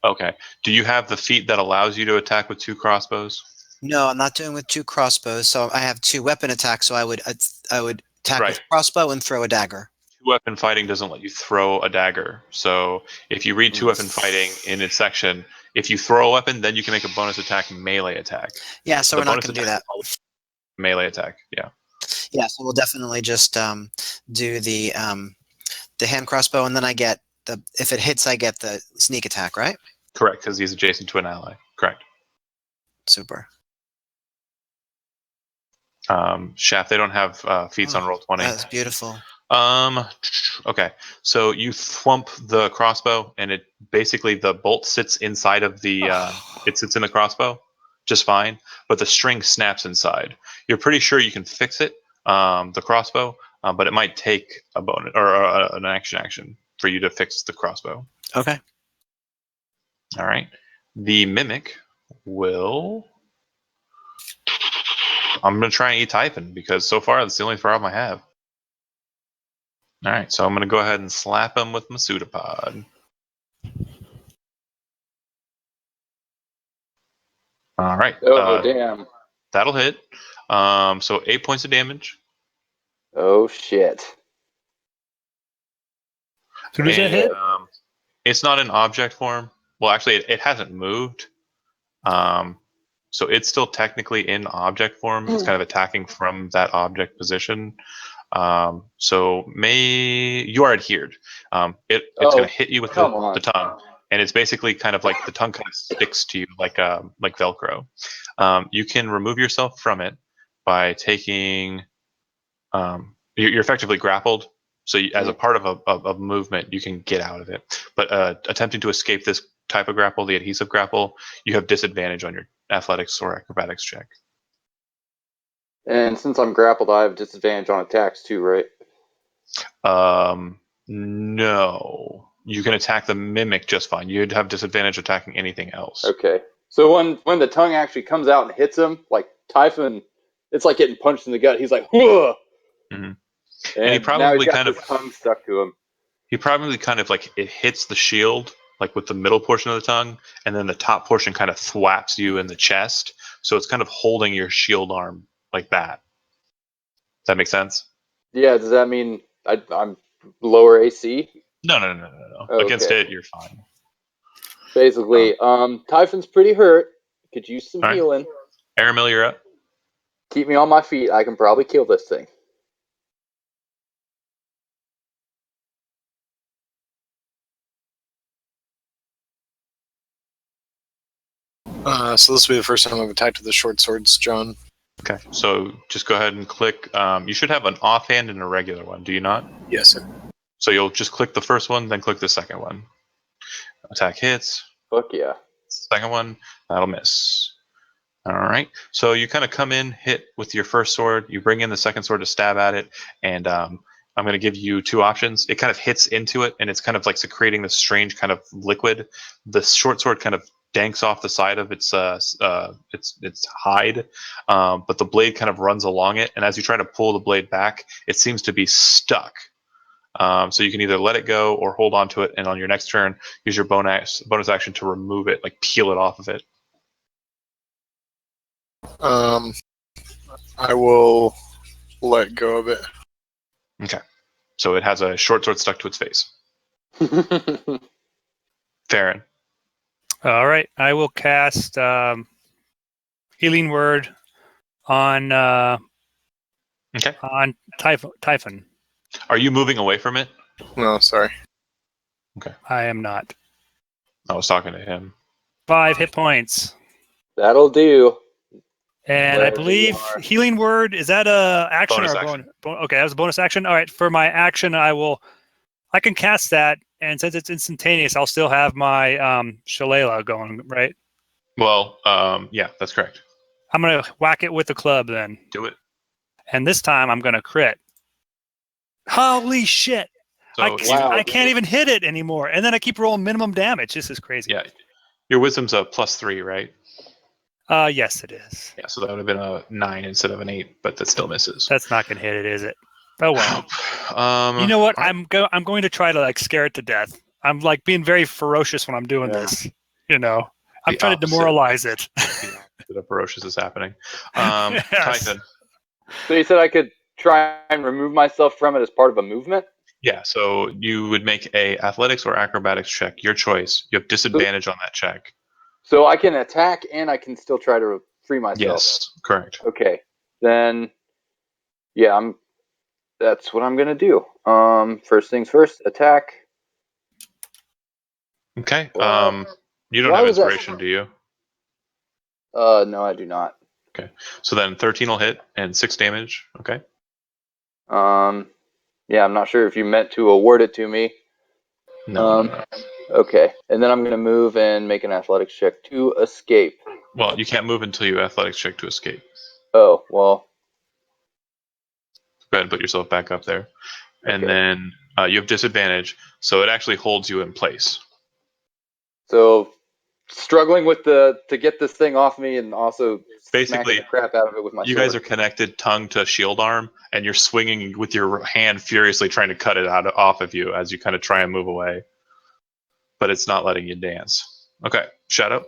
Okay. Do you have the feat that allows you to attack with 2 crossbows? No, I'm not doing with 2 crossbows. So I have 2-weapon attack, so I would attack Right. with crossbow and throw a dagger. 2-weapon fighting doesn't let you throw a dagger. So if you read 2-weapon fighting in its section, if you throw a weapon, then you can make a bonus attack melee attack. Yeah, so The we're not bonus going to do attack that. is called melee attack. Yeah. Yeah, so we'll definitely just do the hand crossbow, and then I get if it hits, I get the sneak attack, right? Correct, because he's adjacent to an ally. Correct. Super. Shaft, they don't have feats on roll 20. That's beautiful. Okay, so you thwump the crossbow, and it basically the bolt sits inside of the. It sits in the crossbow, just fine, but the string snaps inside. You're pretty sure you can fix it, the crossbow, but it might take a bonus or an action for you to fix the crossbow. Okay. All right, the mimic will. I'm gonna try and eat Typhon because so far that's the only problem I have. All right, so I'm going to go ahead and slap him with my pseudopod. All right. Oh, damn. That'll hit. So 8 points of damage. Oh, shit. So does that hit? It's not in object form. Well, actually, it hasn't moved. So it's still technically in object form. It's kind of attacking from that object position. So you are adhered. It's going to hit you with the tongue, and it's basically kind of like the tongue kind of sticks to you like Velcro. You can remove yourself from it by taking. You're effectively grappled. So as a part of a movement, you can get out of it. But attempting to escape this type of grapple, the adhesive grapple, you have disadvantage on your athletics or acrobatics check. And since I'm grappled, I have disadvantage on attacks too, right? No. You can attack the mimic just fine. You'd have disadvantage attacking anything else. Okay. So when the tongue actually comes out and hits him, like Typhon, it's like getting punched in the gut. He's like, whoa! Mm-hmm. And he probably now he's got kind his of tongue stuck to him. He probably kind of like it hits the shield, like with the middle portion of the tongue, and then the top portion kind of thwaps you in the chest. So it's kind of holding your shield arm like that. Does that make sense? Yeah, does that mean I'm lower AC? No. Okay. Against it, you're fine. Basically, Typhon's pretty hurt. Could use some healing. Aramil, you're up. Keep me on my feet. I can probably kill this thing. So this will be the first time I've attacked with the short swords, John. Okay, so just go ahead and click. You should have an offhand and a regular one, do you not? Yes, sir. So you'll just click the first one, then click the second one. Attack hits. Fuck yeah. Second one, that'll miss. All right. So you kind of come in, hit with your first sword. You bring in the second sword to stab at it, and I'm going to give you two options. It kind of hits into it, and it's kind of like secreting this strange kind of liquid. The short sword kind of danks off the side of its hide, but the blade kind of runs along it. And as you try to pull the blade back, it seems to be stuck. So you can either let it go or hold on to it, and on your next turn, use your bonus action to remove it, like peel it off of it. I will let go of it. Okay. So it has a short sword stuck to its face. Farron. All right. I will cast Healing Word on on Typhon. Are you moving away from it? No, sorry. Okay. I am not. I was talking to him. 5 hit points. That'll do. And I believe Healing Word, is that a action Bonus or a action. bonus? Okay, that was a bonus action. All right, for my action, I can cast that, and since it's instantaneous, I'll still have my Shillelagh going, right? Well, yeah, that's correct. I'm gonna whack it with the club then. Do it. And this time I'm gonna crit. Holy shit! So I can't even hit it anymore, and then I keep rolling minimum damage. This is crazy. Yeah, your wisdom's a +3, right? Yes, it is. Yeah, so that would have been a 9 instead of an 8, but that still misses. That's not gonna hit it, is it? Oh well. You know what? Right. I'm going to try to like scare it to death. I'm like being very ferocious when I'm doing this. You know, I'm trying to demoralize it. The opposite of ferocious is happening. Yes. Typhon. So you said I could try and remove myself from it as part of a movement? Yeah, so you would make a athletics or acrobatics check, your choice. You have disadvantage on that check. So I can attack and I can still try to free myself. Yes, correct. Okay. Then yeah, that's what I'm gonna do. First things first, attack. Okay. Well, you don't have inspiration, do you? No, I do not. Okay. So then 13 will hit and 6 damage. Okay. Yeah, I'm not sure if you meant to award it to me. No. Okay. And then I'm gonna move and make an athletics check to escape. Well, you can't move until you athletics check to escape. Oh, well. Go ahead and put yourself back up there. Okay. And then you have disadvantage, so it actually holds you in place. So struggling with to get this thing off me and also Basically, smacking the crap out of it with my sword. You guys are connected tongue to shield arm, and you're swinging with your hand furiously trying to cut it off of you as you kind of try and move away. But it's not letting you dance. Okay, Shadow.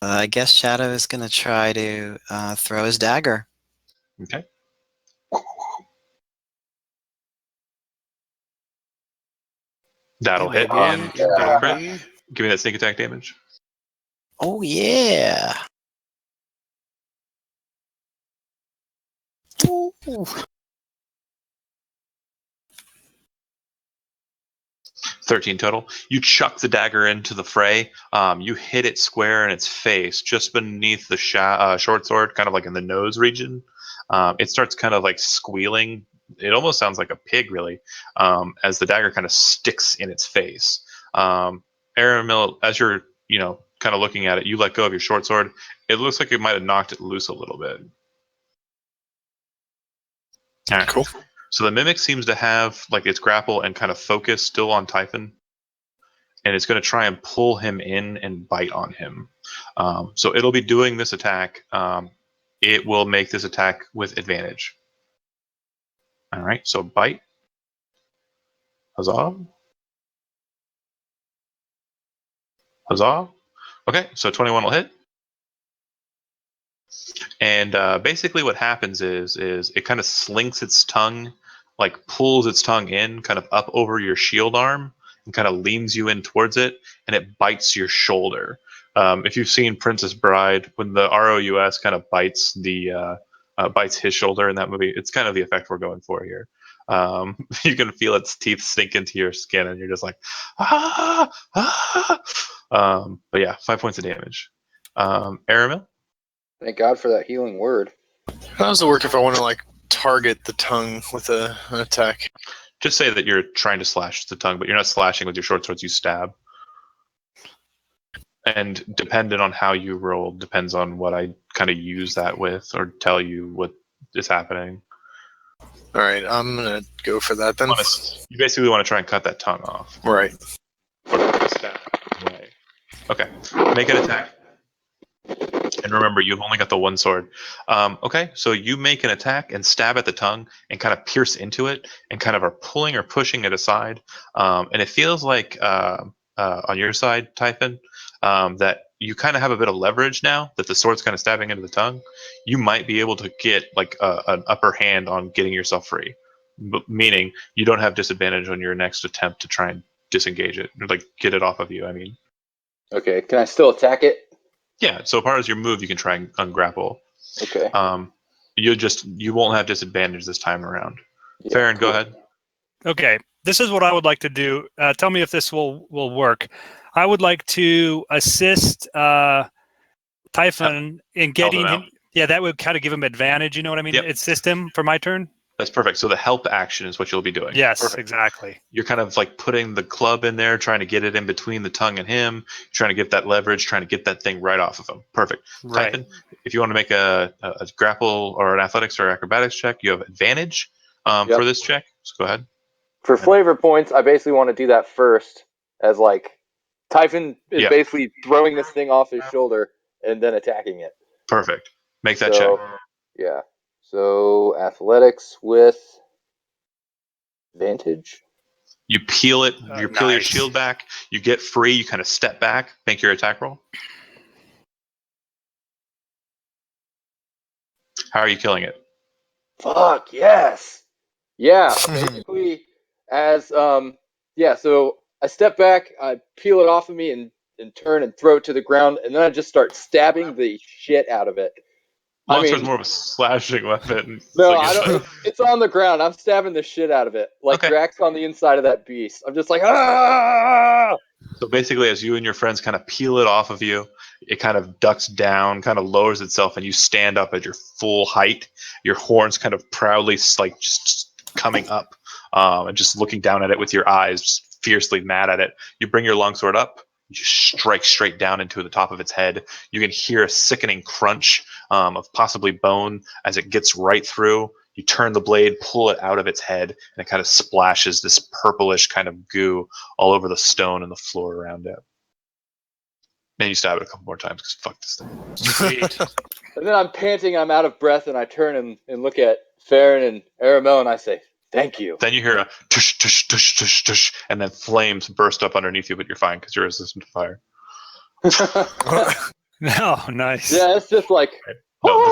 I guess Shadow is going to try to throw his dagger. Okay. That'll hit on double crit. Give me that sneak attack damage. Oh, yeah. Ooh. 13 total. You chuck the dagger into the fray. You hit it square in its face, just beneath the short sword, kind of like in the nose region. It starts kind of like squealing. It almost sounds like a pig, really, as the dagger kind of sticks in its face. Aramil, as you're, kind of looking at it, you let go of your short sword. It looks like it might have knocked it loose a little bit. All right. Cool. So the mimic seems to have like its grapple and kind of focus still on Typhon, and it's going to try and pull him in and bite on him. So it'll be doing this attack. It will make this attack with advantage. All right, so bite. Huzzah. Huzzah. Okay, so 21 will hit. And basically what happens is it kind of slinks its tongue, like pulls its tongue in kind of up over your shield arm and kind of leans you in towards it, and it bites your shoulder. If you've seen Princess Bride, when the ROUS kind of bites bites his shoulder in that movie, it's kind of the effect we're going for here. You can feel its teeth sink into your skin, and you're just like, ah, ah. But yeah, 5 points of damage. Aramil? Thank God for that healing word. How does it work if I want to like target the tongue with an attack? Just say that you're trying to slash the tongue, but you're not slashing with your short swords, you stab. And dependent on how you roll, depends on what I kind of use that with or tell you what is happening. All right, I'm gonna go for that then. You basically want to try and cut that tongue off. Right. Or stab away. Okay, make an attack. And remember, you've only got the one sword. Okay, so you make an attack and stab at the tongue and kind of pierce into it and kind of are pulling or pushing it aside. And it feels like on your side, Typhon, that you kind of have a bit of leverage now that the sword's kind of stabbing into the tongue. You might be able to get like an upper hand on getting yourself free, meaning you don't have disadvantage on your next attempt to try and disengage it, or like get it off of you. I mean, Okay, can I still attack it? yeah. So far as your move, you can try and ungrapple. Okay. You won't have disadvantage this time around. Yeah, Farron, cool. go ahead. Okay, this is what I would like to do. Tell me if this will work. I would like to assist Typhon in getting him out. him. Yeah, that would kind of give him advantage. You know what I mean? Yep. Assist him for my turn. That's perfect. So the help action is what you'll be doing. Yes, Perfect. exactly. You're kind of like putting the club in there, trying to get it in between the tongue and him, trying to get that leverage, trying to get that thing right off of him. Perfect. Right. Typhon, if you want to make a grapple or an athletics or acrobatics check, you have advantage for this check. So go ahead. For flavor points, I basically want to do that first, as like Typhon is basically throwing this thing off his shoulder and then attacking it. Perfect. Make that check. Yeah. So athletics with advantage. You peel it. You peel your Nice. shield back. You get free. You kind of step back. Make your attack roll. How are you killing it? Fuck yes. Yeah. Basically, as so I step back, I peel it off of me and turn and throw it to the ground, and then I just start stabbing the shit out of it. Longsword's more of a slashing weapon. No, I don't. It's on the ground. I'm stabbing the shit out of it, like Drax on the inside of that beast. I'm just like, ah! So basically, as you and your friends kind of peel it off of you, it kind of ducks down, kind of lowers itself, and you stand up at your full height. Your horns kind of proudly, like just coming up, and just looking down at it with your eyes, just fiercely mad at it. You bring your longsword up. You just strike straight down into the top of its head. You can hear a sickening crunch of possibly bone as it gets right through. You turn the blade, pull it out of its head, and it kind of splashes this purplish kind of goo all over the stone and the floor around it. Then you stab it a couple more times because fuck this thing. Sweet. And then I'm panting, I'm out of breath, and I turn and look at Farron and Aramel, and I say, thank you. Then you hear a tush, tush, tush, tush, tush, and then flames burst up underneath you, but you're fine because you're resistant to fire. Oh, nice. Yeah, it's just like. No,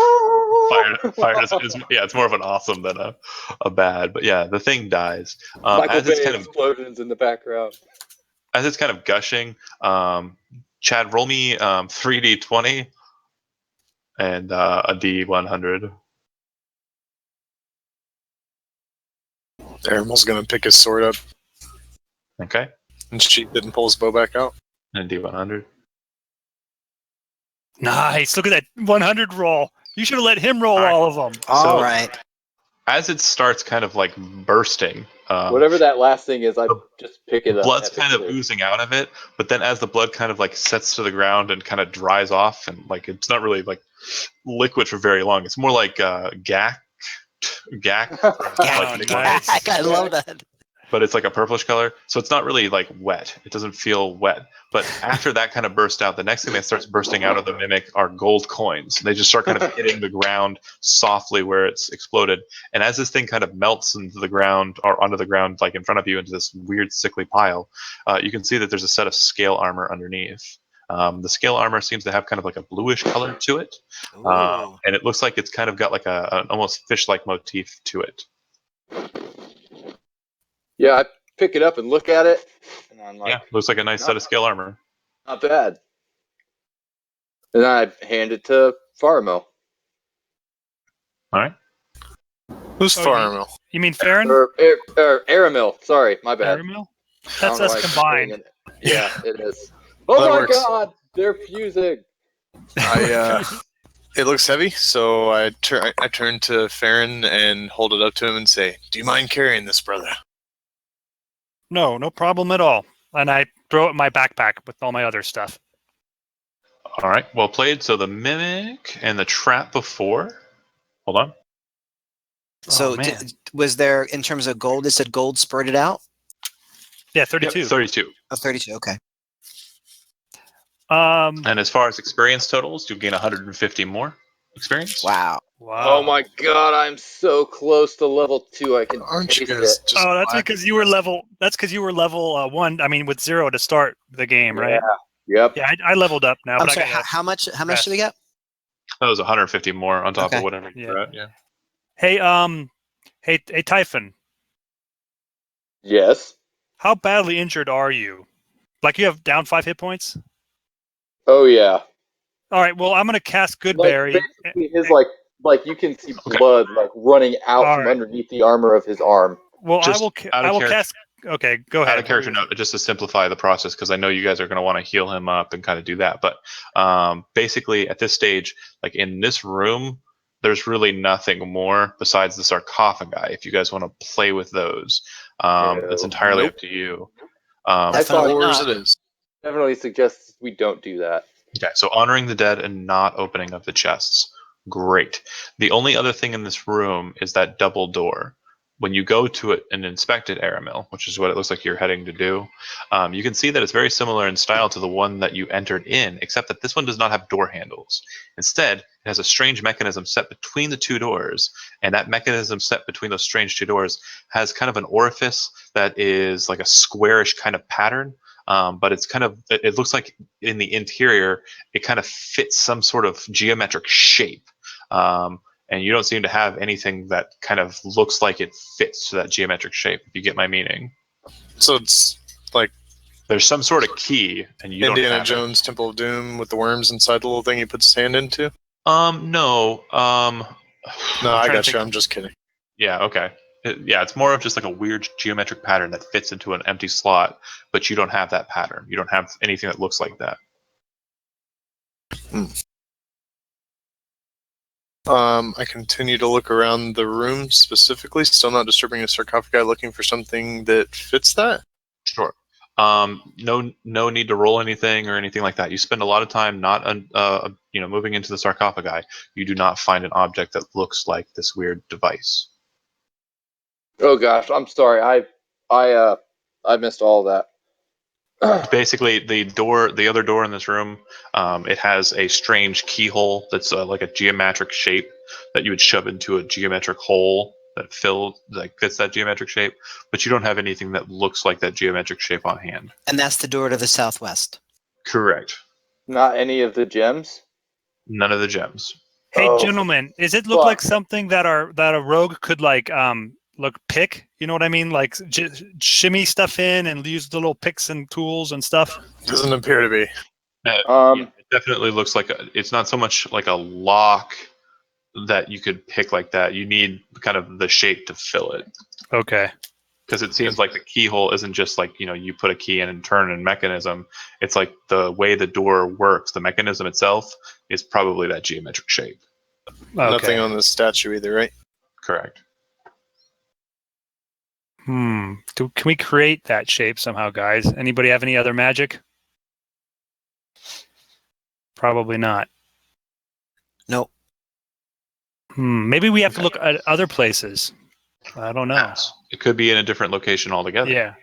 fire doesn't. It's more of an awesome than a bad. But yeah, the thing dies Michael as it's Bay kind of explosions in the background. gushing. Chad, roll me 3d20 and a d100. Aramel's gonna pick his sword up Okay, and sheath it and pull his bow back out. and a d100. Nice. Look at that 100 roll. You should have let him roll All right. all of them. All right. As it starts kind of like bursting, Whatever that last thing is, I just pick it up. blood's kind of oozing out of it, but then as the blood kind of like sets to the ground and kind of dries off, and like it's not really like liquid for very long. It's more like gack. Oh, nice. I love that. But it's like a purplish color, so it's not really like wet. It doesn't feel wet. But after that kind of burst out, the next thing that starts bursting out of the mimic are gold coins. They just start kind of hitting the ground softly where it's exploded. And as this thing kind of melts into the ground or onto the ground, like in front of you, into this weird sickly pile, you can see that there's a set of scale armor underneath. The scale armor seems to have kind of like a bluish color to it, Ooh. and it looks like it's kind of got like an almost fish-like motif to it. Yeah, I pick it up and look at it, and I'm like, Yeah, looks like a nice set of scale armor. not bad. And then I hand it to Farmo. All right. Who's Oh, Farmel? You mean Farron? Or Aramil. Sorry, my bad. Aramil? I That's don't know us why I keep combined. saying it. Yeah, it is. Oh That my works. god, they're fusing. It looks heavy, so I turn to Farron and hold it up to him and say, "Do you mind carrying this, brother?" No problem at all. And I throw it in my backpack with all my other stuff. All right, well played. So the mimic and the trap before. Hold on. So Oh, man. was there, in terms of gold, it said gold spurted out? Yeah, 32. Yep, 32. Oh, 32, okay. And as far as experience totals, you gain 150 more experience. Wow. Wow. Oh my god, I'm so close to level 2. I can Aren't you taste guys it. just? Oh, that's black? because you were level. That's because you were level 1. I mean, with 0 to start the game, right? Yep. Yeah, I leveled up now. I'm but sorry, I got how much do we get? That was 150 more on top Okay. of whatever Yeah. you're at. Yeah. Hey, Typhon. Yes. How badly injured are you? Like you have down 5 hit points? Oh yeah. All right. Well, I'm gonna cast Like Goodberry. basically his like you can see blood like running out All from right. underneath the armor of his arm. Well, Just I out of will character- cast. Okay, go ahead. Out of character note, just to simplify the process, because I know you guys are going to want to heal him up and kind of do that. But basically, at this stage, like in this room, there's really nothing more besides the sarcophagi. If you guys want to play with those, it's entirely Nope. up to you. I thought Definitely Or as not. it is. definitely suggests we don't do that. Okay, so honoring the dead and not opening up the chests. Great. The only other thing in this room is that double door. When you go to it and inspect it, Aramil, which is what it looks like you're heading to do, you can see that it's very similar in style to the one that you entered in, except that this one does not have door handles. Instead, it has a strange mechanism set between the two doors, and that mechanism set between those strange two doors has kind of an orifice that is like a squarish kind of pattern. But it's kind of, it looks like in the interior, it kind of fits some sort of geometric shape. And you don't seem to have anything that kind of looks like it fits to that geometric shape, if you get my meaning. So it's like There's some sort of key, and you don't Indiana have Jones Temple of Doom with the worms inside the little thing he puts his hand into. it. No. No, I'm I trying to got think- you. I'm just kidding. Yeah, okay. It's more of just like a weird geometric pattern that fits into an empty slot, but you don't have that pattern. You don't have anything that looks like that. I continue to look around the room specifically, still not disturbing a sarcophagi, looking for something that fits that. Sure. No need to roll anything or anything like that. You spend a lot of time not, moving into the sarcophagi. You do not find an object that looks like this weird device. Oh gosh, I'm sorry. I missed all that. Basically, the other door in this room, it has a strange keyhole that's like a geometric shape that you would shove into a geometric hole that fits that geometric shape, but you don't have anything that looks like that geometric shape on hand. And that's the door to the southwest. Correct. Not any of the gems. None of the gems. Hey, Oh, gentlemen, does it look like fuck. something that a rogue could like pick? You know what I mean? Like shimmy stuff in and use the little picks and tools and stuff. Doesn't appear to be. Yeah, it definitely looks like it's not so much like a lock that you could pick like that. You need kind of the shape to fill it. Okay. Because it seems like the keyhole isn't just like, you put a key in and turn a mechanism. It's like the way the door works, the mechanism itself is probably that geometric shape. Nothing on the statue either, right? Correct. Can we create that shape somehow, guys? Anybody have any other magic? Probably not. Nope. Maybe we have to look at other places. I don't know. Perhaps. It could be in a different location altogether. Yeah,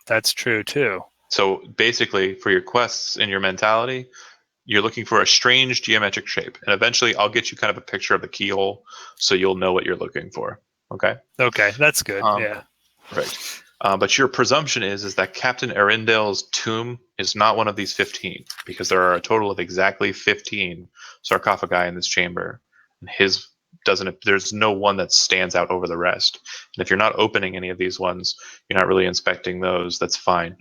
that's true too. So basically, for your quests and your mentality, you're looking for a strange geometric shape. And eventually, I'll get you kind of a picture of the keyhole so you'll know what you're looking for. Okay? Okay, that's good. Yeah. Right. But your presumption is that Captain Arundel's tomb is not one of these 15, because there are a total of exactly 15 sarcophagi in this chamber. And his doesn't. There's no one that stands out over the rest. And if you're not opening any of these ones, you're not really inspecting those. That's fine.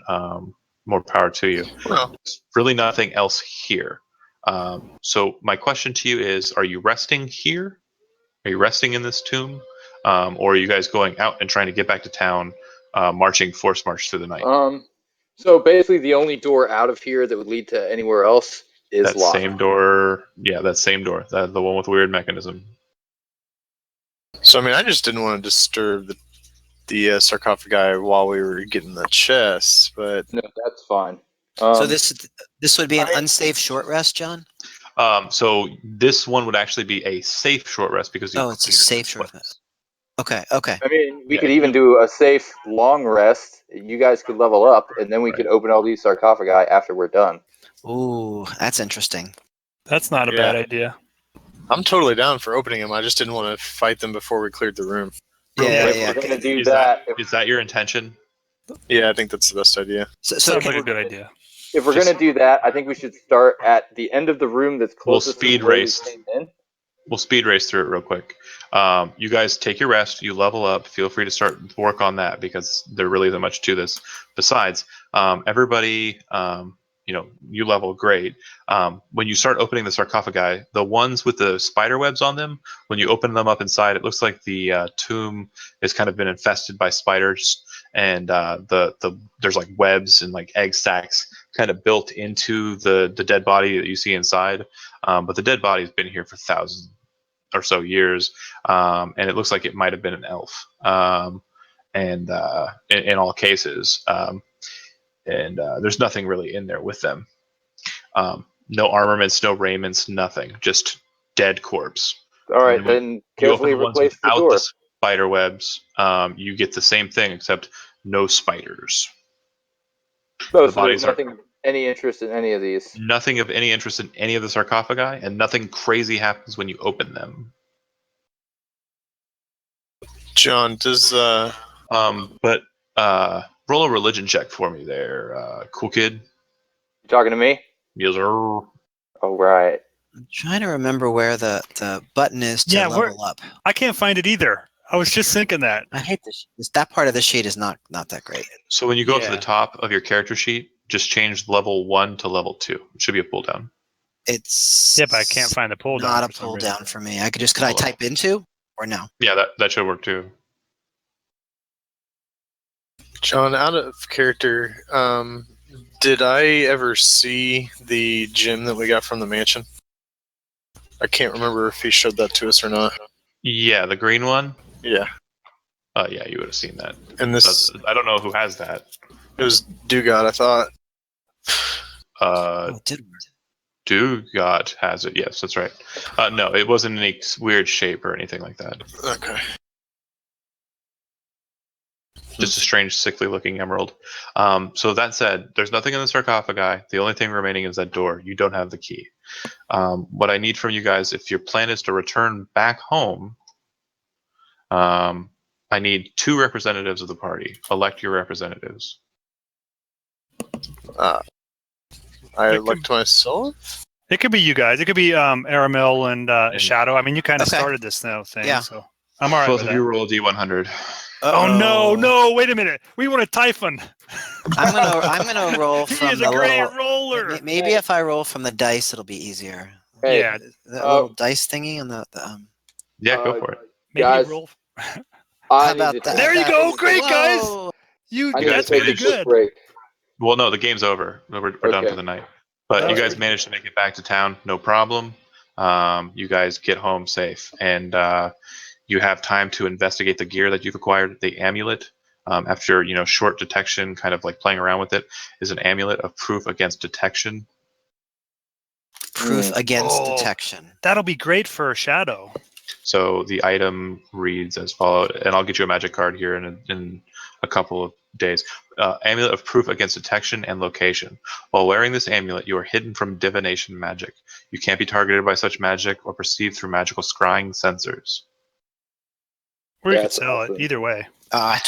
More power to you. Well, There's really nothing else here. So my question to you is: are you resting here? Are you resting in this tomb? Or are you guys going out and trying to get back to town, force march through the night? So basically, the only door out of here that would lead to anywhere else is That locked. same door. Yeah, that same door. The one with weird mechanism. so I mean, I just didn't want to disturb the sarcophagi while we were getting the chests, but No, that's fine. So this would be an unsafe short rest, John? So this one would actually be a safe short rest because you. Oh, it's a safe short rest. Okay. I mean, we Yeah, could even do a safe long rest. You guys could level up, and then we could open all these sarcophagi after we're done. Ooh, that's interesting. That's not a Yeah. bad idea. I'm totally down for opening them. I just didn't want to fight them before we cleared the room. Yeah, If yeah. we're gonna do Is that, that your intention? Yeah, I think that's the best idea. So Sounds can like we- a good idea. if we're Just- gonna do that, I think we should start at the end of the room that's We'll closest speed to where race. we came in. We'll speed race through it real quick. You guys take your rest. You level up. Feel free to start work on that because there really isn't much to this. Besides, everybody, you level great. When you start opening the sarcophagi, the ones with the spider webs on them, when you open them up inside, it looks like the tomb has kind of been infested by spiders, and there's like webs and like egg sacs kind of built into the dead body that you see inside. But the dead body's been here for thousands or so years, and it looks like it might have been an elf, and in all cases, and there's nothing really in there with them. No armaments, no raiments, nothing. Just dead corpse. All right, And when then you open carefully the ones replace the without door. the spider webs, you get the same thing except no spiders. No, The so there's bodies are nothing of any interest in any of these. nothing of any interest in any of the sarcophagi, and nothing crazy happens when you open them. John, does But roll a religion check for me there, cool kid. You talking to me? Yes, sir. All right. I'm trying to remember where the button is to Yeah, level up. I can't find it either. I was just thinking that. I hate this. That part of the sheet is not that great. So when you go up to Yeah. the top of your character sheet, just change level 1 to level 2. It should be a pull down. It's Yeah, but I can't find the pull down. not a for some pull reason. down for me. Could I type into or no? Yeah, that should work too. John, out of character, did I ever see the gem that we got from the mansion? I can't remember if he showed that to us or not. Yeah, the green one. Yeah, Yeah, you would have seen that. and this I don't know who has that. it was Dugat, I thought. Oh, it did work. Dugat has it. Yes, that's right. No, it wasn't any weird shape or anything like that. Okay. Just a strange, sickly-looking emerald. So that said, there's nothing in the sarcophagi. The only thing remaining is that door. You don't have the key. What I need from you guys, if your plan is to return back home, I need 2 representatives of the party. Elect your representatives. I It elect myself. It could be you guys. It could be Aramil and Shadow. I mean, you kind of Okay. started this thing, Yeah. so I'm all right Both with of you that. roll a d100. Oh no! Wait a minute. We want a Typhon. I'm gonna roll He from is a the great little. roller. Maybe if I roll from the dice, it'll be easier. Hey, Yeah, The little dice thingy on the Yeah, go for it. maybe guys, roll. How I need about to that? take, There you that- go. Great guys. Whoa! You. I You need to guys That's take a pretty managed- quick good. break. Well, no, the game's over. We're done Okay. for the night. But That you was guys pretty managed to make it back to town, no problem. You guys get home safe, and you have time to investigate the gear that you've acquired. The amulet, after short detection, kind of like playing around with it, is an amulet of proof against detection. Proof against Oh. detection. That'll be great for Shadow. So the item reads as follows, and I'll get you a magic card here in a couple of days. Amulet of proof against detection and location. While wearing this amulet, you are hidden from divination magic. You can't be targeted by such magic or perceived through magical scrying sensors. Or you could That's sell awesome. it either way. I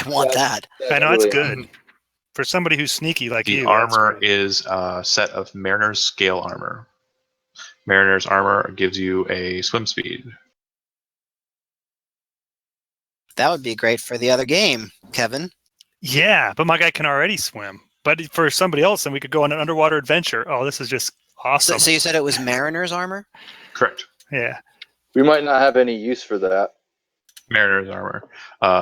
want that. I know it's really good awesome. for somebody who's sneaky like The you. armor That's great. is a set of Mariner's scale armor. Mariner's armor gives you a swim speed. That would be great for the other game, Kevin. Yeah, but my guy can already swim. But for somebody else, then we could go on an underwater adventure. Oh, this is just awesome. So you said it was Mariner's armor? Correct. Yeah. We might not have any use for that. Mariner's armor.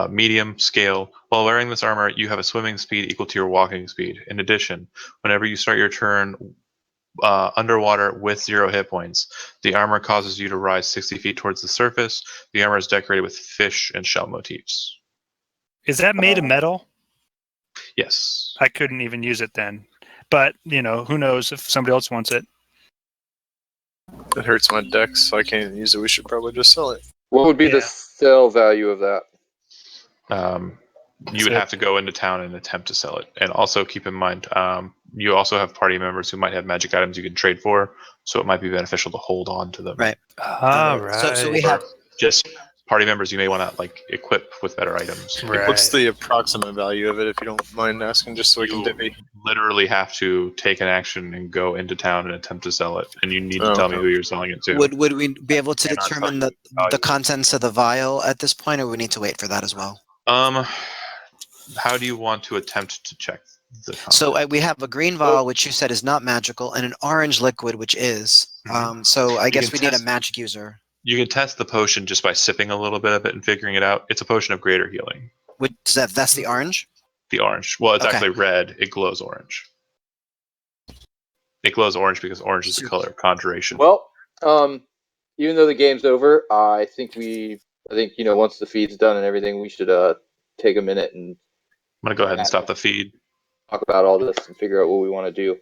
Medium scale. While wearing this armor, you have a swimming speed equal to your walking speed. In addition, whenever you start your turn underwater with 0 hit points, the armor causes you to rise 60 feet towards the surface. The armor is decorated with fish and shell motifs. Is that made of metal? Yes. I couldn't even use it then. But, who knows if somebody else wants it. It hurts my deck, so I can't use it. We should probably just sell it. What would be the Yeah. sale value of that? You would have to go into town and attempt to sell it. And also keep in mind, you also have party members who might have magic items you can trade for, so it might be beneficial to hold on to them. Right. All right. So we Or have just party members you may want to equip with better items. Right. What's the approximate value of it, if you don't mind asking, just so we can You divvy? literally have to take an action and go into town and attempt to sell it, and you need to tell me Okay. who you're selling it to. would we be able to Cannot determine tell the you value. the contents of the vial at this point, or we need to wait for that as well? How do you want to attempt to check the content? So we have a green vial, which you said is not magical, and an orange liquid, which is. So I guess can we need a test- magic user. You can test the potion just by sipping a little bit of it and figuring it out. It's a potion of greater healing. Which that's the orange. The orange. Well, it's Okay. actually red. It glows orange. It glows orange because orange is the color of conjuration. Well, even though the game's over, I think once the feed's done and everything, we should take a minute and I'm going to go ahead and stop the feed. talk about all this and figure out what we want to do.